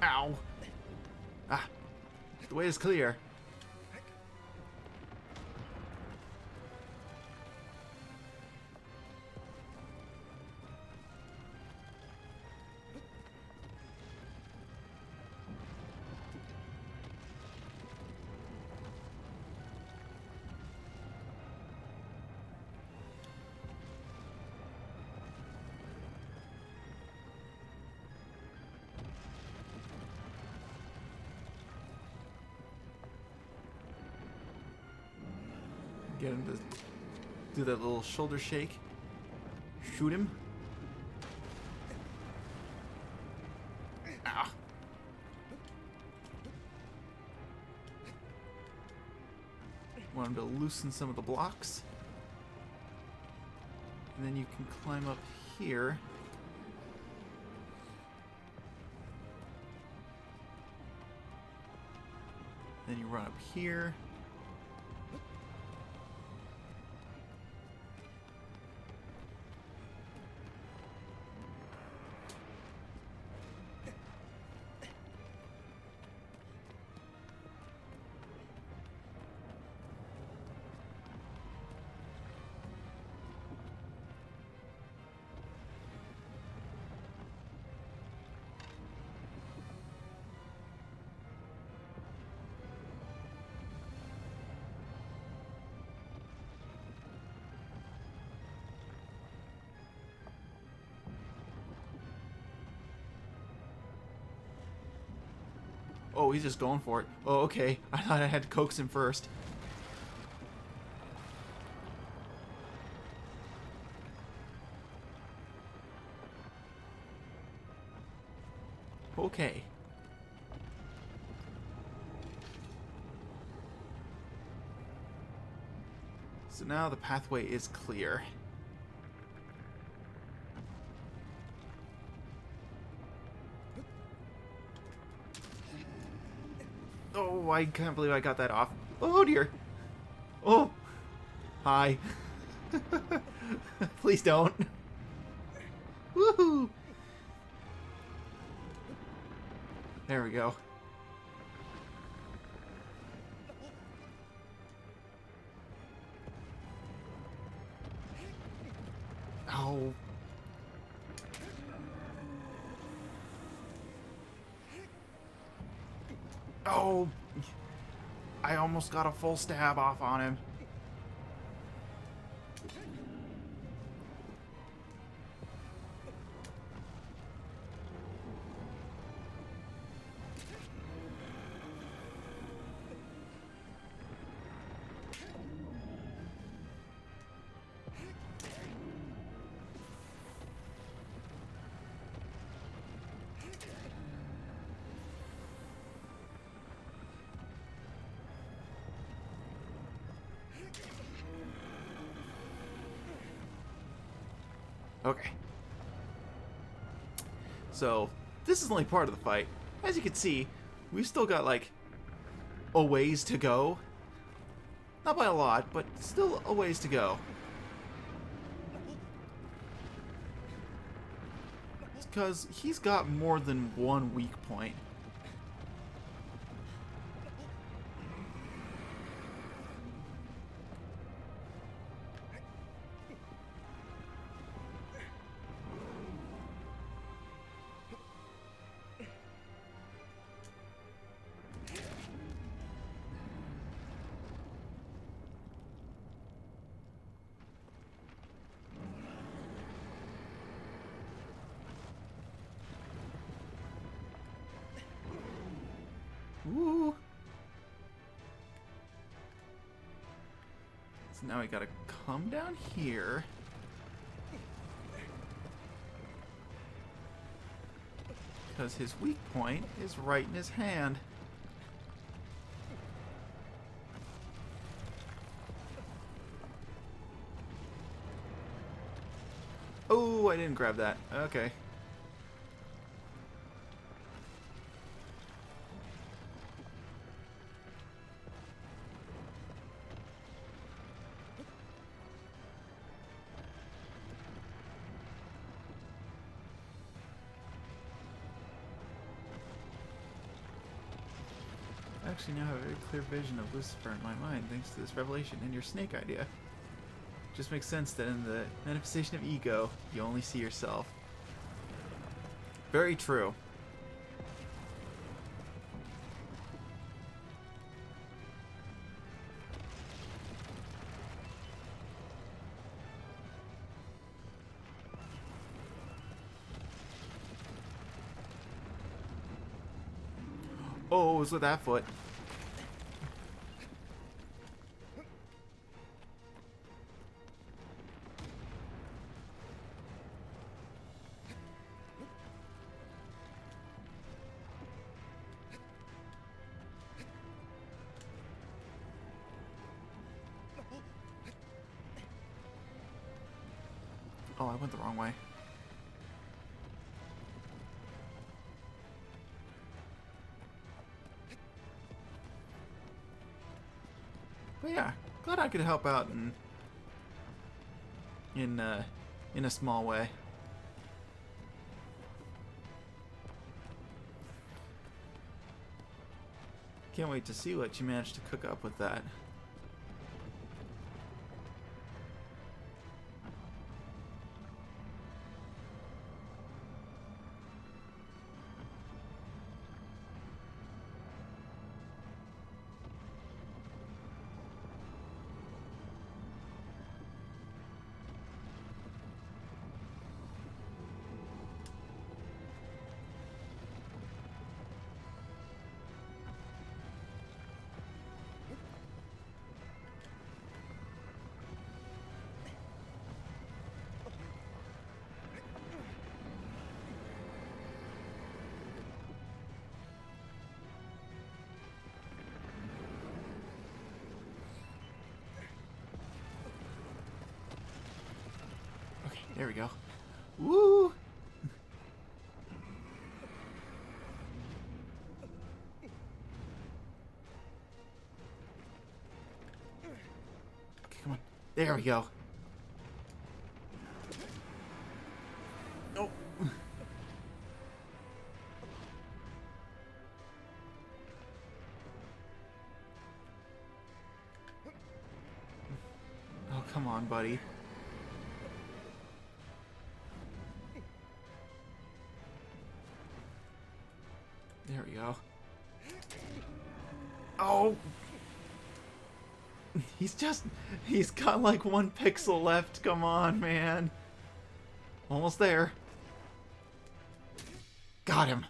Ow. Ah. The way is clear. Get him to do that little shoulder shake. Shoot him. Ah. Want him to loosen some of the blocks. And then you can climb up here. Then you run up here. Oh, he's just going for it. Oh, okay. I thought I had to coax him first. Okay. So now the pathway is clear. Oh, I can't believe I got that off. Oh, dear. Oh. Hi. Please don't. Woohoo. There we go. Oh. Oh. I almost got a full stab off on him. Okay. So, this is only part of the fight. As you can see, we've still got, like, a ways to go. Not by a lot, but still a ways to go. Because he's got more than one weak point. Woo! So now we gotta come down here. Because his weak point is right in his hand. Oh, I didn't grab that. Okay. actually now have a very clear vision of Lucifer in my mind thanks to this revelation and your snake idea. Just makes sense that in the manifestation of ego, you only see yourself. Very true. Oh, it was with that foot. Oh, I went the wrong way. But yeah, glad I could help out in a small way. Can't wait to see what you managed to cook up with that. Okay, there we go. Woo! Okay, come on. There we go. Oh. Oh, come on, buddy. There we go. Oh! He's got like 1 pixel left. Come on, man. Almost there. Got him.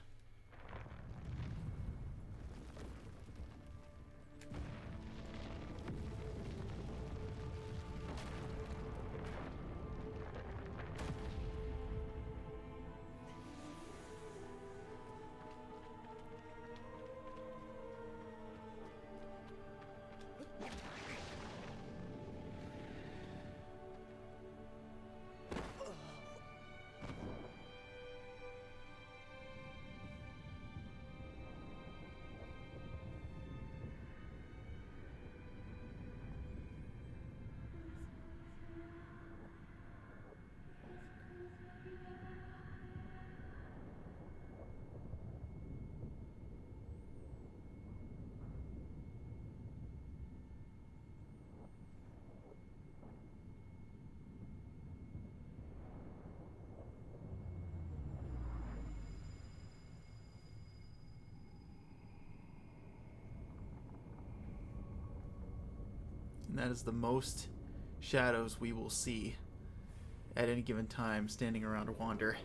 And that is the most shadows we will see at any given time standing around a wander.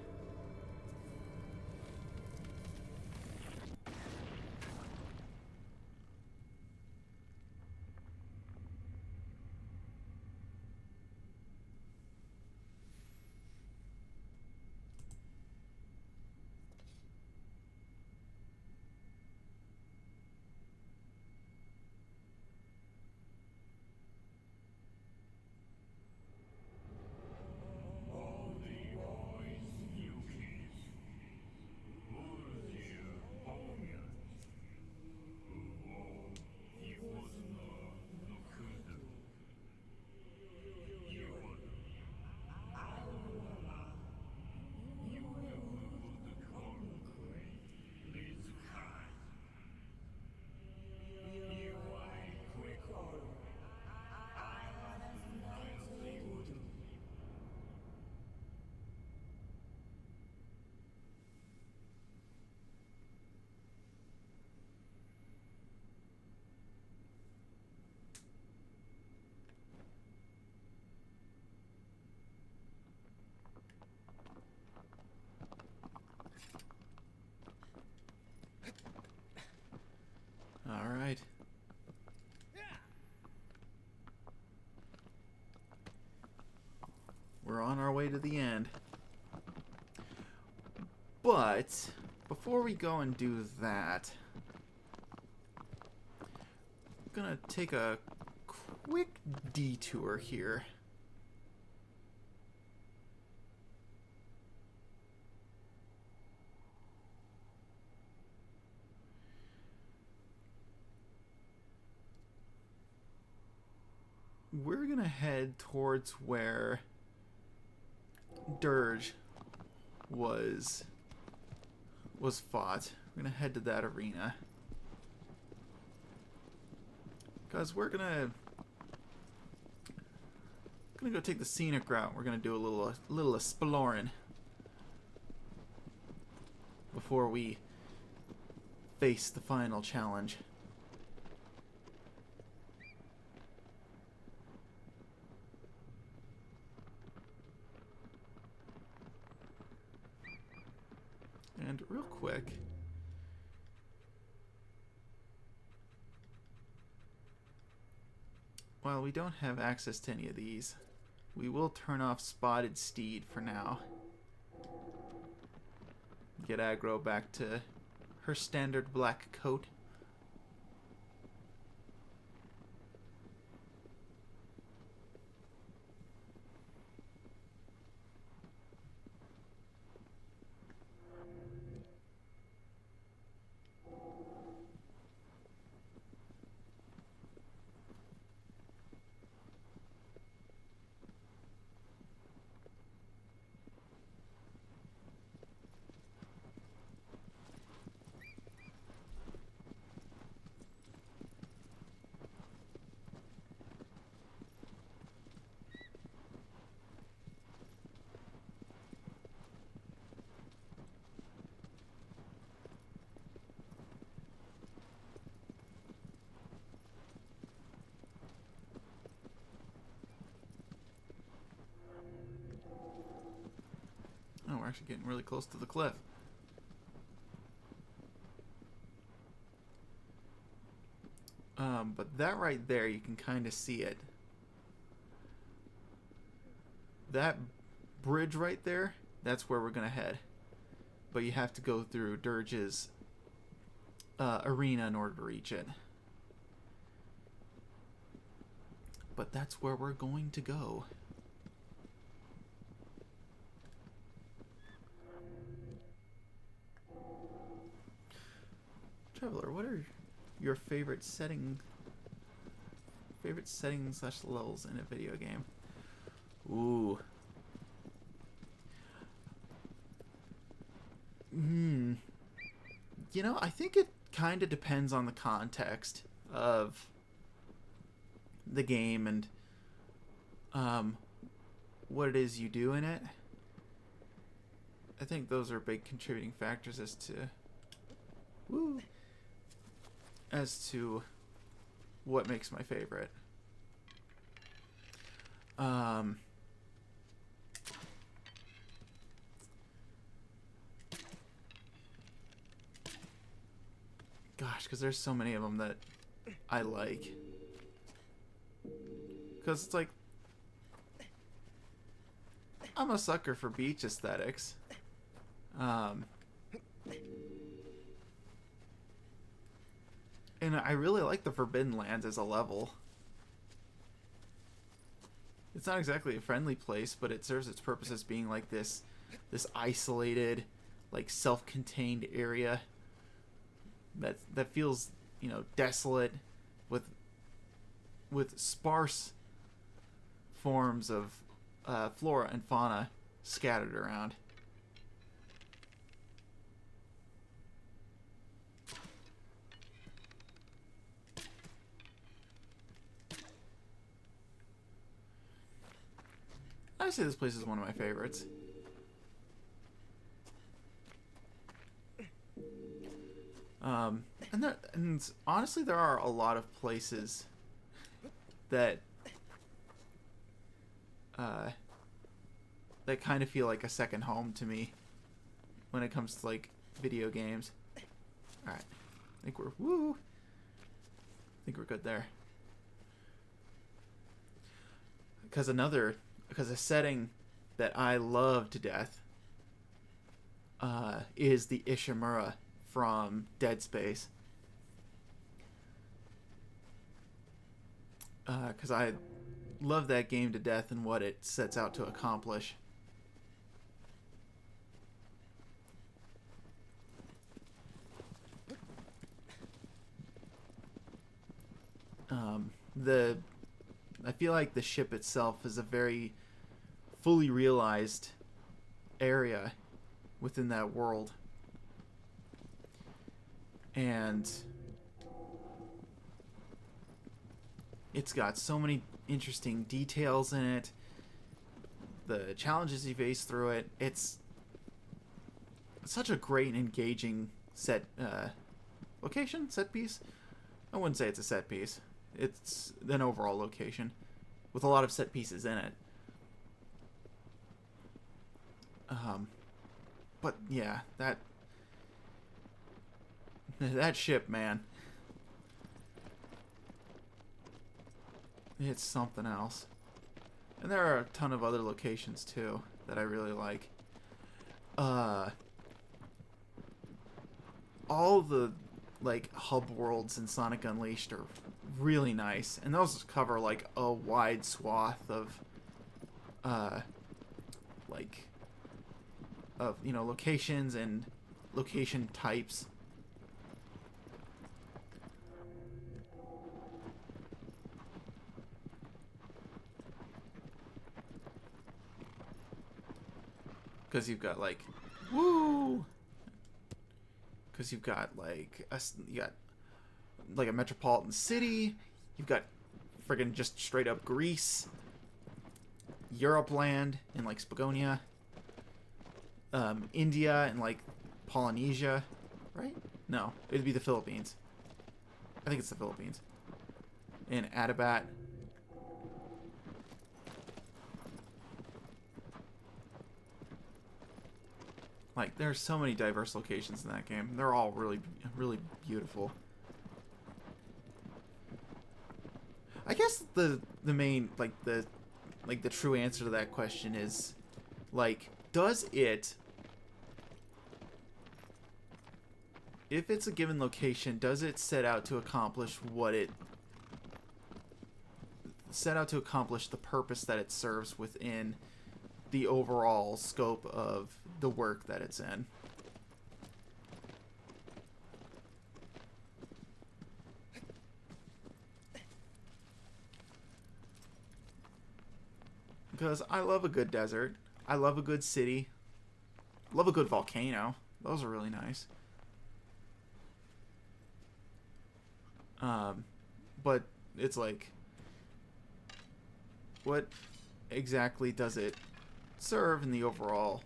the end. But before we go and do that, I'm gonna take a quick detour here. We're gonna head towards where Dirge was fought. We're gonna head to that arena because we're gonna go take the scenic route. We're gonna do a little exploring before we face the final challenge. And real quick, while we don't have access to any of these, we will turn off Spotted Steed for now. Get aggro back to her standard black coat. Oh, we're actually getting really close to the cliff. But that right there, you can kind of see it. That bridge right there, that's where we're going to head. But you have to go through Dirge's arena in order to reach it. But that's where we're going to go. Traveler, what are your favorite settings / levels in a video game? Ooh. You know, I think it kind of depends on the context of the game and what it is you do in it. I think those are big contributing factors as to what makes my favorite. Gosh, because there's so many of them that I like. Because it's like, I'm a sucker for beach aesthetics. And I really like the Forbidden Lands as a level. It's not exactly a friendly place, but it serves its purpose as being like this isolated, like self-contained area that feels, you know, desolate with sparse forms of flora and fauna scattered around. I say this place is one of my favorites. And honestly, there are a lot of places that that kind of feel like a second home to me when it comes to like video games. All right, I think we're good there. Because a setting that I love to death is the Ishimura from Dead Space. Because I love that game to death and what it sets out to accomplish. I feel like the ship itself is a very fully realized area within that world. And it's got so many interesting details in it. The challenges you face through it. It's such a great and engaging set piece. I wouldn't say it's a set piece. It's an overall location with a lot of set pieces in it. But yeah, that ship, man, it's something else. And there are a ton of other locations too that I really like. All the like hub worlds in Sonic Unleashed are really nice, and those cover like a wide swath of locations and location types. Because you've got like a metropolitan city. You've got friggin' just straight up Greece, Europe land in like Spagonia, India and like Polynesia, right? No, it'd be the Philippines. I think it's the Philippines. In Adabat. Like, there's so many diverse locations in that game. They're all really, really beautiful. I guess the main, the true answer to that question is, like, does it, if it's a given location, does it set out to accomplish the purpose that it serves within the overall scope of the work that it's in? Because I love a good desert. I love a good city. Love a good volcano. Those are really nice. But it's like, what exactly does it serve in the overall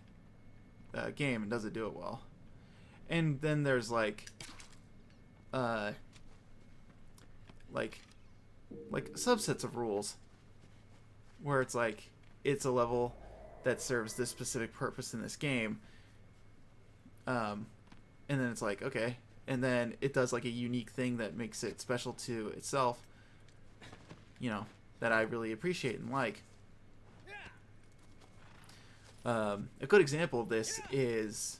game, and does it do it well? And then there's like subsets of rules where it's like, it's a level that serves this specific purpose in this game, and then it's like, okay, and then it does like a unique thing that makes it special to itself, that I really appreciate and like. A good example of this is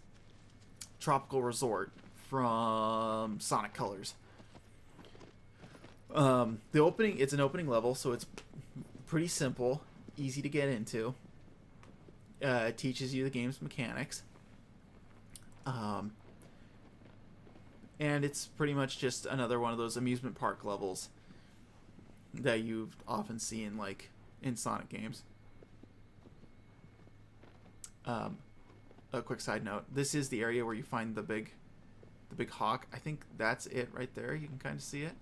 Tropical Resort from Sonic Colors. It's an opening level, so it's pretty simple, easy to get into. It teaches you the game's mechanics. And it's pretty much just another one of those amusement park levels that you often see in Sonic games. A quick side note: this is the area where you find the big hawk. I think that's it right there. You can kind of see it.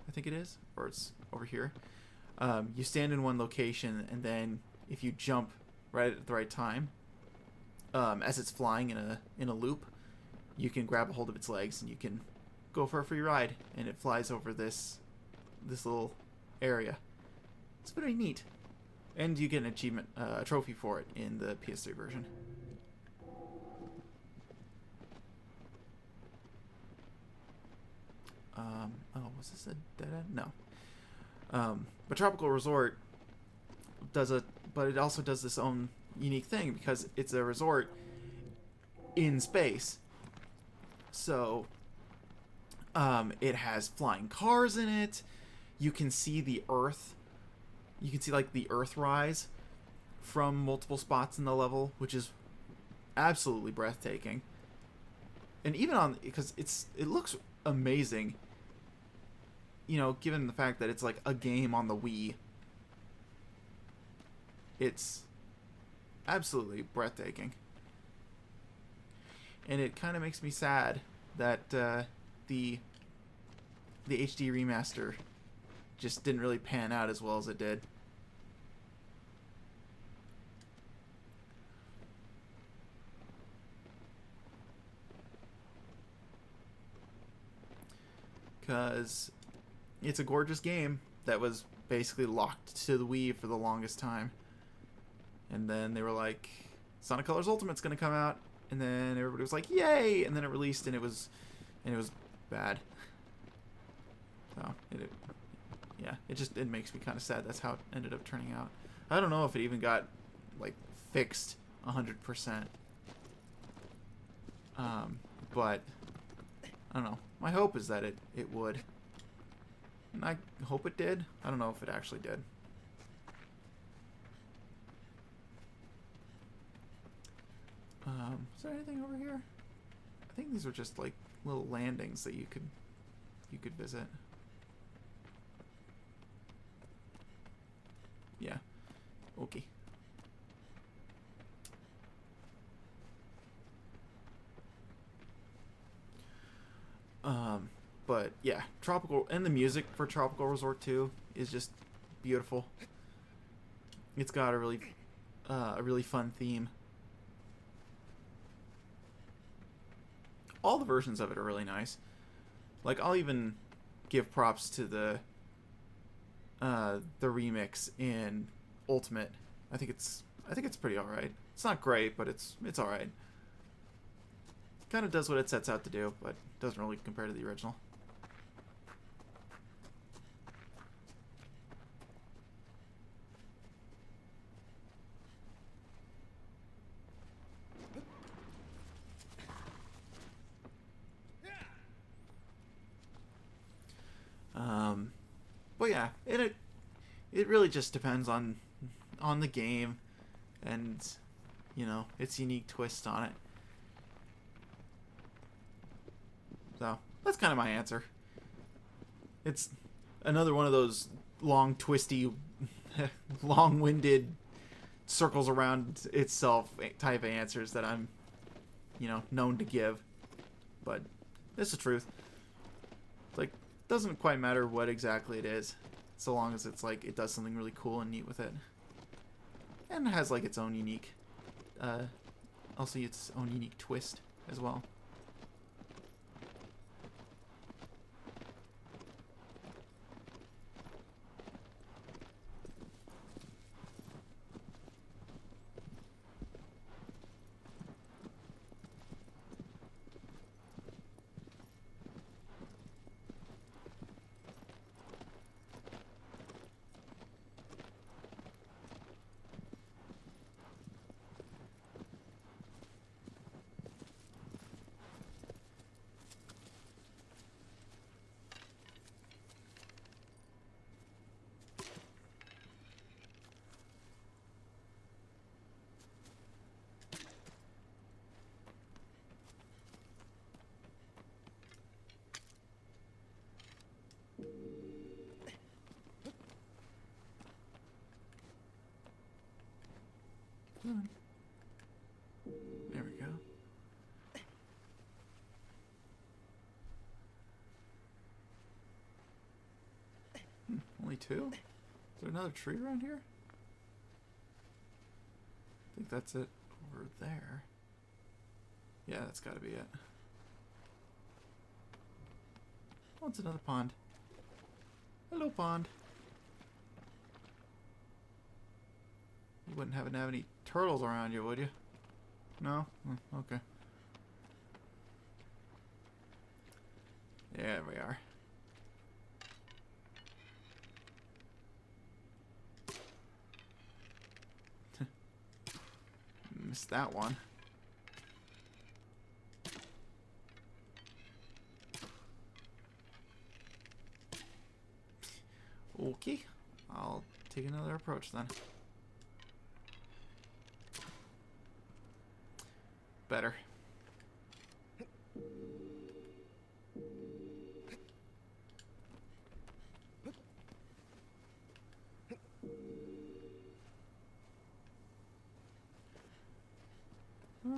I think it is, or it's over here. You stand in one location, and then if you jump right at the right time, as it's flying in a loop, you can grab a hold of its legs and you can go for a free ride, and it flies over this little area. It's very neat. And you get an achievement, a trophy for it in the PS3 version. Was this a dead end? No. But Tropical Resort but it also does this own unique thing because it's a resort in space. So it has flying cars in it. You can see the Earth. You can see like the Earth rise from multiple spots in the level, which is absolutely breathtaking. And even on, because it looks amazing, you know, given the fact that it's like a game on the Wii. It's absolutely breathtaking. And it kind of makes me sad that the HD remaster just didn't really pan out as well as it did. Because it's a gorgeous game that was basically locked to the Wii for the longest time. And then they were like, Sonic Colors Ultimate's gonna come out, and then everybody was like, yay! And then it released, and it was bad. So it makes me kind of sad. That's how it ended up turning out. I don't know if it even got like fixed 100%. But I don't know. My hope is that it would, and I hope it did. I don't know if it actually did. Is there anything over here? I think these were just like little landings that you could visit. Yeah. Okay. But yeah, tropical, and the music for Tropical Resort 2 is just beautiful. It's got a really fun theme. All the versions of it are really nice. Like, I'll even give props to the remix in Ultimate. I think it's pretty alright. It's not great, but it's alright. Kind of does what it sets out to do, but doesn't really compare to the original. But yeah, it really just depends on the game and, you know, its unique twist on it. So that's kind of my answer. It's another one of those long, twisty, long-winded, circles around itself type of answers that I'm, you know, known to give. But it's the truth. It's like, doesn't quite matter what exactly it is, so long as it's like it does something really cool and neat with it, and it has like its own unique, also its own unique twist as well. There we go. Only two? Is there another tree around here? I think that's it over there. Yeah, that's gotta be it. Oh, it's another pond. Hello, pond. You wouldn't happen to have any turtles around you, would you? No? Okay. There we are. Missed that one. Okay. I'll take another approach then. Better.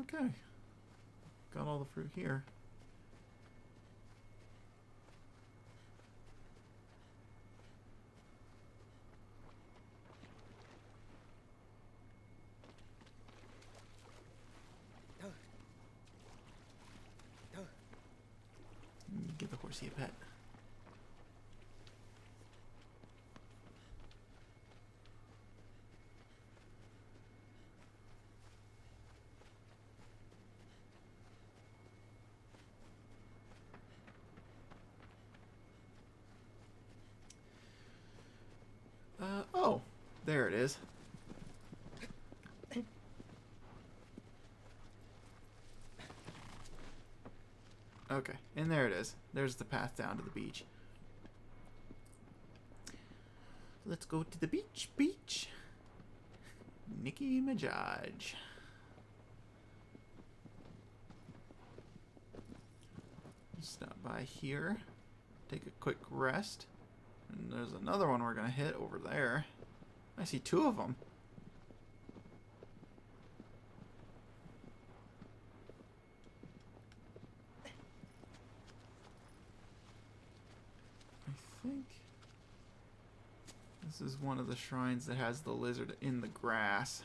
Okay. Got all the fruit here. Give the horsey a pet. Oh, there it is. Okay, and there it is. There's the path down to the beach. Let's go to the beach. Nicki Minaj. Stop by here. Take a quick rest. And there's another one we're gonna hit over there. I see two of them. I think this is one of the shrines that has the lizard in the grass.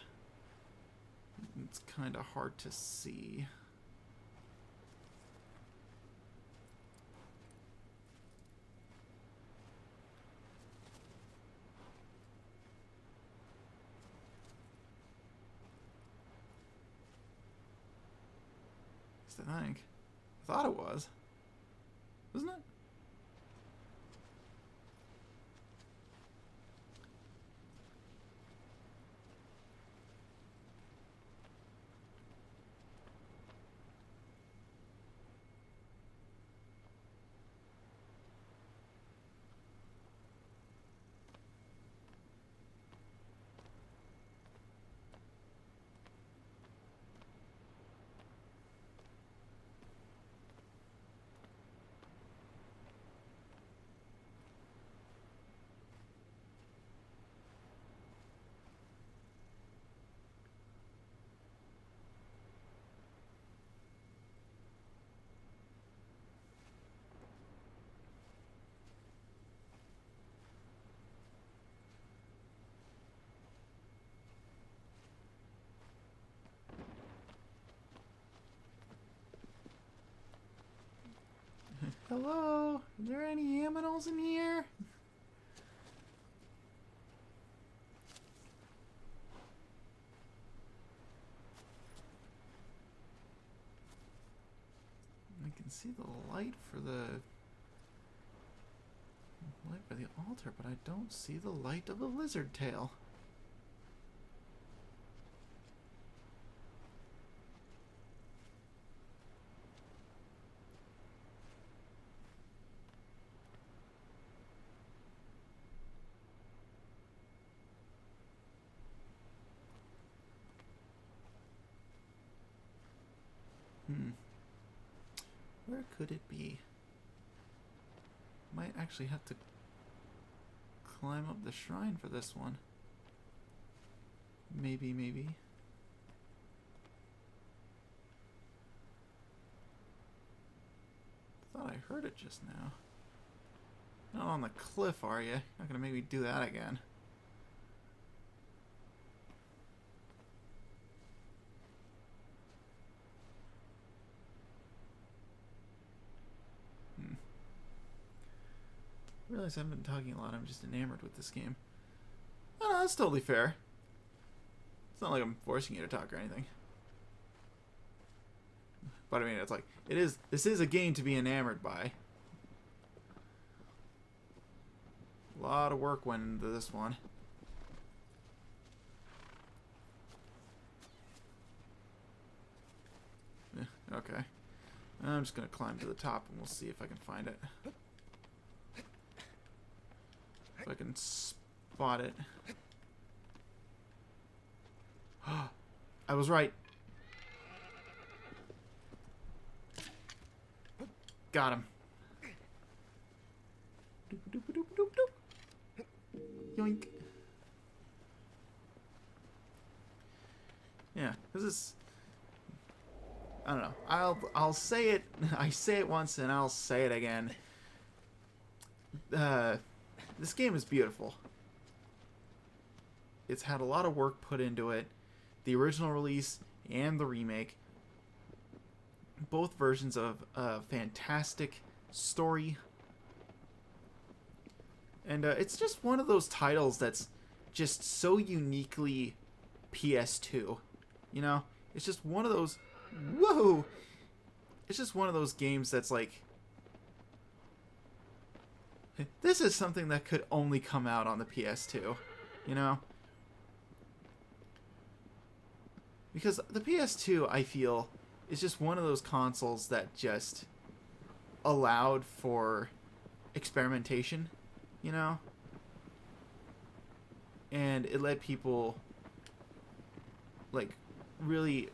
It's kind of hard to see. I think. I thought it was. Wasn't it? Hello? Are there any aminals in here? I can see the light for the light by the altar, but I don't see the light of the lizard tail. Where could it be? Might actually have to climb up the shrine for this one. Maybe. Thought I heard it just now. Not on the cliff, are you? Not gonna make me do that again. I realize I haven't been talking a lot. I'm just enamored with this game. Oh, no, that's totally fair. It's not like I'm forcing you to talk or anything. But I mean, it's like, this is a game to be enamored by. A lot of work went into this one. Okay. I'm just going to climb to the top and we'll see if I can find it. If I can spot it. I was right. Got him. Doop, doop, doop, doop, doop. Yoink. Yeah, this is... I don't know. I'll say it. I say it once and I'll say it again. This game is beautiful. It's had a lot of work put into it. The original release and the remake. Both versions of a fantastic story. And it's just one of those titles that's just so uniquely PS2. You know? It's just one of those... Whoa! It's just one of those games that's like... This is something that could only come out on the PS2. You know? Because the PS2, I feel, is just one of those consoles that just allowed for experimentation, you know? And it let people, like, really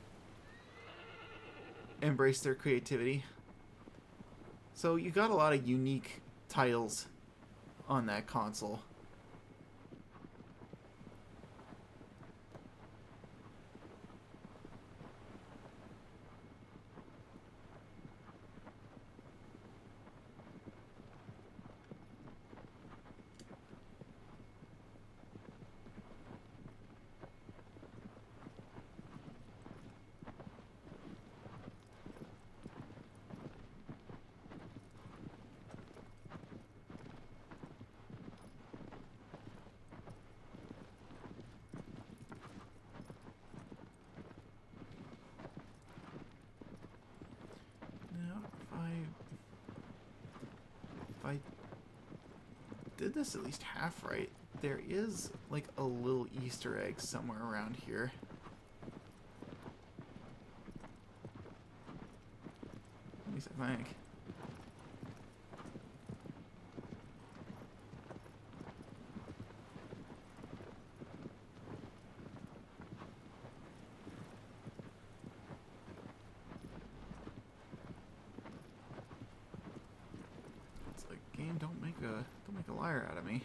embrace their creativity. So you got a lot of unique titles on that console. If I did this at least half right, there is like a little Easter egg somewhere around here. At least I think. Game, don't make a liar out of me.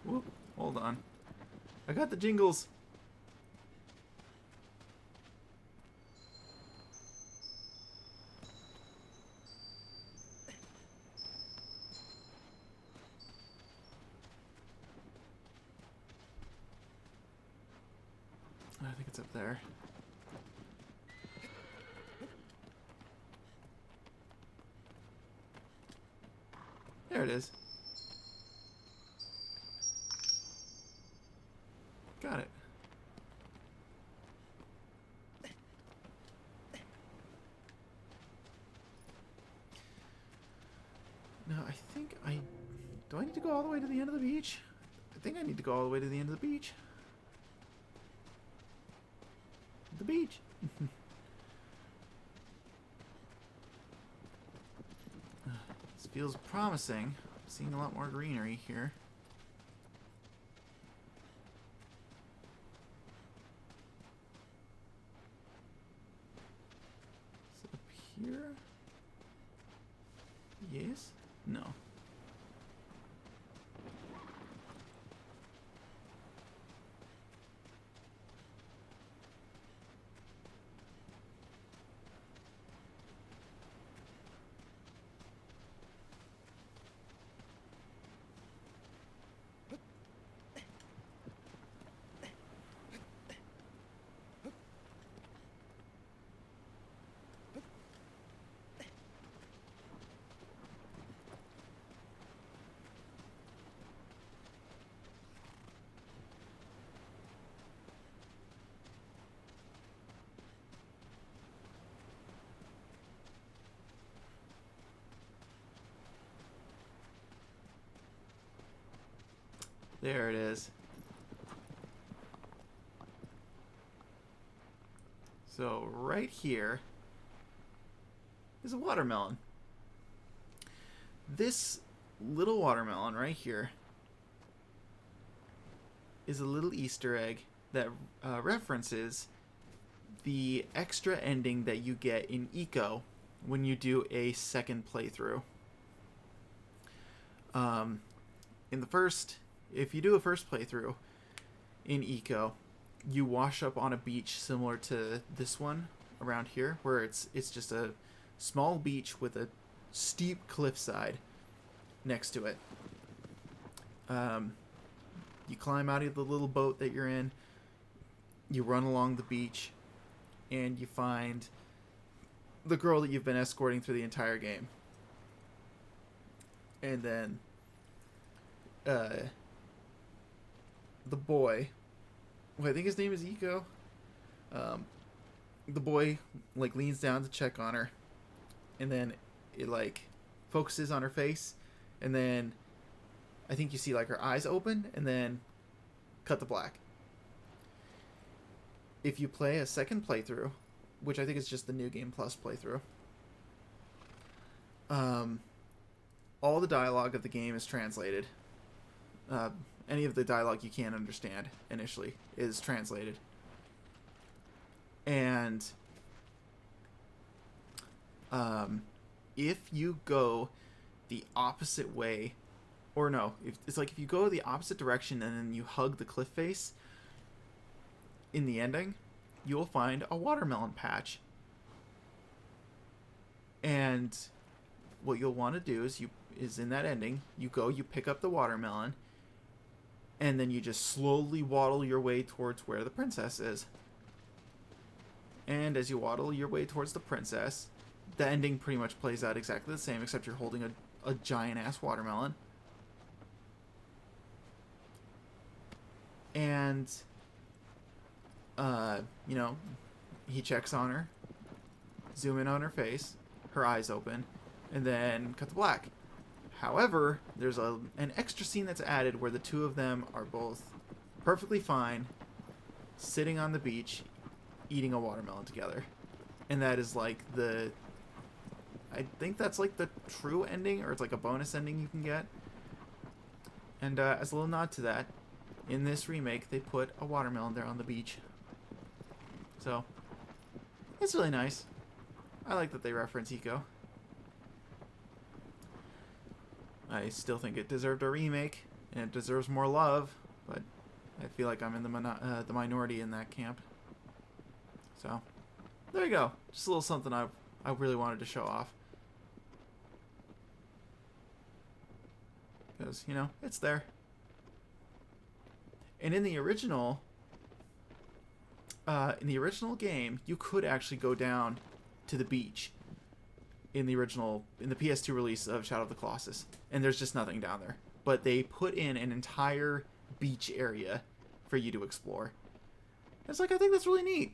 Whoop, hold on. I got the jingles. I think it's up there. There it is. Got it. Now, I think do I need to go all the way to the end of the beach? I think I need to go all the way to the end of the beach. The beach. This feels promising. I'm seeing a lot more greenery here. Is it up here? Yes? No. There it is. So right here is a watermelon. This little watermelon right here is a little Easter egg that references the extra ending that you get in Eco when you do a second playthrough. In the first, if you do a first playthrough in Eco, you wash up on a beach similar to this one around here, where it's just a small beach with a steep cliffside next to it. You climb out of the little boat that you're in, you run along the beach, and you find the girl that you've been escorting through the entire game. And then the boy, well, I think his name is Eco. The boy like leans down to check on her, and then it like focuses on her face, and then I think you see like her eyes open, and then cut to black. If you play a second playthrough, which I think is just the New Game Plus playthrough, all the dialogue of the game is translated. Any of the dialogue you can't understand initially is translated. And if you go the opposite way, or no, it's like if you go the opposite direction and then you hug the cliff face, in the ending, you will find a watermelon patch. And what you'll want to do is in that ending, you pick up the watermelon, and then you just slowly waddle your way towards where the princess is. And as you waddle your way towards the princess, the ending pretty much plays out exactly the same, except you're holding a giant-ass watermelon. And, you know, he checks on her, zoom in on her face, her eyes open, and then cut to black. However, there's an extra scene that's added where the two of them are both perfectly fine, sitting on the beach, eating a watermelon together. And that is like I think that's like the true ending, or it's like a bonus ending you can get. And as a little nod to that, in this remake, they put a watermelon there on the beach. So, it's really nice. I like that they reference Eco. I still think it deserved a remake, and it deserves more love, but I feel like I'm in the minority in that camp. So, there you go. Just a little something I really wanted to show off. Because, you know, it's there. And in the original game, you could actually go down to the beach in the PS2 release of Shadow of the Colossus, and there's just nothing down there. But they put in an entire beach area for you to explore. It's like, I think that's really neat.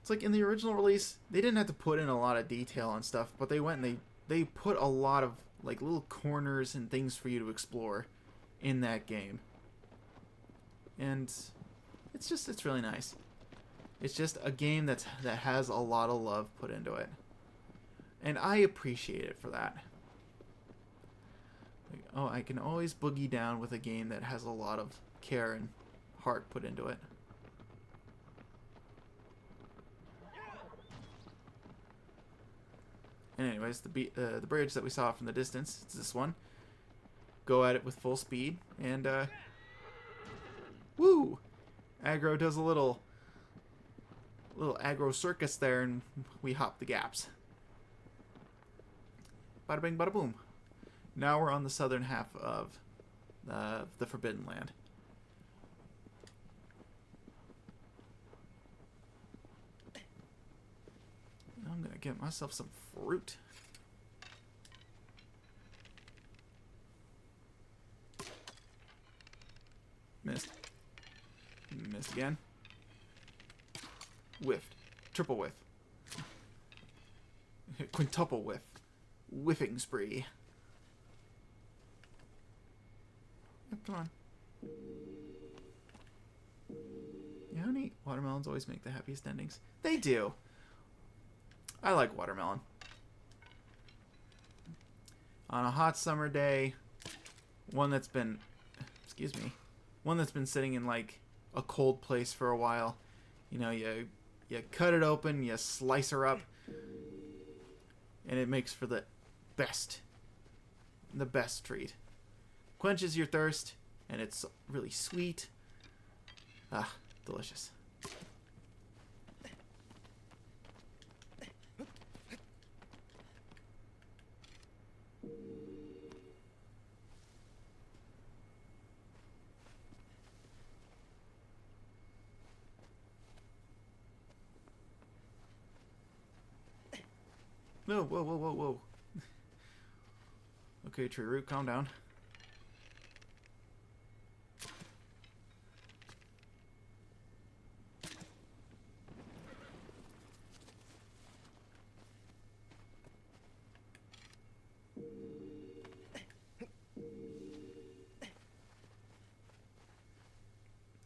It's like in the original release, they didn't have to put in a lot of detail and stuff, but they went and they put a lot of like little corners and things for you to explore in that game. And it's really nice. It's just a game that has a lot of love put into it. And I appreciate it for that. Like, oh, I can always boogie down with a game that has a lot of care and heart put into it. And anyways, the bridge that we saw from the distance, it's this one. Go at it with full speed, and woo! Aggro does a little aggro circus there, and we hop the gaps. Bada bing, bada boom. Now we're on the southern half of the Forbidden Land. I'm gonna get myself some fruit. Missed. Missed again. Whiffed. Triple whiff. Quintuple whiff. Whiffing spree. Come on. Yeah, honey, watermelons always make the happiest endings. They do. I like watermelon. On a hot summer day, one that's been, one that's been sitting in like a cold place for a while. You know, you cut it open, you slice her up, and it makes for the best treat. Quenches your thirst, and it's really sweet. Ah, delicious. Whoa, whoa, whoa, whoa, whoa. Okay, tree root, calm down.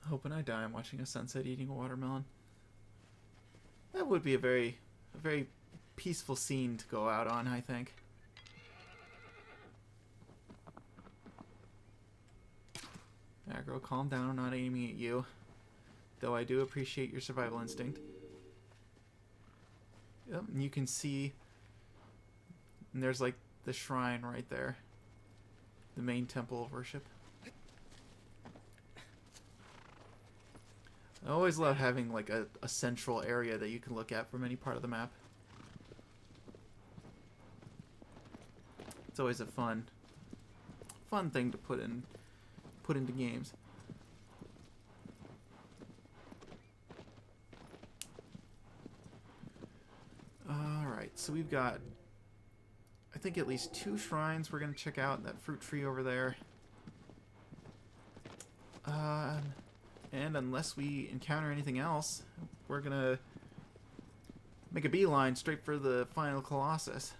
Hoping I die, I'm watching a sunset eating a watermelon. That would be a very peaceful scene to go out on, I think. Aggro, calm down, I'm not aiming at you. Though I do appreciate your survival instinct. Yep, and you can see, and there's like the shrine right there. The main temple of worship. I always love having like a central area that you can look at from any part of the map. It's always a fun thing to put into games. Alright, so we've got, I think, at least 2 shrines we're going to check out. That fruit tree over there. And unless we encounter anything else, we're going to make a beeline straight for the final Colossus.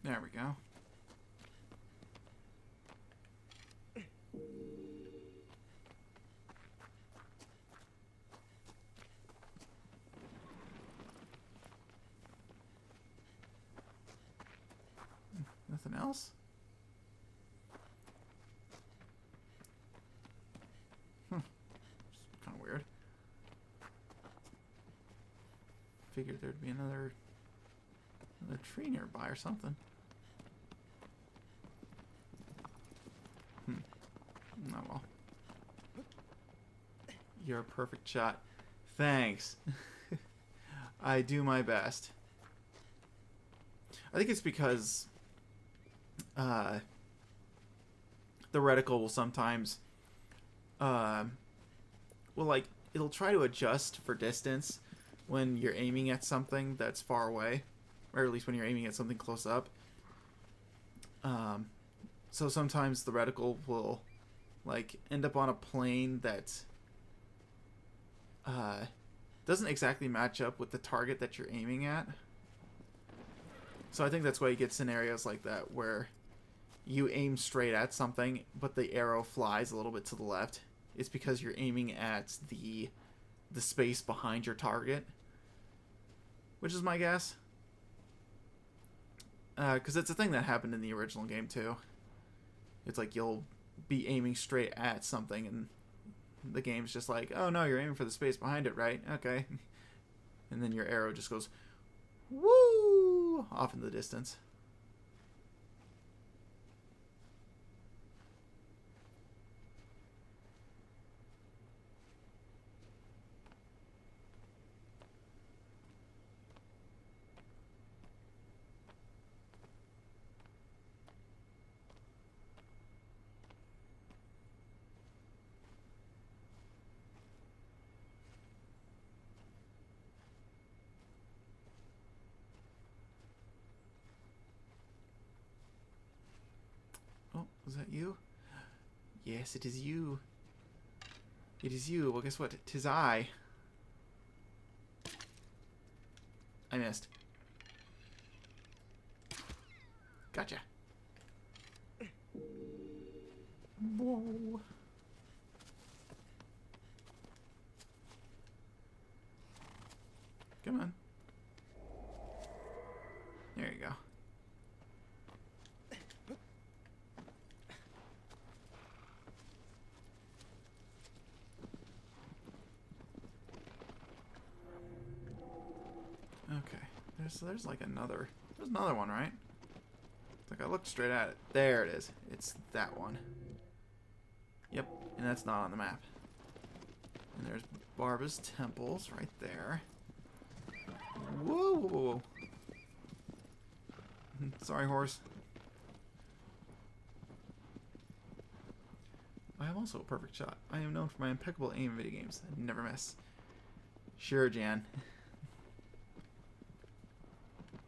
There we go. Nothing else? It's kind of weird. Figured there'd be another tree nearby or something. Oh well. You're a perfect shot. Thanks. I do my best. I think it's because the reticle will sometimes it'll try to adjust for distance when you're aiming at something that's far away, or at least when you're aiming at something close up. So sometimes the reticle will like end up on a plane that doesn't exactly match up with the target that you're aiming at. So I think that's why you get scenarios like that where you aim straight at something but the arrow flies a little bit to the left. It's because you're aiming at the space behind your target, which is my guess. Because it's a thing that happened in the original game too. It's like you'll be aiming straight at something and the game's just like, oh no, you're aiming for the space behind it, right? Okay. And then your arrow just goes woo off in the distance. that you? Yes, it is you. It is you. Well, guess what? 'Tis I. I missed. Gotcha. Whoa. Come on. There you go. Okay. There's like another. There's another one, right? It's like I looked straight at it. There it is. It's that one. Yep. And that's not on the map. And there's Barba's temples right there. Whoa, whoa, whoa. Sorry, horse. I am also a perfect shot. I am known for my impeccable aim in video games. I never miss. Sure, Jan.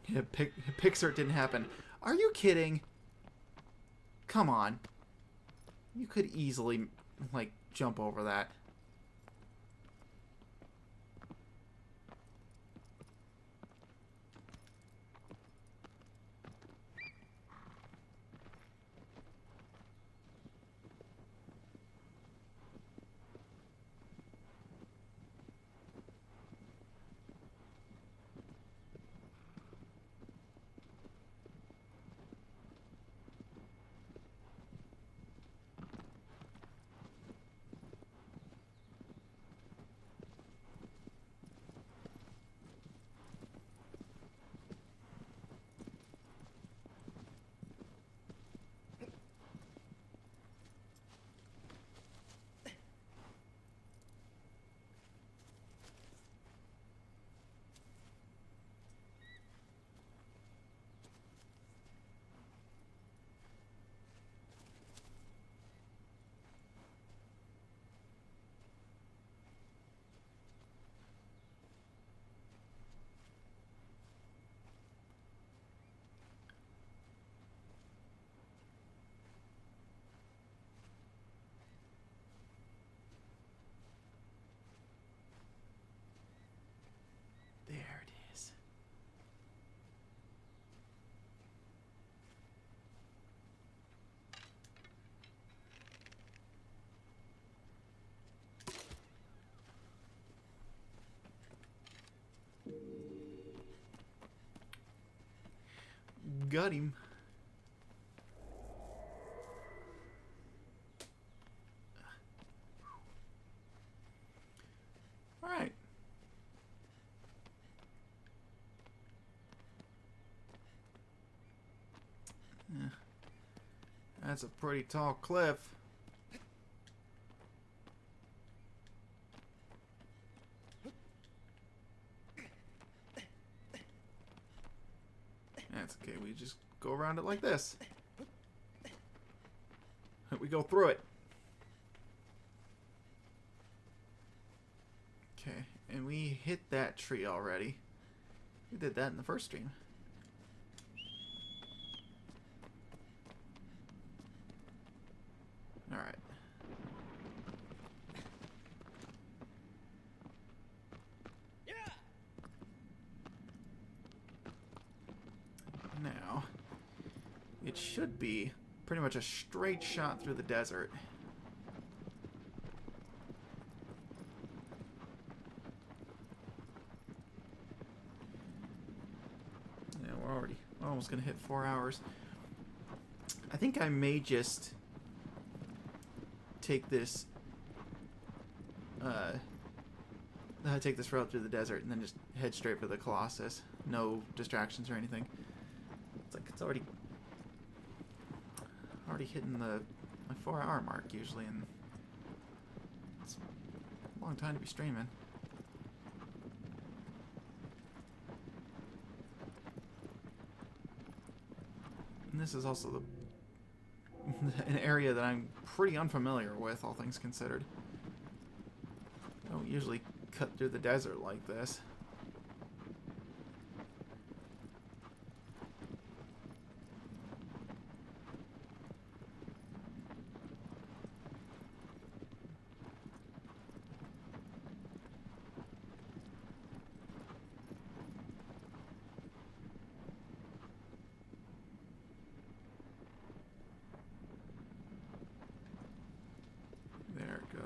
Yeah, Pixar didn't happen. Are you kidding? Come on. You could easily, like, jump over that. There it is. Got him. All right. Yeah. That's a pretty tall cliff. That's okay. We just go around it like this. We go through it. Okay, and we hit that tree already. We did that in the first stream. Alright. Now, it should be pretty much a straight shot through the desert. Yeah, we're almost gonna hit 4 hours. I think I may just take this route through the desert and then just head straight for the Colossus. No distractions or anything. It's like it's already hitting my 4-hour mark usually, and it's a long time to be streaming. And this is also an area that I'm pretty unfamiliar with, all things considered. I don't usually cut through the desert like this.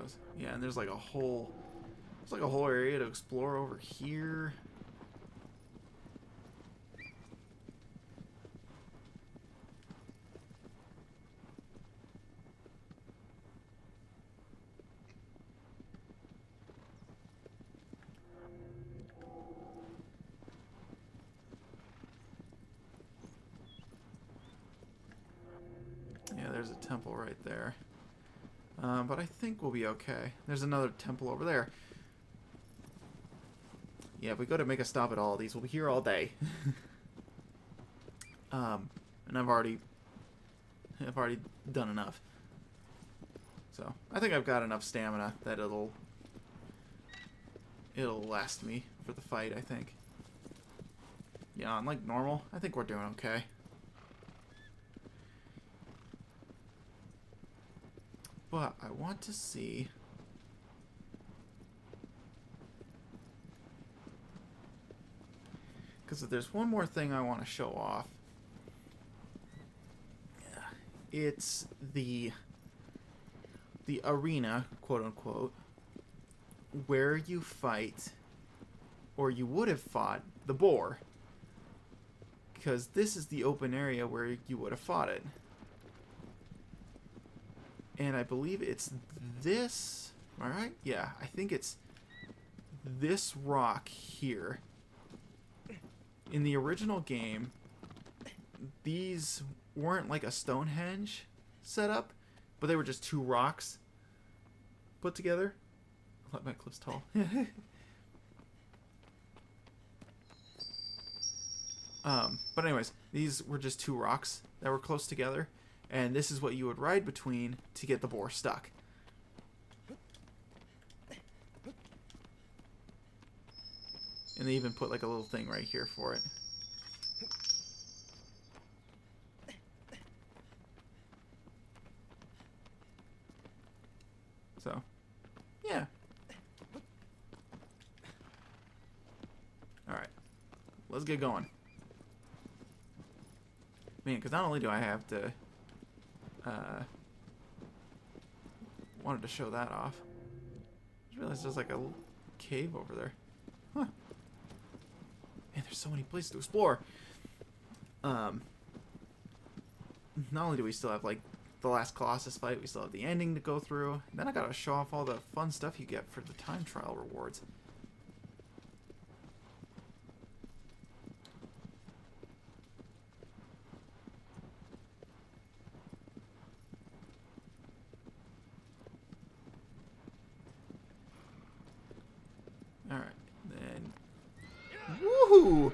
goes. Yeah, and there's like a whole area to explore over here. Yeah, there's a temple right there. But I think we'll be okay. There's another temple over there. Yeah, if we go to make a stop at all of these, we'll be here all day. And I've already done enough. So I think I've got enough stamina that it'll last me for the fight, I think. Yeah, unlike normal, I think we're doing okay. But I want to see... because if there's one more thing I want to show off, it's the arena, quote unquote, where you fight, or you would have fought, the boar. Because this is the open area where you would have fought it. And I believe it's this, am I right? Yeah, I think it's this rock here. In the original game, these weren't like a Stonehenge setup, but they were just two rocks put together. I'll let my cliff's tall. But anyways, these were just two rocks that were close together, and this is what you would ride between to get the boar stuck. And they even put like a little thing right here for it. So, yeah. Alright. Let's get going. Man, because not only do I have to... wanted to show that off. I just realized there's like a little cave over there. Huh. Man, there's so many places to explore. Not only do we still have like the last Colossus fight, we still have the ending to go through. Then I gotta show off all the fun stuff you get for the time trial rewards. Alright, then... woohoo!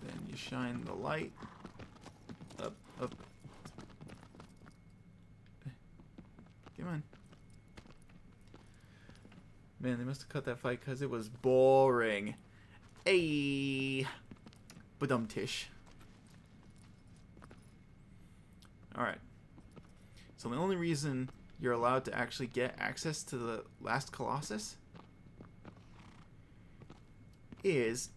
Then you shine the light. Up, up. Come on. Man, they must have cut that fight because it was boring. Ayy. Badum-tish. Alright. So the only reason you're allowed to actually get access to the last Colossus is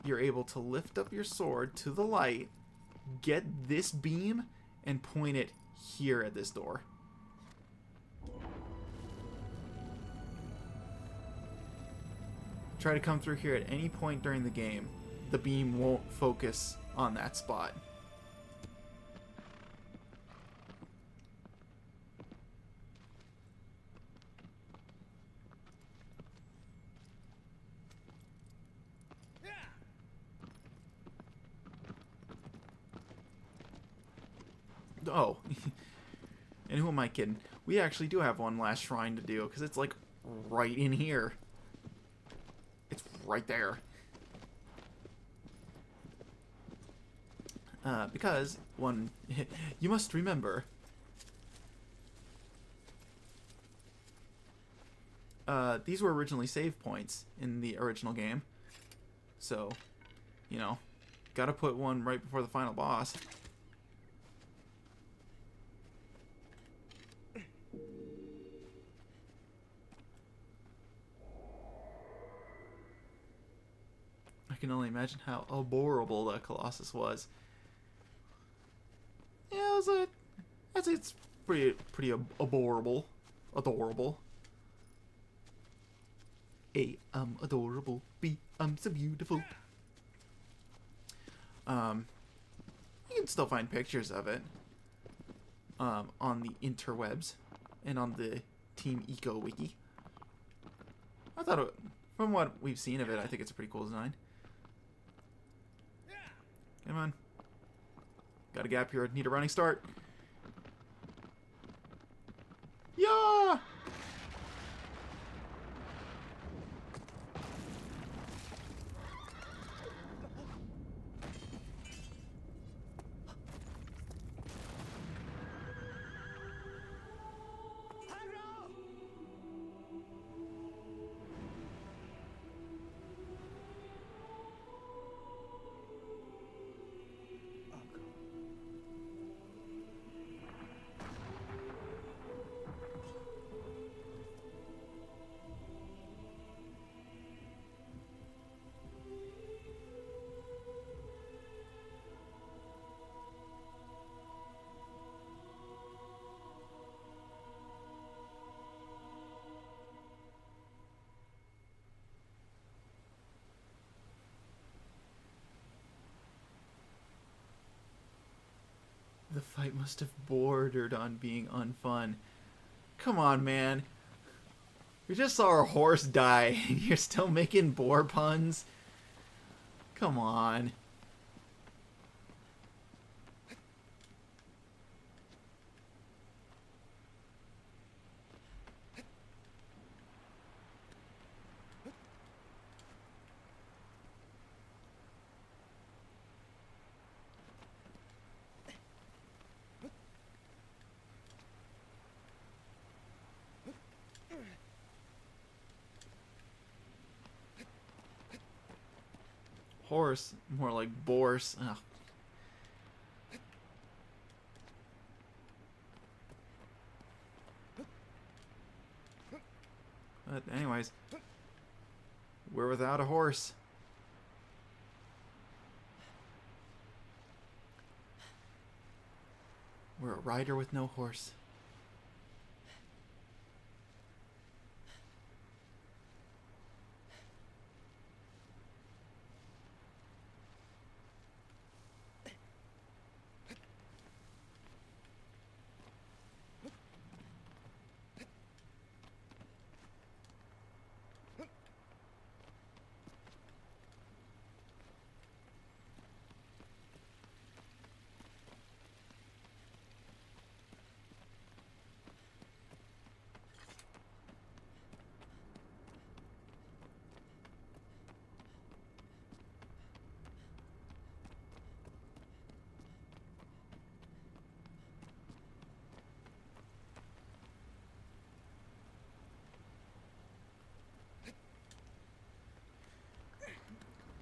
you're able to lift up your sword to the light, get this beam, and point it here at this door. Try to come through here at any point during the game. The beam won't focus on that spot. Oh, and who am I kidding? We actually do have one last shrine to do, because it's like right in here. It's right there. Because, one, you must remember, these were originally save points in the original game. So, you know, gotta put one right before the final boss. I can only imagine how abhorrible that Colossus was. Yeah, it's pretty adorable. A, I'm adorable. B, I'm so beautiful. You can still find pictures of it on the interwebs and on the Team Eco Wiki. I thought it, from what we've seen of it, I think it's a pretty cool design. Come on. Got a gap here. Need a running start. Yeah! The fight must have bordered on being unfun. Come on, man. We just saw a horse die, and you're still making boar puns? Come on. Horse, more like boars. Ugh. But anyways, we're without a horse. We're a rider with no horse.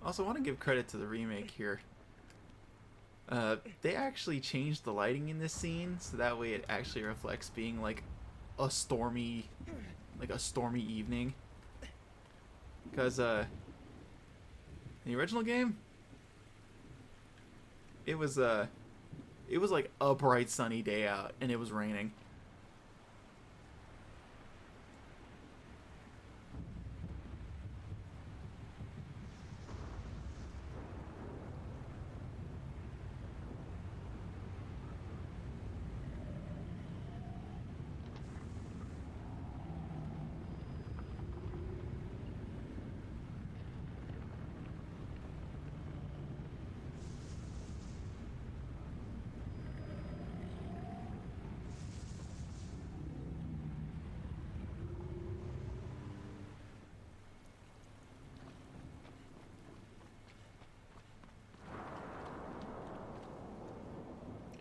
Also, I want to give credit to the remake here. They actually changed the lighting in this scene so that way it actually reflects being like a stormy evening. Because in the original game, it was like a bright sunny day out and it was raining.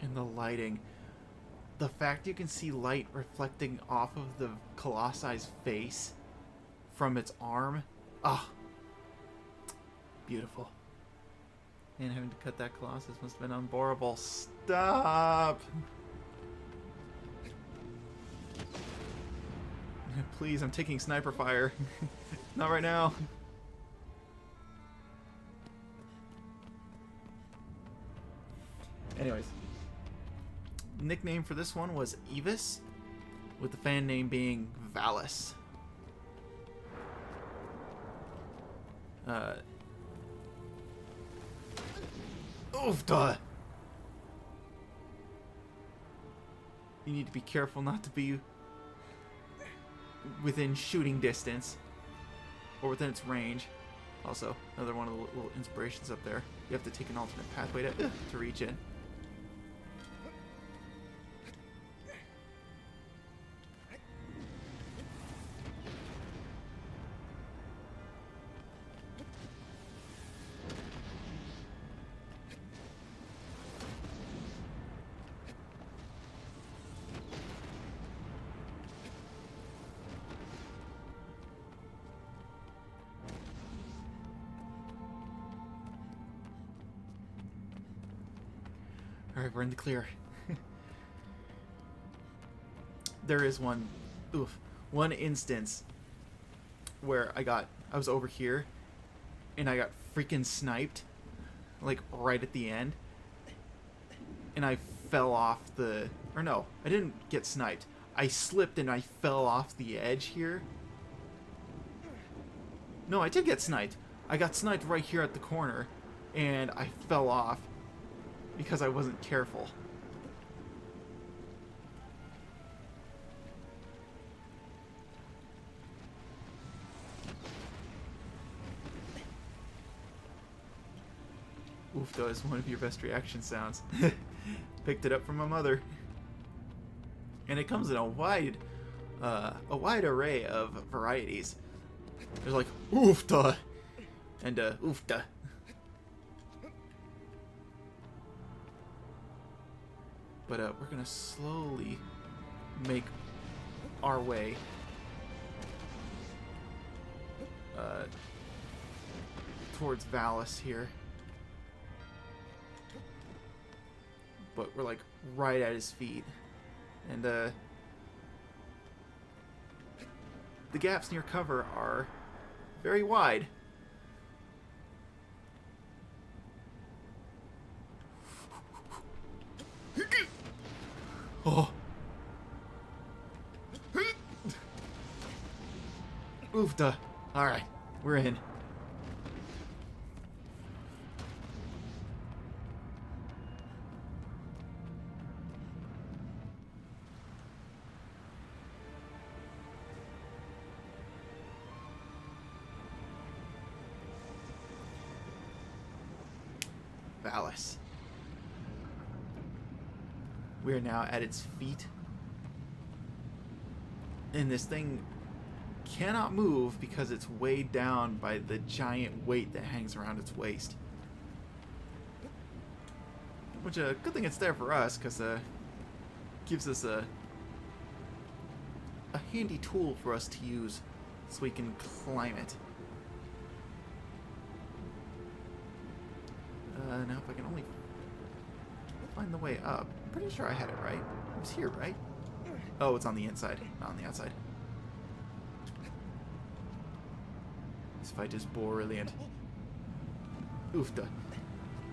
And the lighting. The fact you can see light reflecting off of the Colossus' face from its arm. Ah. Beautiful. And having to cut that Colossus must have been unbearable. Stop! Please, I'm taking sniper fire. Not right now. Anyways. nickname for this one was Evis, with the fan name being Valis. Oof, duh. You need to be careful not to be within shooting distance or within its range. Also, another one of the little inspirations up there. You have to take an alternate pathway to reach it. Alright, we're in the clear. There is one instance where I was over here and I got freaking sniped, like right at the end, and I fell off or no, I didn't get sniped. I slipped and I fell off the edge here. No, I did get sniped. I got sniped right here at the corner and I fell off because I wasn't careful. Oof, that was one of your best reaction sounds. Picked it up from my mother. And it comes in a wide array of varieties. There's like oofta and oofta. But we're gonna slowly make our way towards Valis here. But we're like right at his feet. And the gaps near cover are very wide. Oh. Oofda. Alright, we're in. Valis. We are now at its feet. And this thing cannot move because it's weighed down by the giant weight that hangs around its waist. Which, good thing it's there for us, because gives us a handy tool for us to use so we can climb it. Now if I can only find the way up. I'm pretty sure I had it right. It was here, right? Oh, it's on the inside, not on the outside. This fight is brilliant. Oofda.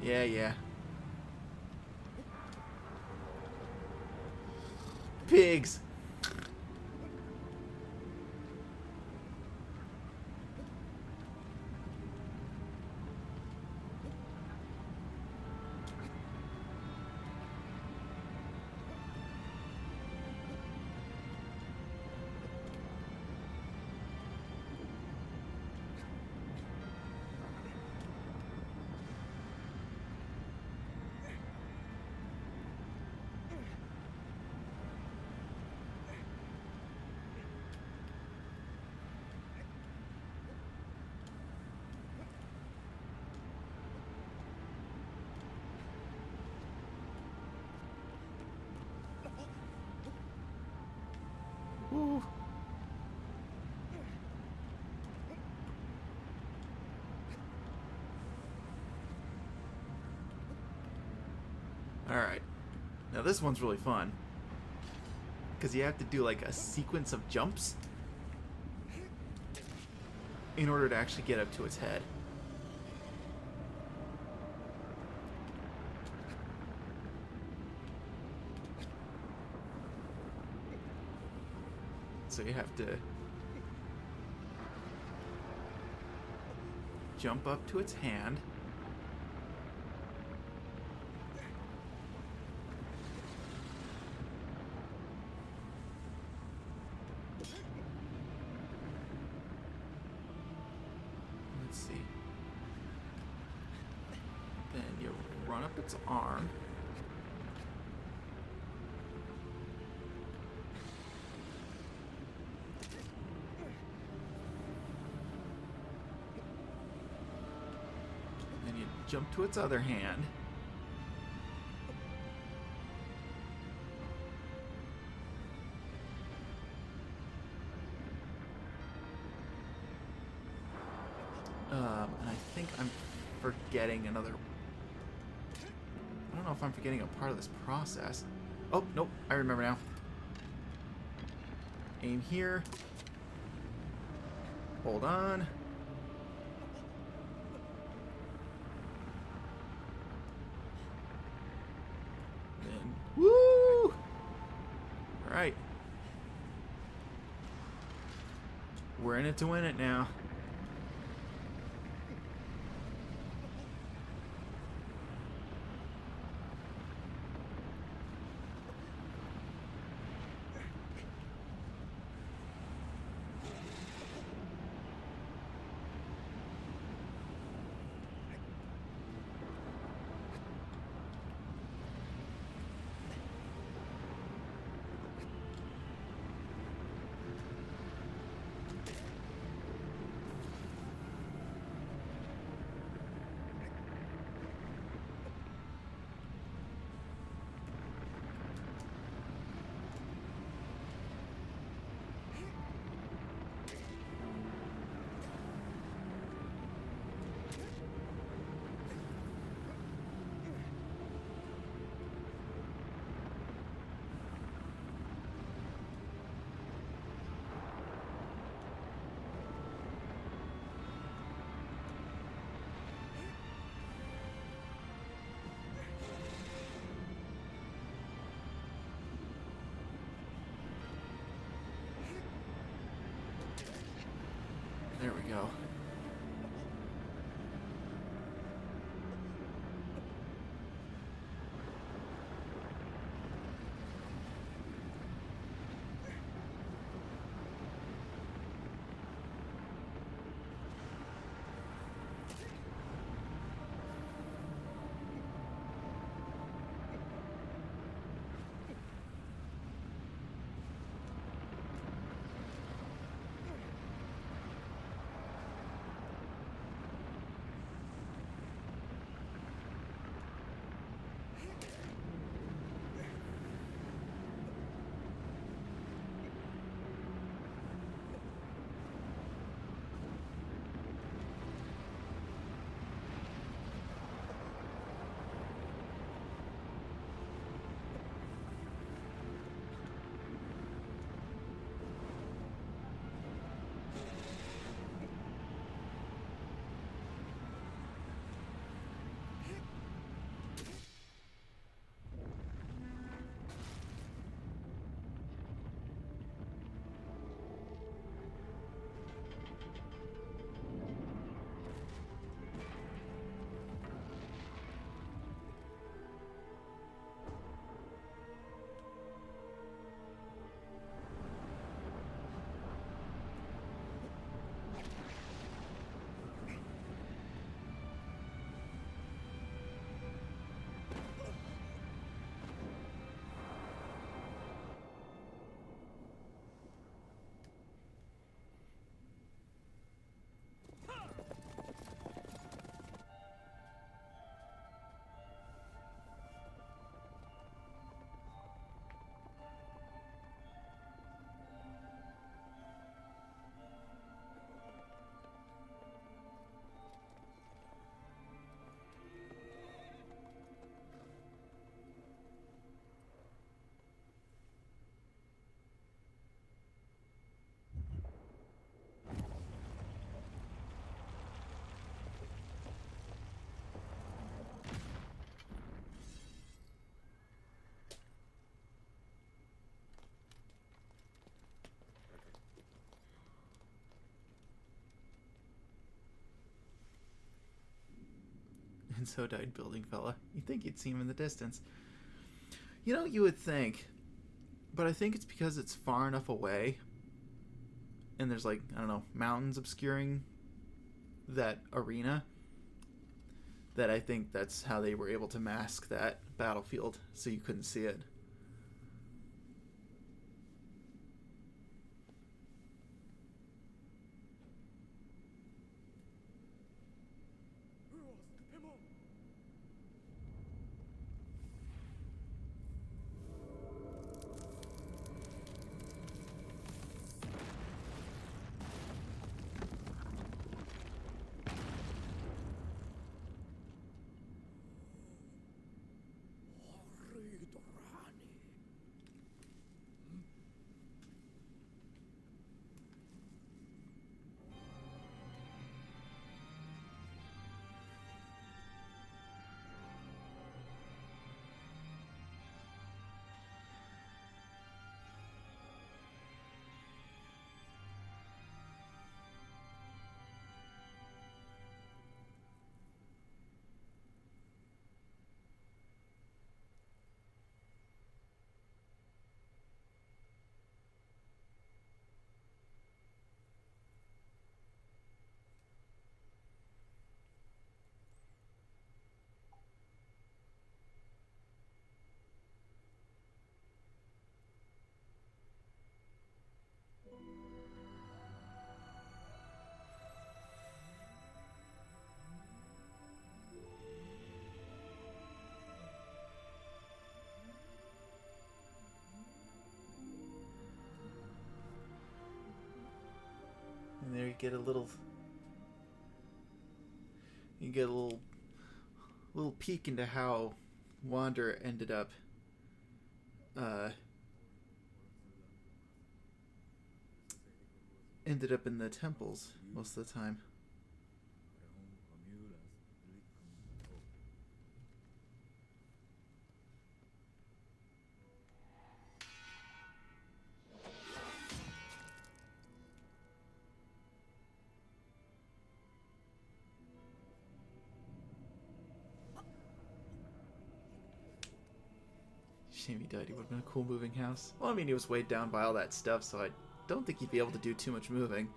Yeah, yeah. Pigs! Ooh. Alright. Now this one's really fun. Because you have to do like a sequence of jumps in order to actually get up to its head. so you have to jump up to its hand. Let's see. Then you run up its arm. Then you jump to its other hand. And I think I'm forgetting another... I don't know if I'm forgetting a part of this process. Oh, nope, I remember now. Aim here. Hold on. Then, woo! Alright. We're in it to win it now. There we go. Zodoid building fella. You'd think you'd see him in the distance. You know, you would think, but I think it's because it's far enough away, and there's like, I don't know, mountains obscuring that arena, that I think that's how they were able to mask that battlefield so you couldn't see it. And there you get a little peek into how Wander ended up in the temples most of the time. Shame he died. He would have been a cool moving house. Well, I mean, he was weighed down by all that stuff, so I don't think he'd be able to do too much moving.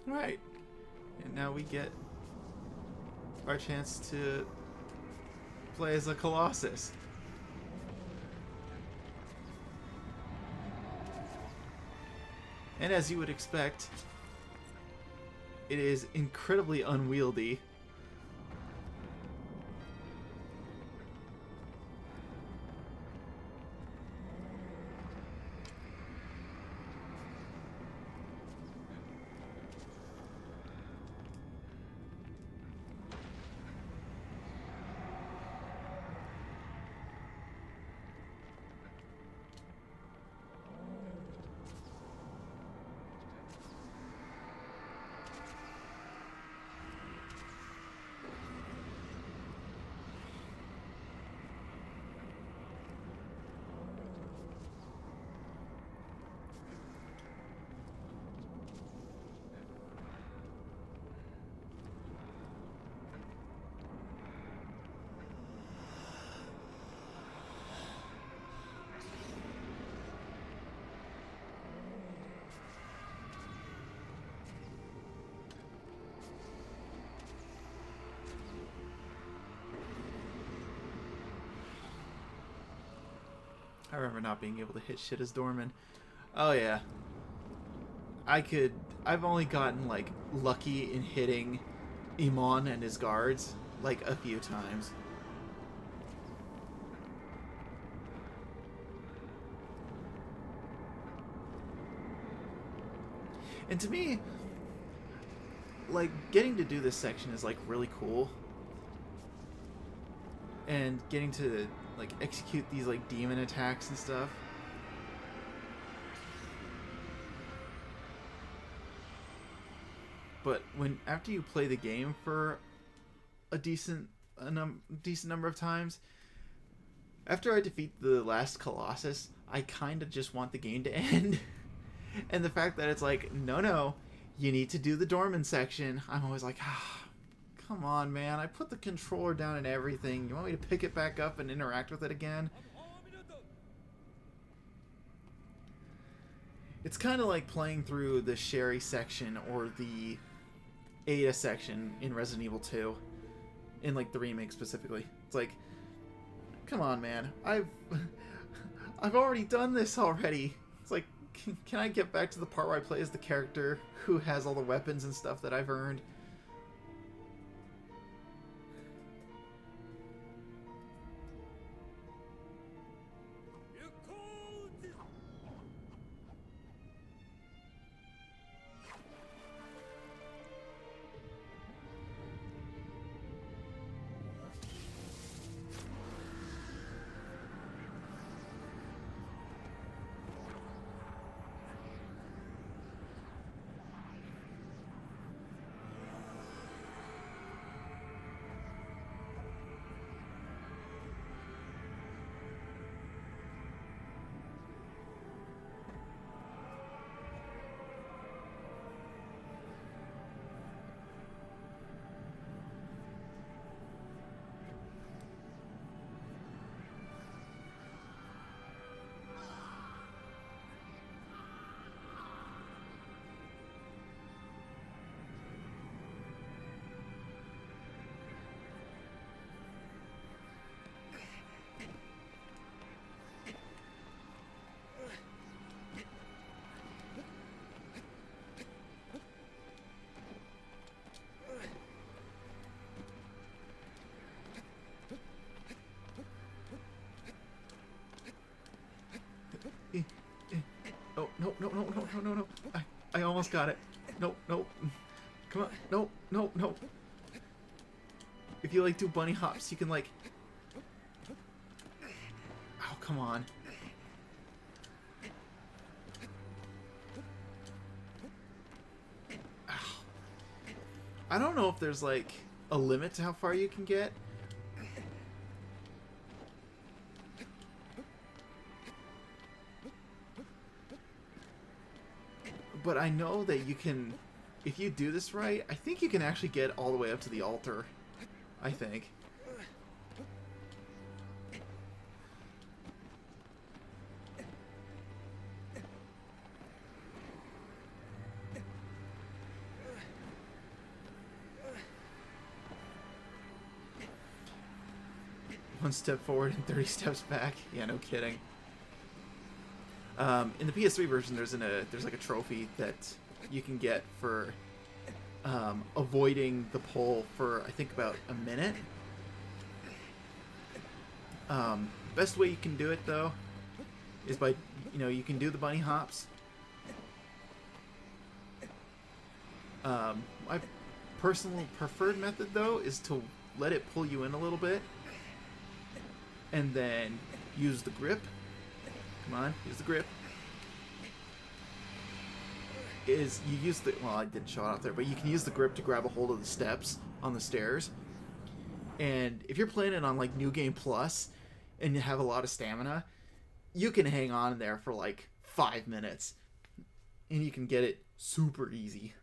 Right. And now we get our chance to play as a Colossus. And as you would expect, it is incredibly unwieldy. I remember not being able to hit shit as Dorman. Oh yeah. I've only gotten like lucky in hitting Iman and his guards like a few times. And to me, like, getting to do this section is like really cool. And getting to like execute these like demon attacks and stuff. But after you play the game for a decent number of times, after I defeat the last Colossus, I kind of just want the game to end. And the fact that it's like, no, you need to do the Dorman section, I'm always like, come on, man. I put the controller down and everything. You want me to pick it back up and interact with it again? It's kind of like playing through the Sherry section or the Ada section in Resident Evil 2. In, like, the remake specifically. It's like, come on, man. I've already done this already. It's like, can I get back to the part where I play as the character who has all the weapons and stuff that I've earned? Oh, no. I almost got it. No. Come on. No. If you, like, do bunny hops, you can, like... Oh, come on. Ow. I don't know if there's, like, a limit to how far you can get. But I know that you can, if you do this right, I think you can actually get all the way up to the altar. I think. 1 step forward and 30 steps back. Yeah, no kidding. In the PS3 version, there's like a trophy that you can get for avoiding the pole for, I think, about a minute. Best way you can do it, though, is by, you can do the bunny hops. My personal preferred method, though, is to let it pull you in a little bit and then use the grip. Come on, use the grip. You use the... Well, I didn't show it off there, but you can use the grip to grab a hold of the steps on the stairs. And if you're playing it on, like, New Game Plus and you have a lot of stamina, you can hang on there for, like, 5 minutes. And you can get it super easy.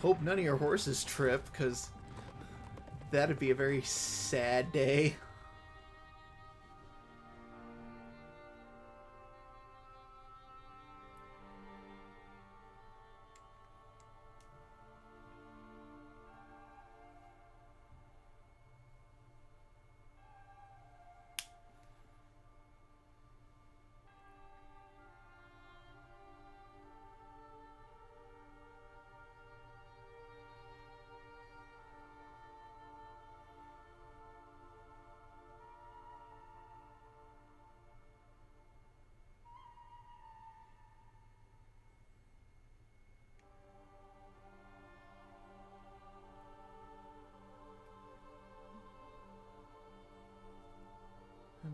Hope none of your horses trip, because that'd be a very sad day.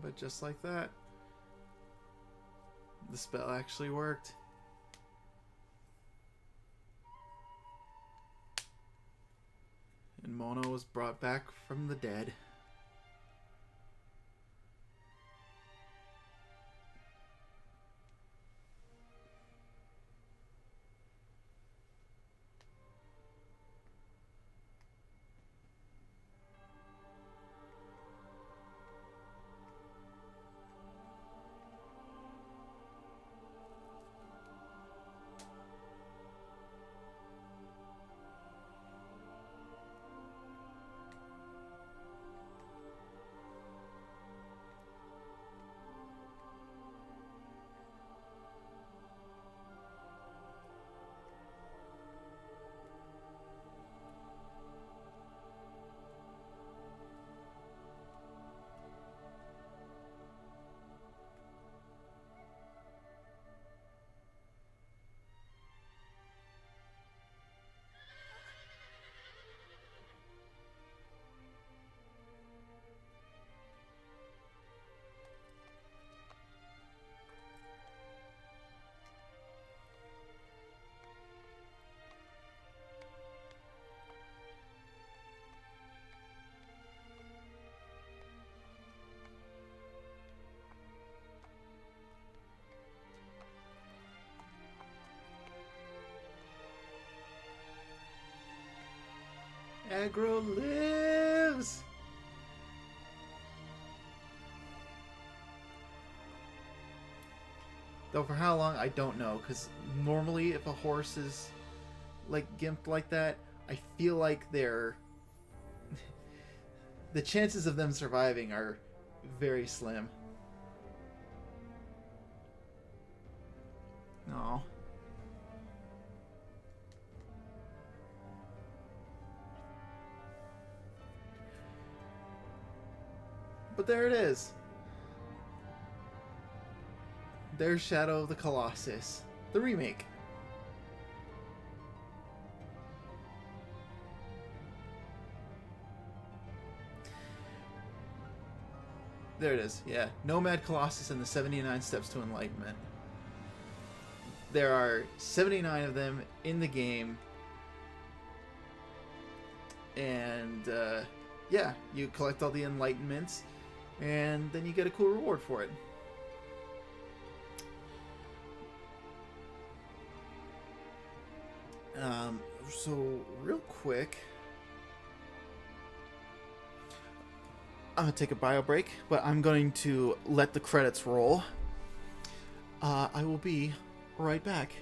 But just like that, the spell actually worked. And Mona was brought back from the dead. Aggro lives! Though for how long, I don't know, because normally if a horse is, like, gimped like that, I feel like they're... the chances of them surviving are very slim. No. But there it is. There's Shadow of the Colossus, the remake. There it is, yeah. Nomad Colossus and the 79 Steps to Enlightenment. There are 79 of them in the game, and yeah, you collect all the enlightenments, and then you get a cool reward for it. So real quick, I'm gonna take a bio break, but I'm going to let the credits roll. I will be right back.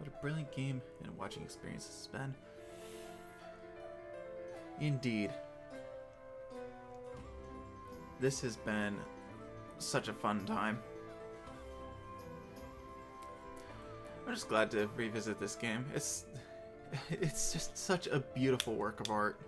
What a brilliant game and watching experience this has been. Indeed. This has been such a fun time. I'm just glad to revisit this game. It's just such a beautiful work of art.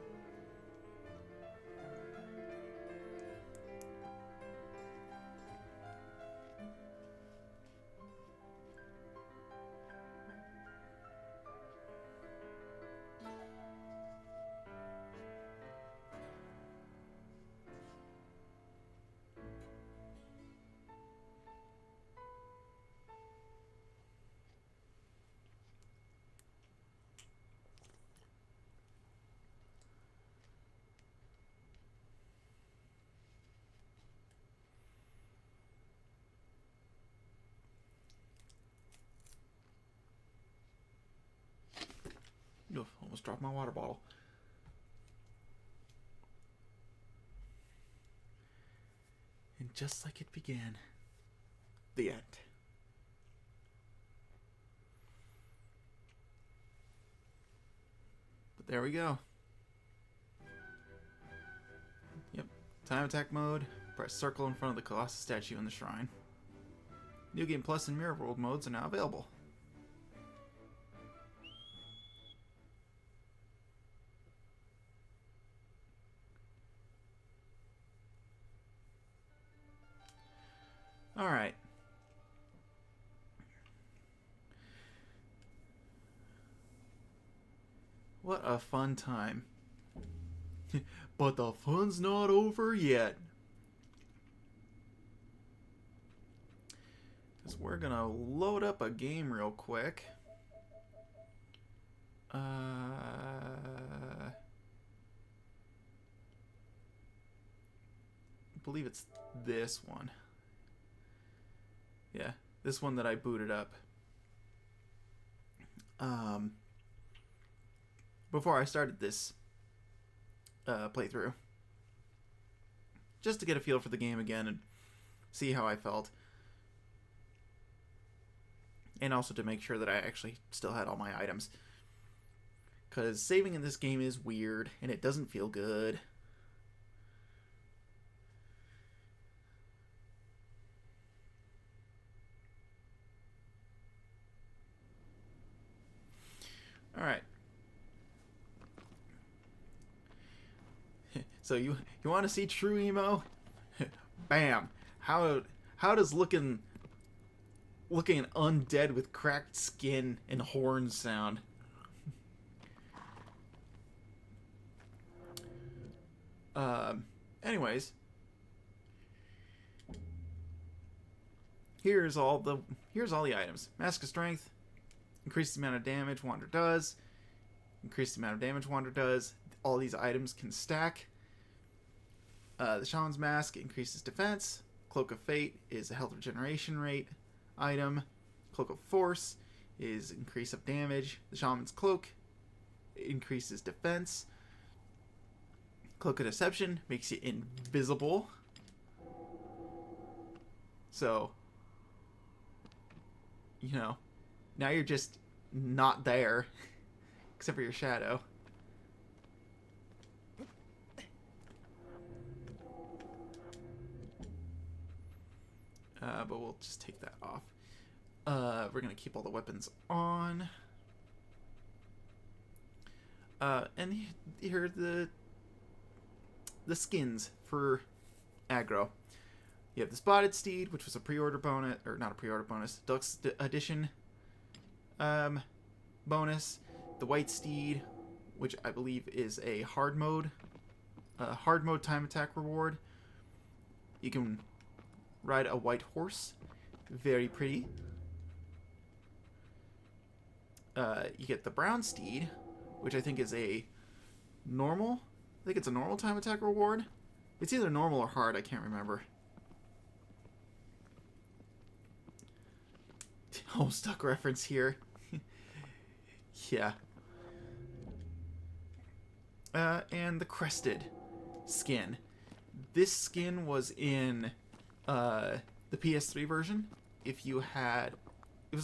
Oof, almost dropped my water bottle. And just like it began, the end. But there we go. Yep, time attack mode. Press circle in front of the Colossus statue in the shrine. New Game Plus and Mirror World modes are now available. Alright. What a fun time. But the fun's not over yet. Because we're gonna load up a game real quick. I believe it's this one. Yeah, this one that I booted up. Before I started this playthrough. Just to get a feel for the game again and see how I felt. And also to make sure that I actually still had all my items. Because saving in this game is weird and it doesn't feel good. Alright. So you want to see true emo? Bam. How does looking undead with cracked skin and horns sound? Anyways, here's all the items. Mask of Strength, increase the amount of damage Wander does. Increase the amount of damage Wander does. All these items can stack. The Shaman's Mask increases defense. Cloak of Fate is a health regeneration rate item. Cloak of Force is increase of damage. The Shaman's Cloak increases defense. Cloak of Deception makes you invisible. So, you know, now you're just not there, except for your shadow. But we'll just take that off. We're going to keep all the weapons on. And here are the skins for aggro. You have the Spotted Steed, which was a pre-order bonus, or not a pre-order bonus, Deluxe Edition bonus. The White Steed, which I believe is a hard mode time attack reward. You can ride a white horse. Very pretty. You get the Brown Steed, which I think is a normal. I think it's a normal time attack reward. It's either normal or hard. I can't remember. Homestuck reference here. Yeah. And the Crested skin. This skin was in the PS3 version. If you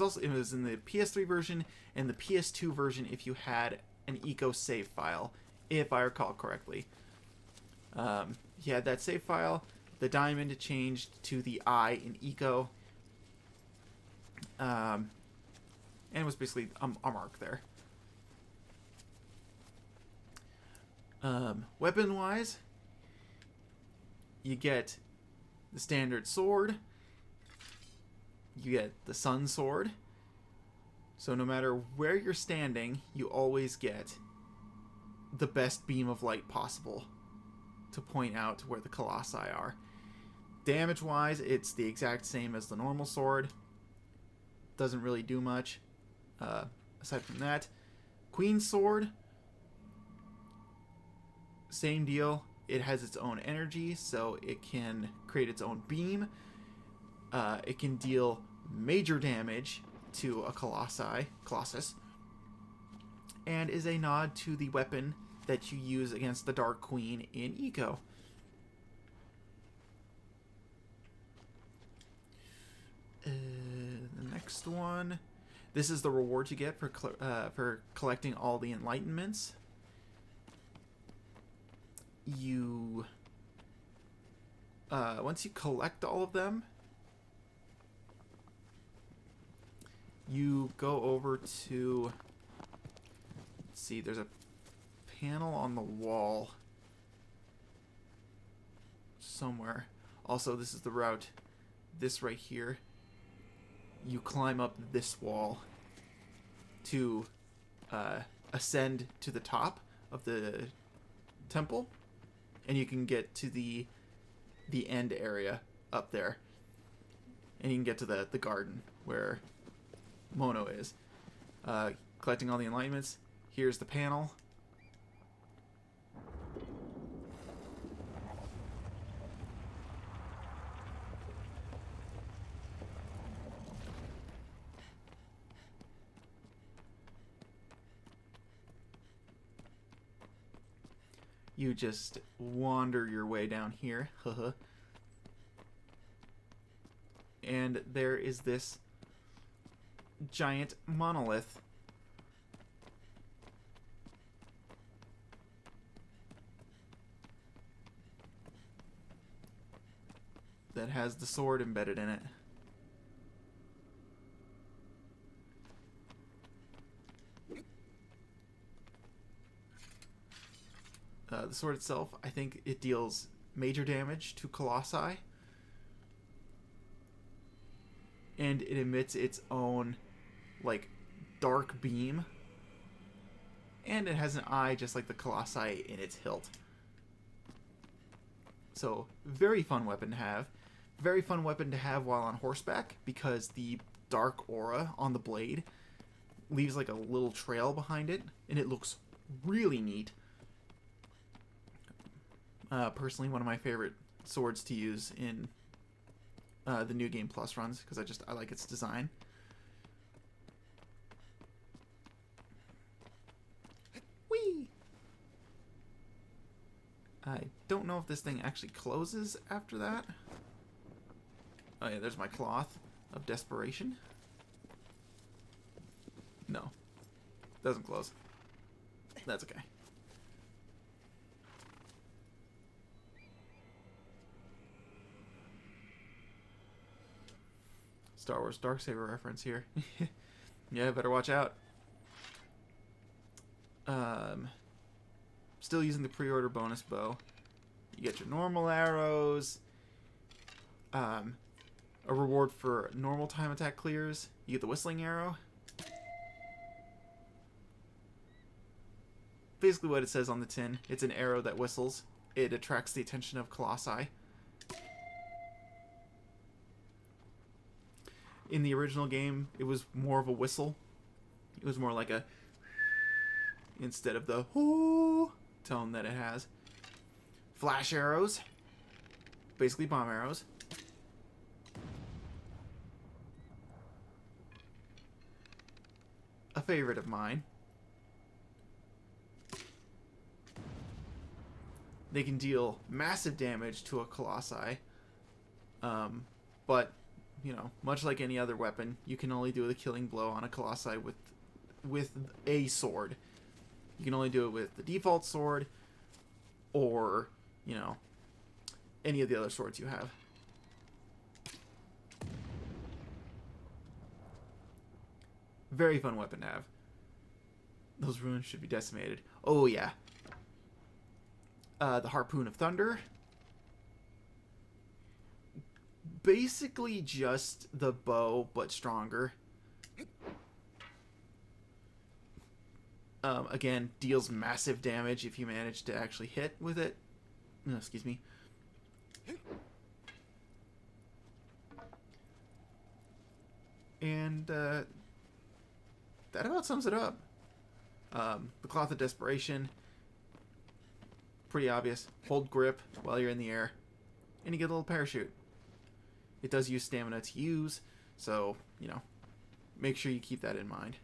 it was in the PS3 version and the PS2 version if you had an eco save file, if I recall correctly. You had that save file. The diamond changed to the I in eco, and it was basically a mark there. Weapon wise, you get the standard sword. You get the sun sword. So no matter where you're standing, you always get the best beam of light possible to point out where the colossi are. Damage wise, it's the exact same as the normal sword. Doesn't really do much. Aside from that, Queen sword, same deal. It has its own energy, so it can create its own beam. It can deal major damage to a Colossus, and is a nod to the weapon that you use against the Dark Queen in Eco. The next one, this is the reward you get for collecting all the enlightenments. You once you collect all of them, you go over to, let's see, there's a panel on the wall somewhere. Also, this is the route. This right here. You climb up this wall to ascend to the top of the temple, and you can get to the end area up there, and you can get to the garden where Mono is. Collecting all the enlightenments. Here's the panel. You just wander your way down here. And there is this giant monolith that has the sword embedded in it. The sword itself, I think it deals major damage to Colossi, and it emits its own like dark beam, and it has an eye just like the Colossi in its hilt. So very fun weapon to have. Very fun weapon to have while on horseback, because the dark aura on the blade leaves like a little trail behind it, and it looks really neat. Personally, one of my favorite swords to use in the New Game Plus runs, because I like its design. Whee! I don't know if this thing actually closes after that. Oh yeah, there's my cloth of desperation. No. Doesn't close. That's okay. Star Wars Darksaber reference here. Yeah, better watch out. Still using the pre-order bonus bow. You get your normal arrows. A reward for normal time attack clears. You get the whistling arrow. Basically what it says on the tin. It's an arrow that whistles. It attracts the attention of Colossi. In the original game, it was more of a whistle. It was more like a instead of the hoo tone that it has. Flash arrows. Basically bomb arrows. A favorite of mine. They can deal massive damage to a Colossi, but much like any other weapon, you can only do the killing blow on a Colossi with a sword. You can only do it with the default sword, or, any of the other swords you have. Very fun weapon to have. Those ruins should be decimated. Oh, yeah. The Harpoon of Thunder. Basically just the bow, but stronger. Again, deals massive damage if you manage to actually hit with it. No, excuse me. And that about sums it up. The Cloth of Desperation. Pretty obvious. Hold grip while you're in the air. And you get a little parachute. It does use stamina to use, so, make sure you keep that in mind.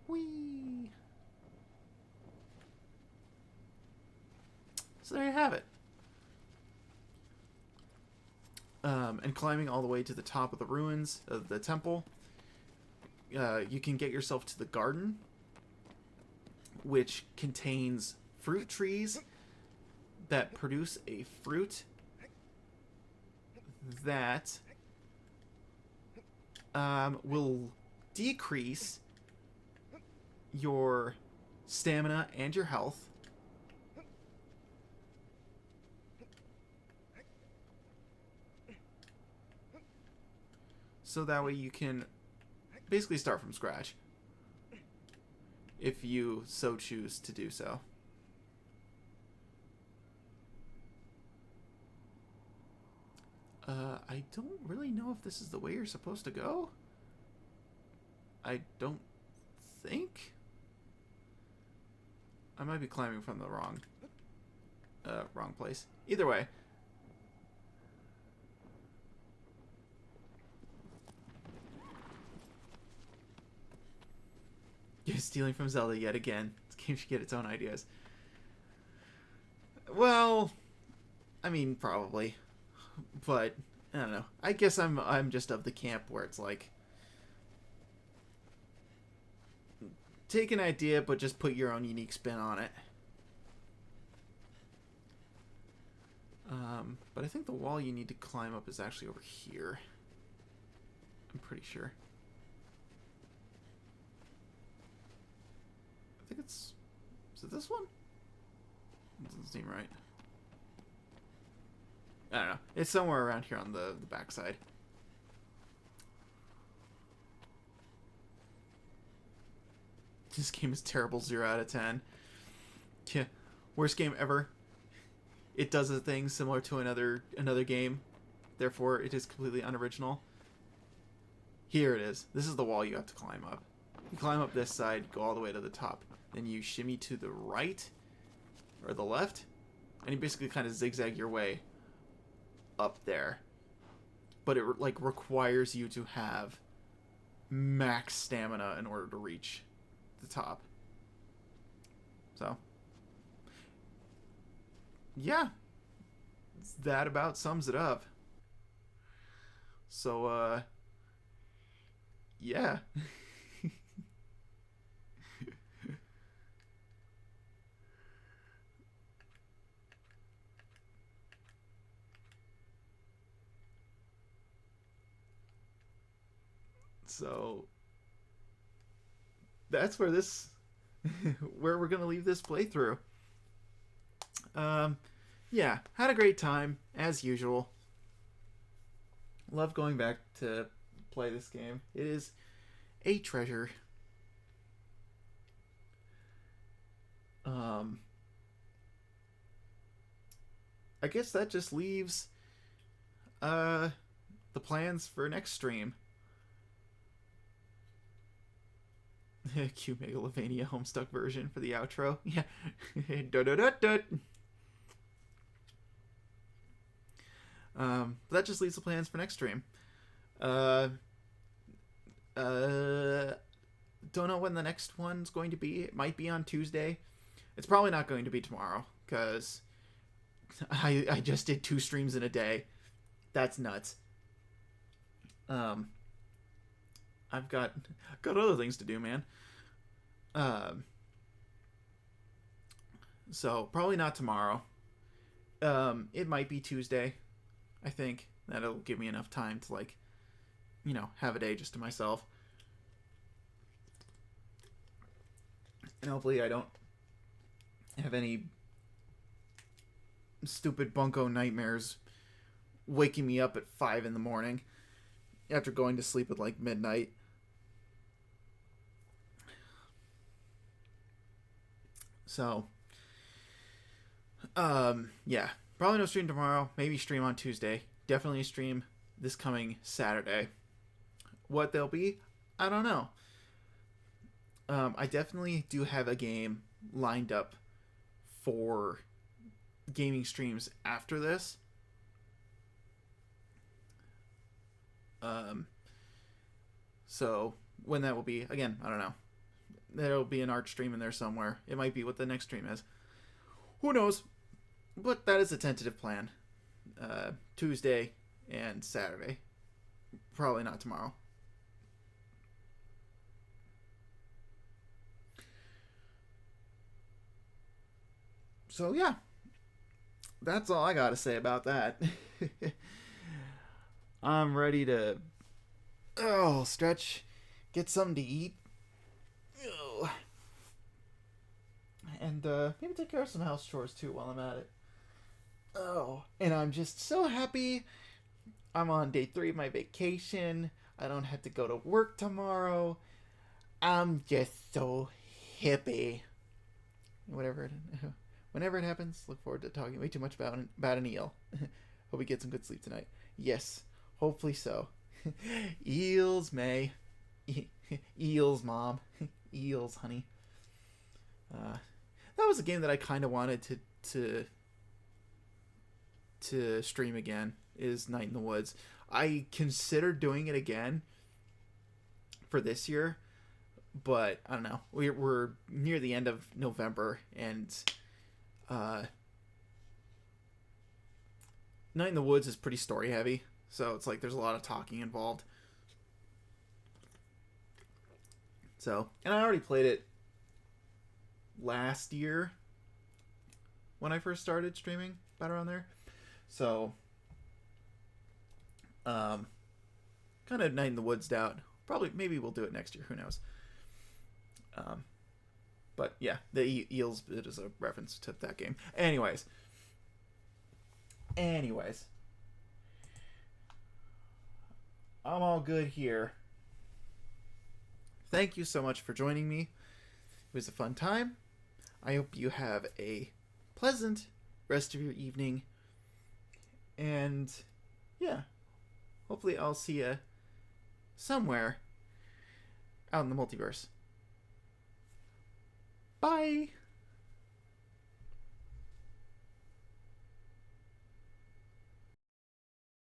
Whee! So there you have it. And climbing all the way to the top of the ruins of the temple, you can get yourself to the garden, which contains fruit trees that produce a fruit that will decrease your stamina and your health. So that way you can basically start from scratch, if you so choose to do so. I don't really know if this is the way you're supposed to go. I don't think. I might be climbing from the wrong place. Either way. You're stealing from Zelda yet again. This game should get its own ideas. Well, I mean, probably. But I don't know. I guess I'm just of the camp where it's like, take an idea, but just put your own unique spin on it. But I think the wall you need to climb up is actually over here. I'm pretty sure. I think it's... Is it this one? It doesn't seem right. I don't know. It's somewhere around here on the backside. This game is terrible. 0 out of 10. Yeah. Worst game ever. It does a thing similar to another game. Therefore, it is completely unoriginal. Here it is. This is the wall you have to climb up. You climb up this side, go all the way to the top. Then you shimmy to the right or the left, and you basically kind of zigzag your way up there. But it requires you to have max stamina in order to reach the top. So, yeah, that about sums it up. So, yeah. So that's where where we're gonna leave this playthrough. Yeah, had a great time as usual. Love going back to play this game. It is a treasure. I guess that just leaves the plans for next stream. Cue Megalovania Homestuck version for the outro. Yeah. That just leaves the plans for next stream. Don't know when the next one's going to be. It might be on Tuesday. It's probably not going to be tomorrow, because I just did 2 streams in a day. That's nuts. I've got other things to do, man. So probably not tomorrow. It might be Tuesday. I think that'll give me enough time to, like, have a day just to myself. And hopefully I don't have any stupid bunko nightmares waking me up at 5 in the morning after going to sleep at like midnight. So, yeah, probably no stream tomorrow. Maybe stream on Tuesday. Definitely stream this coming Saturday. What they'll be, I don't know. I definitely do have a game lined up for gaming streams after this. So when that will be, again, I don't know. There'll be an art stream in there somewhere. It might be what the next stream is. Who knows? But that is a tentative plan. Tuesday and Saturday. Probably not tomorrow. So yeah, that's all I gotta say about that. I'm ready to stretch, get something to eat, and maybe take care of some house chores too while I'm at it. And I'm just so happy. I'm on day 3 of my vacation. I don't have to go to work tomorrow. I'm just so happy. Whenever it happens, look forward to talking way too much about an eel. Hope we get some good sleep tonight. Yes, hopefully so. Eels, May. Eels, Mom. Eels, honey. That was a game that I kind of wanted to stream again, is Night in the Woods. I considered doing it again for this year, but I don't know. We're near the end of November, and Night in the Woods is pretty story heavy, so it's like there's a lot of talking involved. So, and I already played it last year when I first started streaming, about around there. So, kind of Night in the Woods out. Probably, maybe we'll do it next year. Who knows? But yeah, the eels bit is a reference to that game. Anyways, I'm all good here. Thank you so much for joining me. It was a fun time. I hope you have a pleasant rest of your evening. And yeah, hopefully I'll see you somewhere out in the multiverse. Bye!